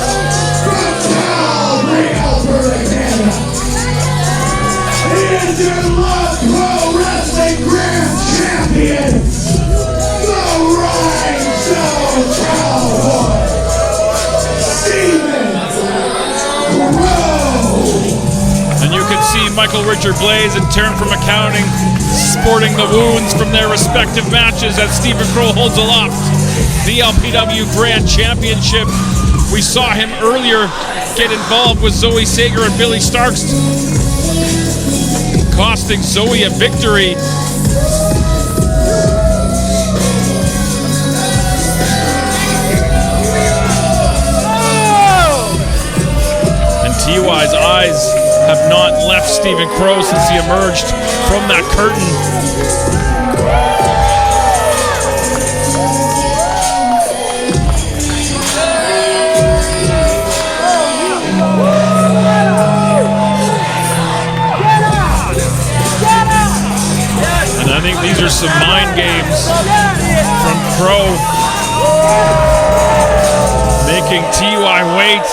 from Calgary, Alberta, Canada. He is your Love Pro Wrestling Grand Champion, the Rhinestone Cowboy, Stephen Crowe. And you can see Michael Richard Blais and Taryn from accounting sporting the wounds from their respective matches as Stephen Crowe holds aloft the LPW Grand Championship. We saw him earlier get involved with Zoe Sager and Billie Starkz, costing Zoe a victory. And T.Y.'s eyes have not left Stephen Crowe since he emerged from that curtain. And I think these are some mind games from Crowe, making making TY wait.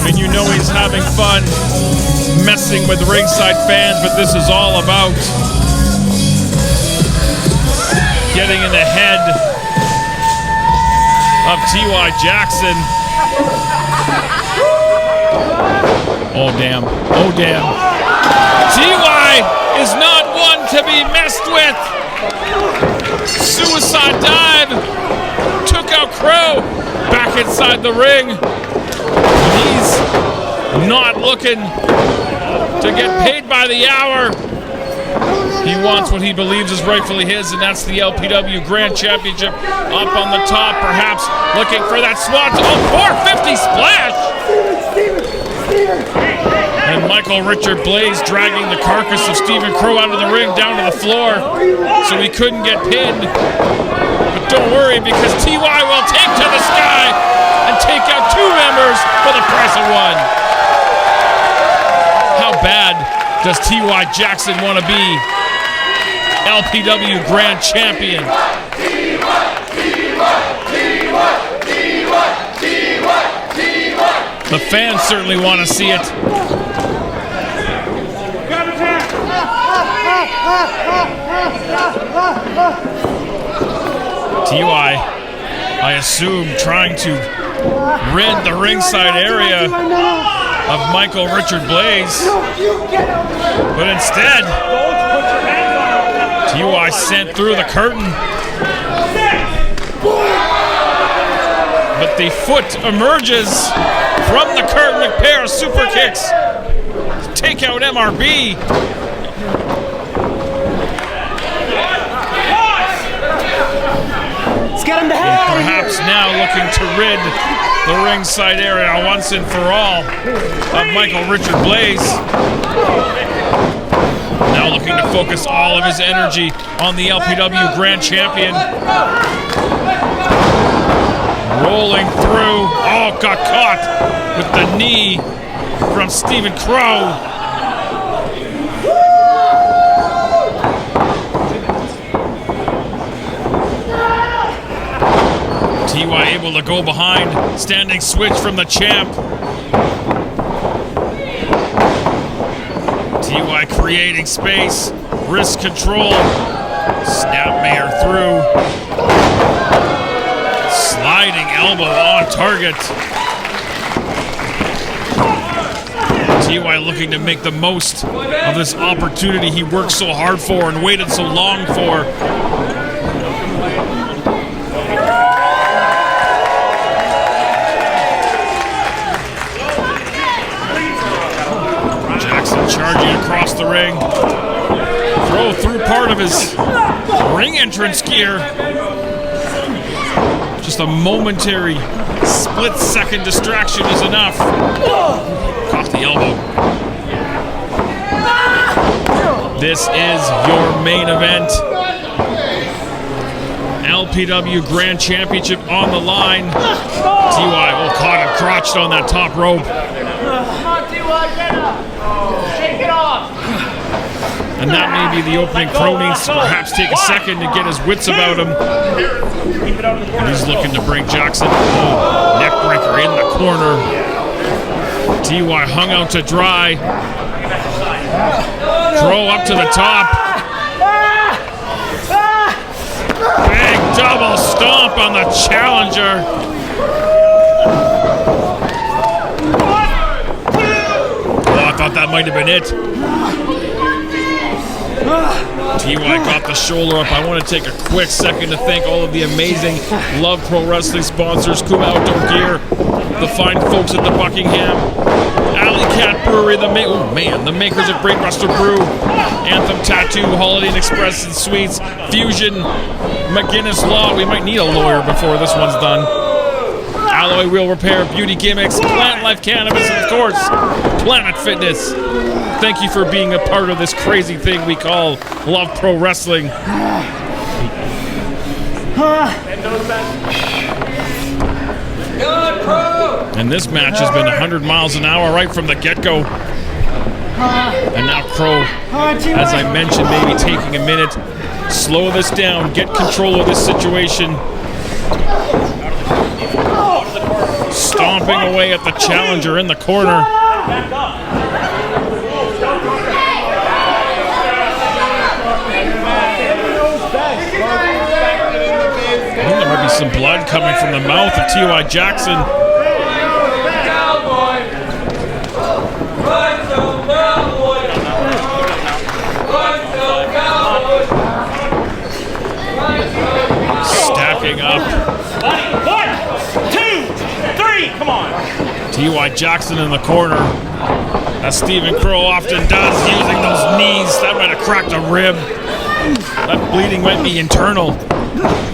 And you know he's having fun messing with ringside fans, but this is all about getting in the head of T.Y. Jackson. Oh, damn. Oh, damn. T.Y. is not one to be messed with. Suicide dive. Took out Crowe. Back inside the ring. He's not looking to get paid by the hour. He wants what he believes is rightfully his, and that's the LPW Grand Championship up on the top, perhaps looking for that SWAT. Oh, 450 splash! And Michael Richard Blais dragging the carcass of Stephen Crowe out of the ring down to the floor so he couldn't get pinned. But don't worry, because TY will take to the sky and take out 2 members for the price of 1. How bad does T.Y. Jackson want to be LPW Grand Champion? The fans certainly want to see it. T.Y., I assume, trying to rid the ringside area of Michael Richard Blais, but instead T.Y. sent through the curtain, but the foot emerges from the curtain. A pair of super kicks take out MRB. Let's get him to hell. Perhaps now looking to rid the ringside area once and for all of Michael Richard Blais. Now looking to focus all of his energy on the LPW Grand Champion. Rolling through. Oh, got caught with the knee from Stephen Crowe. T.Y. able to go behind, standing switch from the champ. T.Y. creating space, wrist control, snapmare through, sliding elbow on target. T.Y. looking to make the most of this opportunity he worked so hard for and waited so long for. Charging across the ring. Throw through part of his ring entrance gear. Just a momentary split-second distraction is enough. Caught the elbow. This is your main event. LPW Grand Championship on the line. T.Y. caught him crotched on that top rope. Come on, T.Y., get up! Shake it off! And that may be the opening. Crowe needs to perhaps take a second to get his wits about him. And he's looking to bring Jackson. Oh, neck breaker in the corner. T.Y. hung out to dry. Crowe up to the top. Big double stomp on the challenger. Oh, I thought that might have been it. T.Y. got the shoulder up. I want to take a quick second to thank all of the amazing Love Pro Wrestling sponsors, Kuma Outdoor Gear, the fine folks at the Buckingham, Alley Cat Brewery, the makers of Great Ruster Brew, Anthem Tattoo, Holiday Inn Express and Suites, Fusion, McGinnis Law. We might need a lawyer before this one's done. Alloy Wheel Repair, Beauty Gimmicks, Plant Life Cannabis, and of course, Planet Fitness. Thank you for being a part of this crazy thing we call Love Pro Wrestling. And this match has been 100 miles an hour right from the get-go. And now Crowe, as I mentioned, maybe taking a minute, slow this down, get control of this situation. Stomping away at the challenger in the corner. I think there might be some blood coming from the mouth of T.Y. Jackson. Stacking up. 1, 2, 3, come on. T.Y. Jackson in the corner, as Stephen Crowe often does, using those knees. That might have cracked a rib. That bleeding might be internal.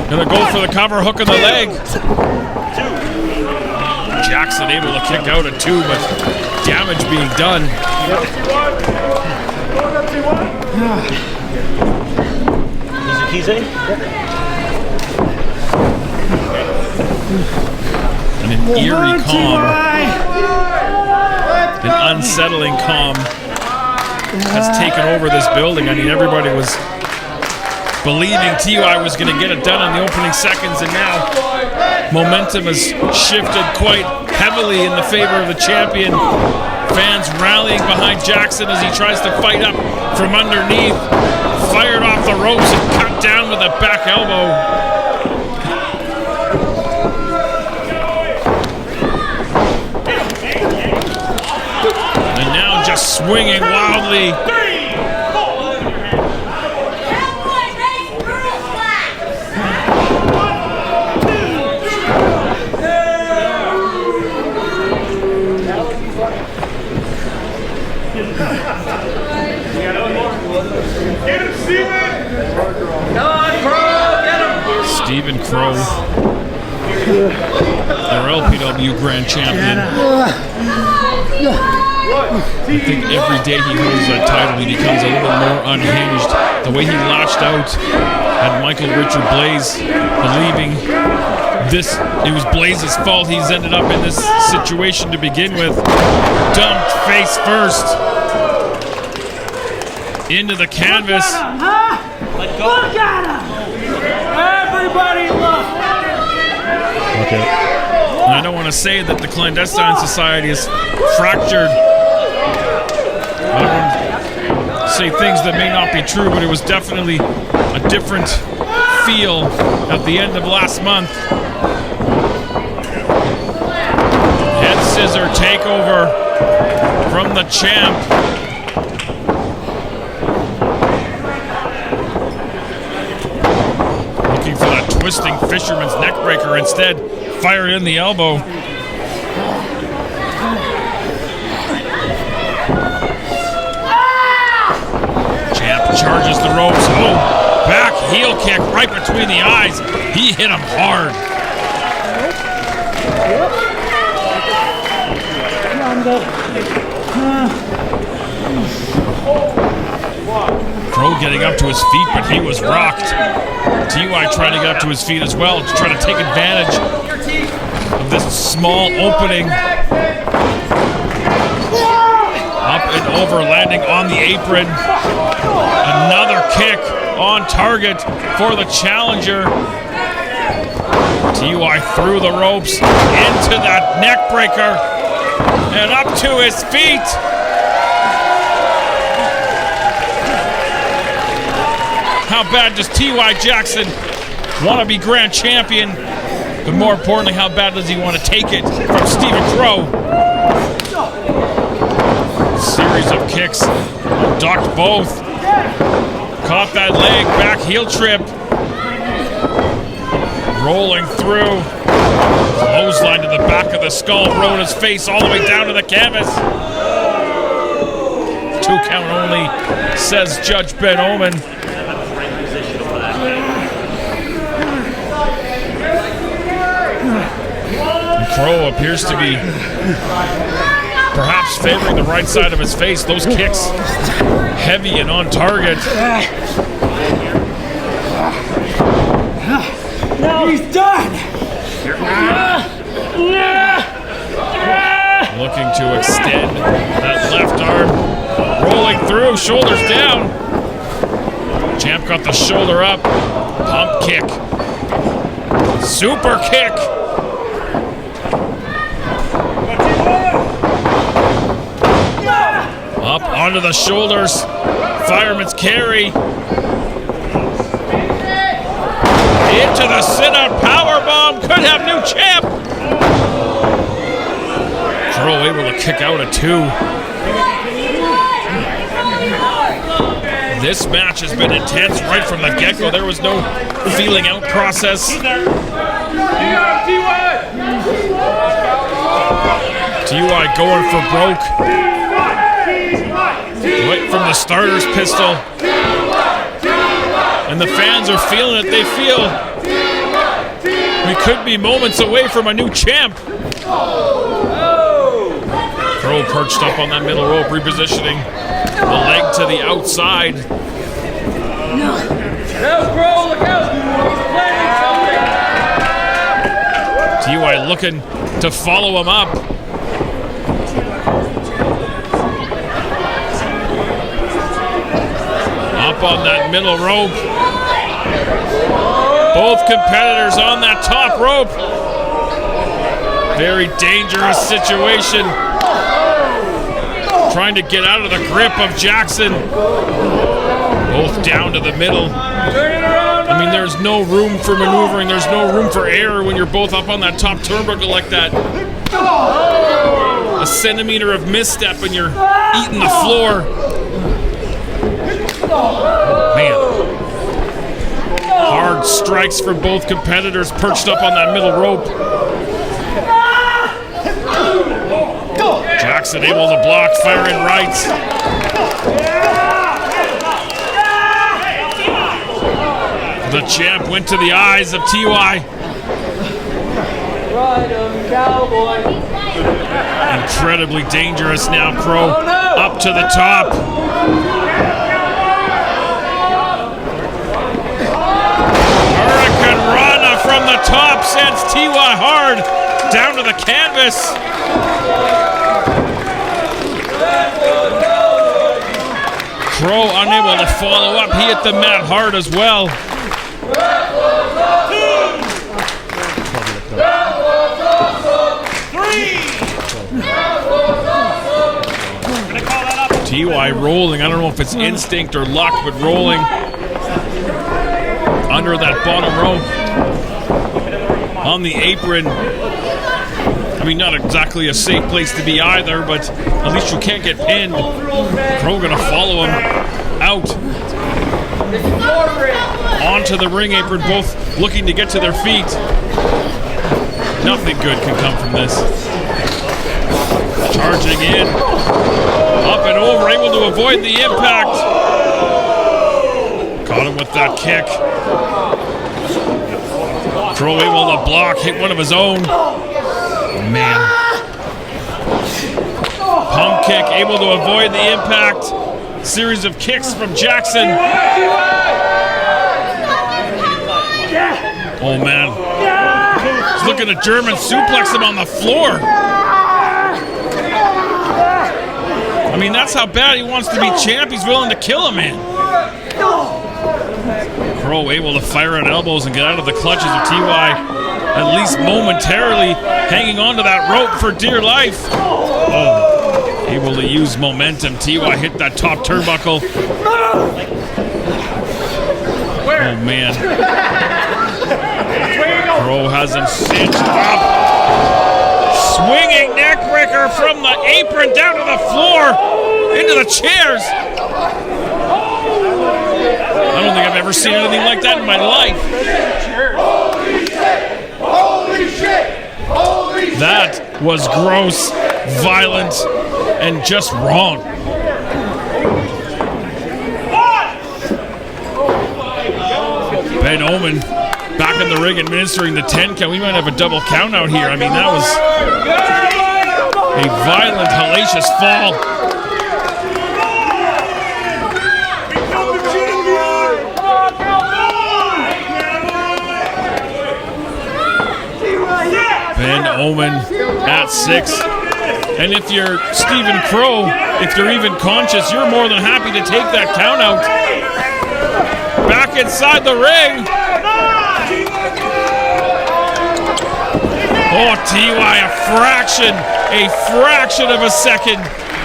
Gonna go for the cover, hook in the leg. Jackson able to kick out at 2, but damage being done. These are keys in? And an eerie calm, an unsettling calm has taken over this building. I mean, everybody was believing T.Y. was going to get it done in the opening seconds, and now momentum has shifted quite heavily in the favor of the champion. Fans rallying behind Jackson as he tries to fight up from underneath. Fired off the ropes and cut down with a back elbow. And now just swinging wildly. Get him, Stephen! Come on, Crowe, get him! Stephen Crowe, their LPW grand champion. I think every day he holds that title, he becomes a little more unhinged. The way he lashed out at Michael Richard Blais, believing it was Blais's fault he's ended up in this situation to begin with. Dumped face first into the canvas. Let go. Look at him! Everybody look! Okay. And I don't want to say that the clandestine society is fractured. I don't want to say things that may not be true, but it was definitely a different feel at the end of last month. Head scissor takeover from the champ. Looking for that twisting fisherman's neckbreaker, instead fired in the elbow. Champ charges the ropes. Oh, back heel kick right between the eyes. He hit him hard. Crowe getting up to his feet, but he was rocked. T.Y. trying to get up to his feet as well to try to take advantage of this small opening. Up and over, landing on the apron. Another kick on target for the challenger. T.Y. through the ropes into that neck breaker and up to his feet. How bad does T.Y. Jackson want to be grand champion? But more importantly, how bad does he want to take it from Stephen Crowe? Series of kicks, ducked both. Caught that leg, back heel trip. Rolling through. Clothesline to the back of the skull, rode his face all the way down to the canvas. 2 count only, says Judge Ben Omen. Crowe appears to be perhaps favoring the right side of his face. Those kicks heavy and on target. No, he's done! Looking to extend that left arm. shoulders down. Champ got the shoulder up. Pump kick. Super kick. Up onto the shoulders. Fireman's carry. Into the sit-out powerbomb. Could have new champ. Crowe able to kick out at 2. This match has been intense right from the get-go. There was no feeling out process. TY going for broke. Right from the starter's pistol. And the fans are feeling it. They feel we could be moments away from a new champ. Crowe perched up on that middle rope, repositioning the leg to the outside. Crowe, look out! He's planning something! TY looking to follow him up. Up on that middle rope. Both competitors on that top rope. Very dangerous situation. Trying to get out of the grip of Jackson. Both down to the middle. I mean, there's no room for maneuvering. There's no room for error when you're both up on that top turnbuckle like that. A centimeter of misstep and you're eating the floor. Man. Hard strikes from both competitors perched up on that middle rope. Jackson able to block, firing rights. The champ went to the eyes of TY. Incredibly dangerous now, Crowe. Up to the top. Hurricane Rana from the top sends TY hard down to the canvas. Crowe unable to follow up. He hit the mat hard as well. TY rolling. I don't know if it's instinct or luck, but rolling under that bottom rope on the apron. I mean, not exactly a safe place to be either, but at least you can't get pinned. Crowe gonna follow him out onto the ring apron, both looking to get to their feet. Nothing good can come from this. Charging in, up and over, able to avoid the impact. Caught him with that kick. Crowe able to block, hit one of his own. Man. Pump kick, able to avoid the impact. Series of kicks from Jackson. Oh man. He's looking to German suplex him on the floor. I mean, that's how bad he wants to be champ. He's willing to kill a man. Crowe able to fire at elbows and get out of the clutches of TY, at least momentarily hanging on to that rope for dear life. Oh, able to use momentum. TY hit that top turnbuckle. Oh man. Crowe has him cinched up. Swinging neckbreaker from the apron down to the floor, into the chairs. I don't think I've ever seen anything like that in my life. Holy shit! Holy shit! That was gross, violent, and just wrong. Ben Omen back in the ring administering the 10 count. We might have a double count out here. I mean, that was a violent, hellacious fall. Ben Omen at 6. And if you're Stephen Crowe, if you're even conscious, you're more than happy to take that count out. Back inside the ring. Oh, TY, a fraction of a second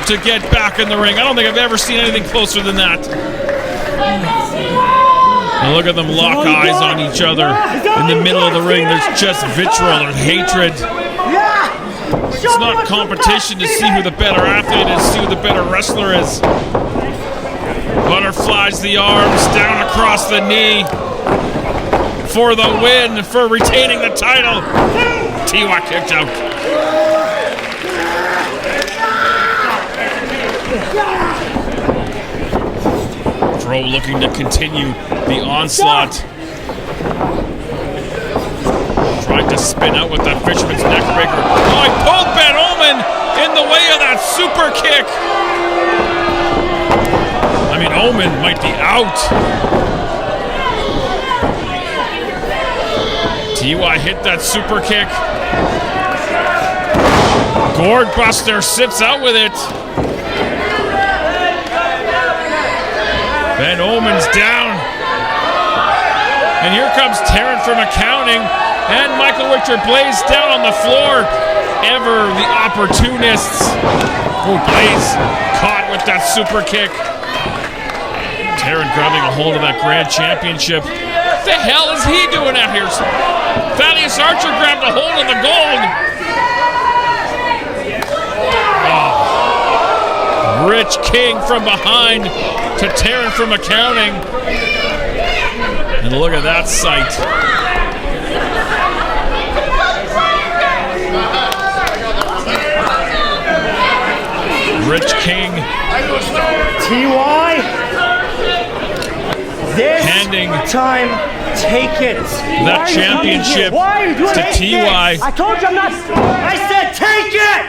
to get back in the ring. I don't think I've ever seen anything closer than that. And look at them lock eyes on each other in the middle of the ring. There's just vitriol and hatred. It's not competition to see who the better athlete is, see who the better wrestler is. Butterflies the arms down across the knee for the win, for retaining the title. TY kicked out. Crowe looking to continue the onslaught. Trying to spin out with that fisherman's neckbreaker. Oh, he pulled Ben Omen in the way of that super kick. I mean, Omen might be out. TY hit that super kick. Gourd Buster sits out with it. Ben Omen's down. And here comes Taryn from accounting. And Michael Richter Blais down on the floor. Ever the opportunists. Oh, Blais caught with that super kick. Taryn grabbing a hold of that Grand Championship. What the hell is he doing out here? Thaddeus Archer grabbed a hold of the gold. Oh. Rich King from behind to Taryn from accounting. And look at that sight. Rich King. TY. This handing time, take it. That championship to TY. I told you I'm not. I said take it.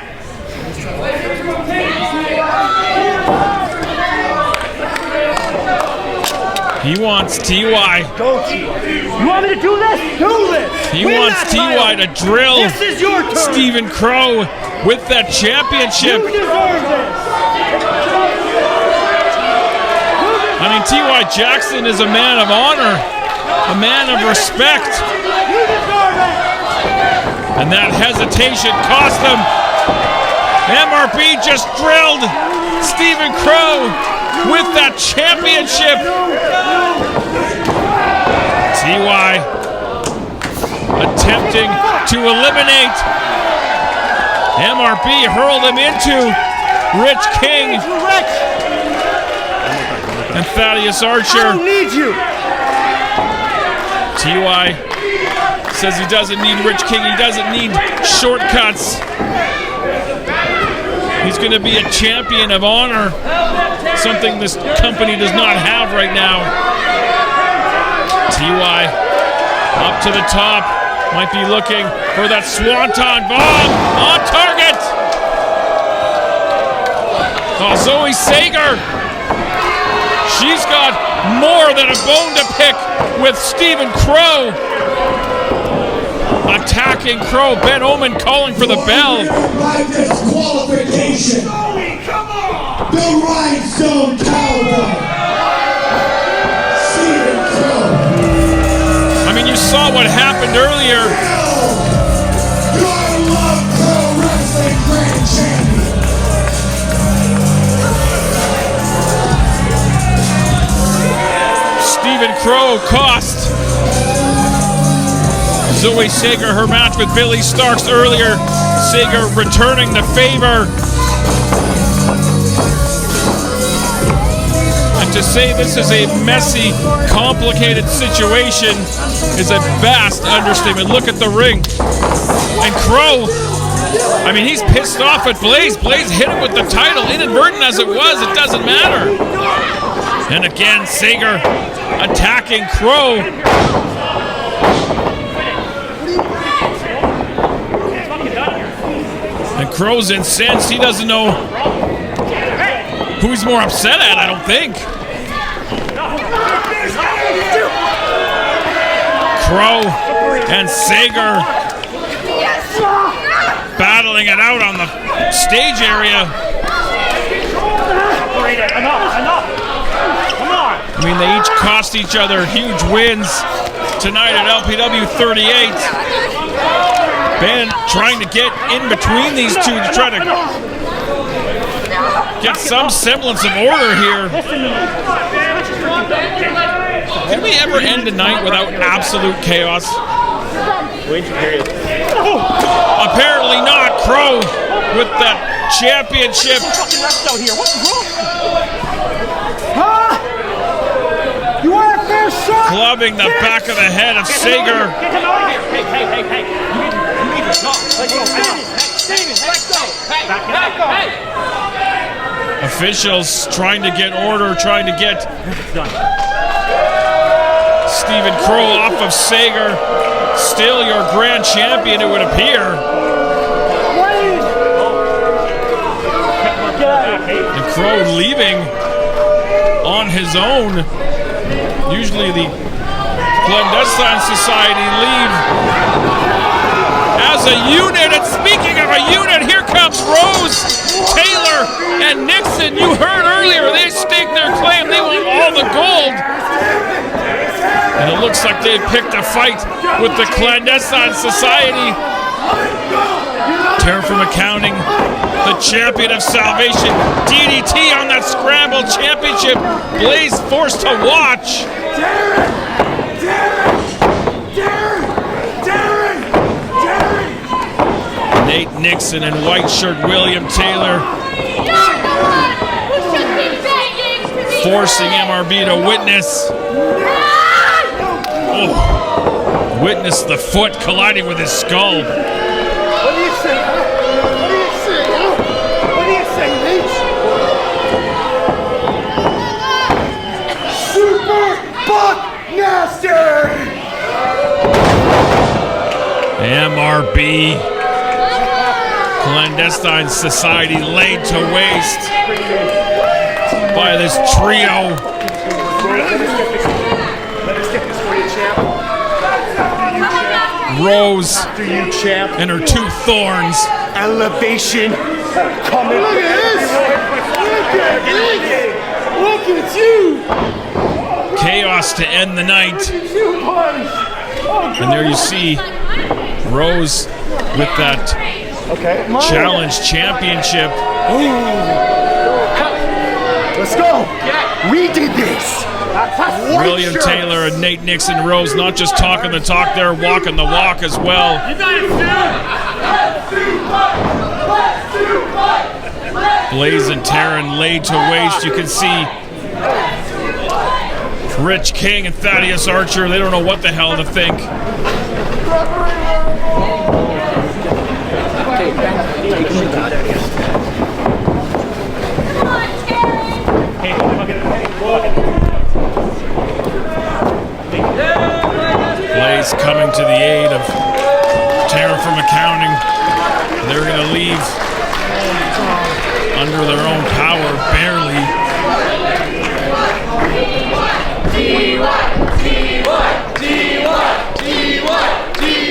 He wants TY. Don't you? You want me to do this? Do this. He Win wants TY to drill This is your turn. Stephen Crowe with that championship. You deserve this. I mean, T.Y. Jackson is a man of honor, a man of respect. And that hesitation cost them. MRB just drilled Stephen Crowe with that championship. T.Y. attempting to eliminate. MRB hurled him into Rich King. And Thaddeus Archer. I don't need you. TY says he doesn't need Rich King. He doesn't need shortcuts. He's going to be a champion of honor. Something this company does not have right now. TY up to the top. Might be looking for that swanton bomb on target. Oh, Zoe Sager. She's got more than a bone to pick with Stephen Crowe. Attacking Crowe. Ben Omen calling for the bell. By disqualification, the Rhinestone Cowboy, Stephen Crowe. I mean, you saw what happened earlier. Your Love Pro Wrestling Grand Champion. Stephen Crowe cost Zoe Sager her match with Billie Starkz earlier. Sager returning the favor. And to say this is a messy, complicated situation is a vast understatement. Look at the ring. And Crowe, I mean, he's pissed off at Blais. Blais hit him with the title, inadvertent as it was, it doesn't matter. And again, Sager attacking Crowe. And Crowe's incensed. He doesn't know who he's more upset at, I don't think. Crowe and Sager battling it out on the stage area. Enough. Come on. I mean, they each cost each other huge wins tonight at LPW 38. Ben trying to get in between these two to try to get some semblance of order here. Can we ever end a night without absolute chaos? Apparently not. Crowe with the championship. You want a fair shot? Clubbing the back of the head of Sager. Hey. You need to stop. Let go. Back go. Officials trying to get order, trying to get Stephen Crowe off of Sager. Still your grand champion, it would appear. And Crowe leaving on his own. Usually the clandestine society leave as a unit. And speaking of a unit, here comes Rose, Taylor, and Nixon. You heard earlier, they stake their claim. They want all the gold. And it looks like they picked a fight with the clandestine society. Taryn from accounting, the champion of salvation. DDT on that Scramble Championship. Blais forced to watch. Nate Nixon and white shirt William Taylor forcing MRB to witness. Oh, witness the foot colliding with his skull. What do you say? What do you say, Leech? Super Buckmaster! MRB. Clandestine society laid to waste by this trio. Rose and her two thorns. Elevation coming. Look at this! Look at you! Chaos to end the night. And there you see Rose with that challenge championship. Let's go! We did this! William Taylor and Nate Nixon. Rose not just talking the talk, they're walking the walk as well. Blais and Taryn laid to waste. You can see Rich King and Thaddeus Archer. They don't know what the hell to think. Blais coming to the aid of Taryn from accounting. They're going to leave under their own power, barely.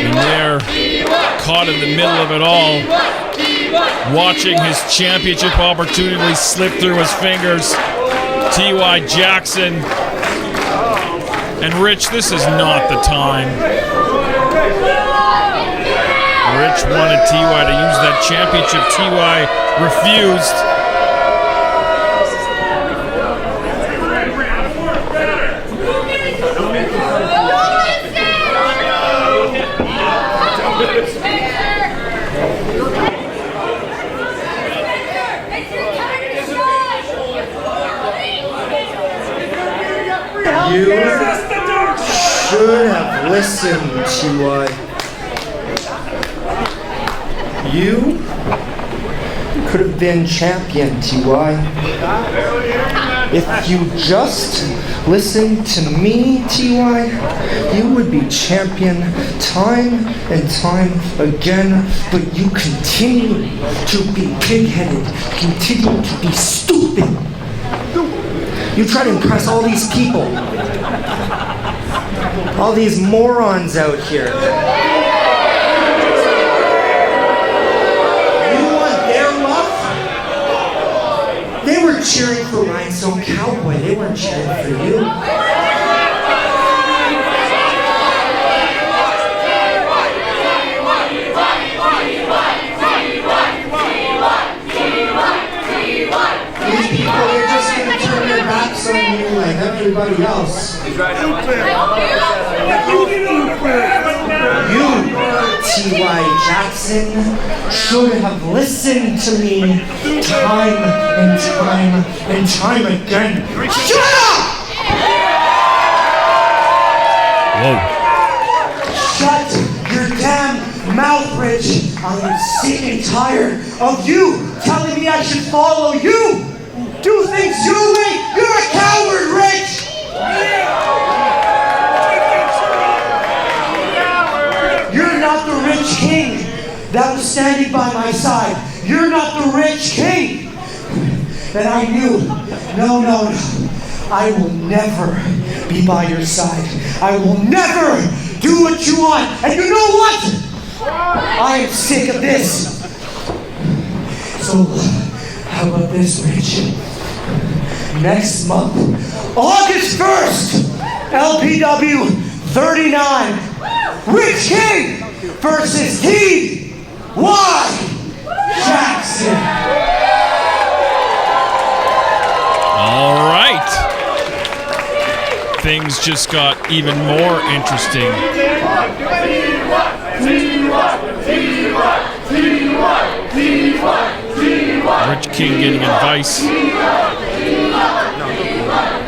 And they're caught in the middle of it all, watching his championship opportunity slip through his fingers. T.Y. Jackson and Rich, this is not the time. Rich wanted T.Y. to use that championship. T.Y. refused. You should have listened, T.Y. You could have been champion, T.Y. If you just listened to me, T.Y., you would be champion time and time again, but you continue to be pig-headed, continue to be stupid. You try to impress all these people, all these morons out here. the Rhinestone Cowboy. They weren't cheering for you. These people are just going to turn their backs on you like everybody else. You, T.Y. Jackson, should have listened to me time and time and time again. Shut up! Whoa. Shut your damn mouth, Rich. I am sick and tired of you telling me I should follow you. Do things your way. You're a coward, Rich. You're not the rich king that was standing by my side. You're not the rich king that I knew. No, no, no. I will never be by your side. I will never do what you want. And you know what? I am sick of this. So, how about this, Rich? Next month, August 1st, LPW 39, Rich King versus T.Y. Jackson. All right. Things just got even more interesting. Rich King getting advice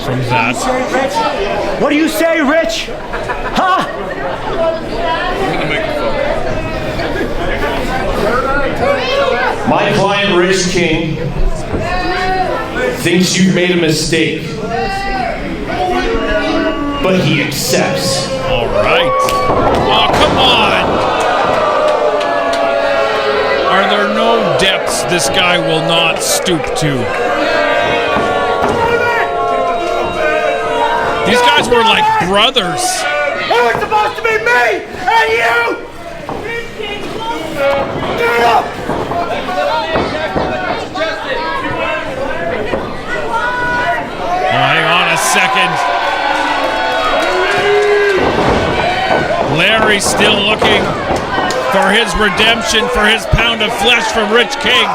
from that. What do you say, Rich? Huh? My client, Rich King, thinks you've made a mistake, but he accepts. All right. Oh, come on. Are there no depths this guy will not stoop to? These guys were like brothers. It was supposed to be me and you! Get up! Oh, hang on a second. Larry's still looking for his redemption, for his pound of flesh from Rich King.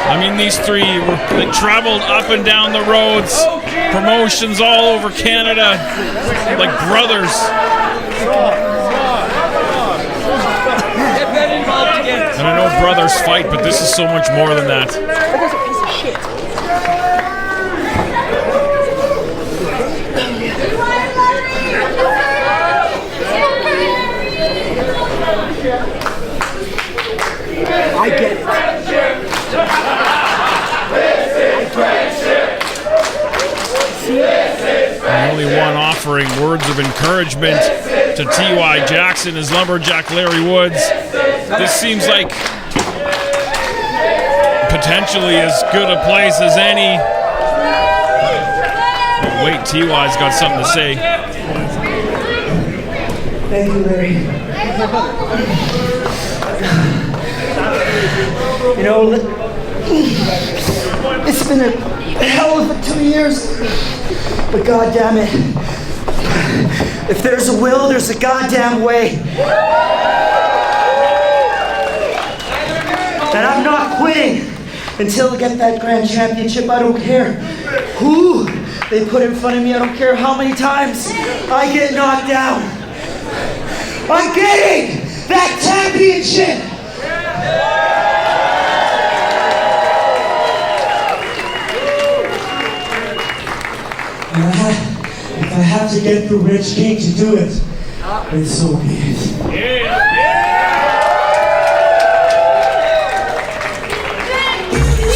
I mean, these three, they traveled up and down the roads, promotions all over Canada, like brothers. And I know brothers fight, but this is so much more than that. I get it. And only one offering words of encouragement to T.Y. Jackson is Lumberjack Larry Woods. This seems like potentially as good a place as any. Oh, wait, T.Y.'s got something to say. Thank you, Larry. You know, it's been a hell of a 2 years, but goddamn it, if there's a will, there's a goddamn way. And I'm not quitting until I get that grand championship. I don't care who they put in front of me. I don't care how many times I get knocked down. I'm getting that championship. If I have to get through Rich King to do it, then so be it.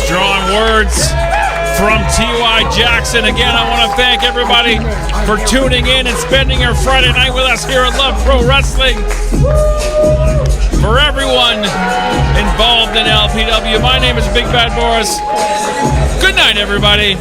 Strong words from T.Y. Jackson. Again, I want to thank everybody for tuning in and spending your Friday night with us here at Love Pro Wrestling. For everyone involved in LPW, my name is Big Bad Boris. Good night, everybody.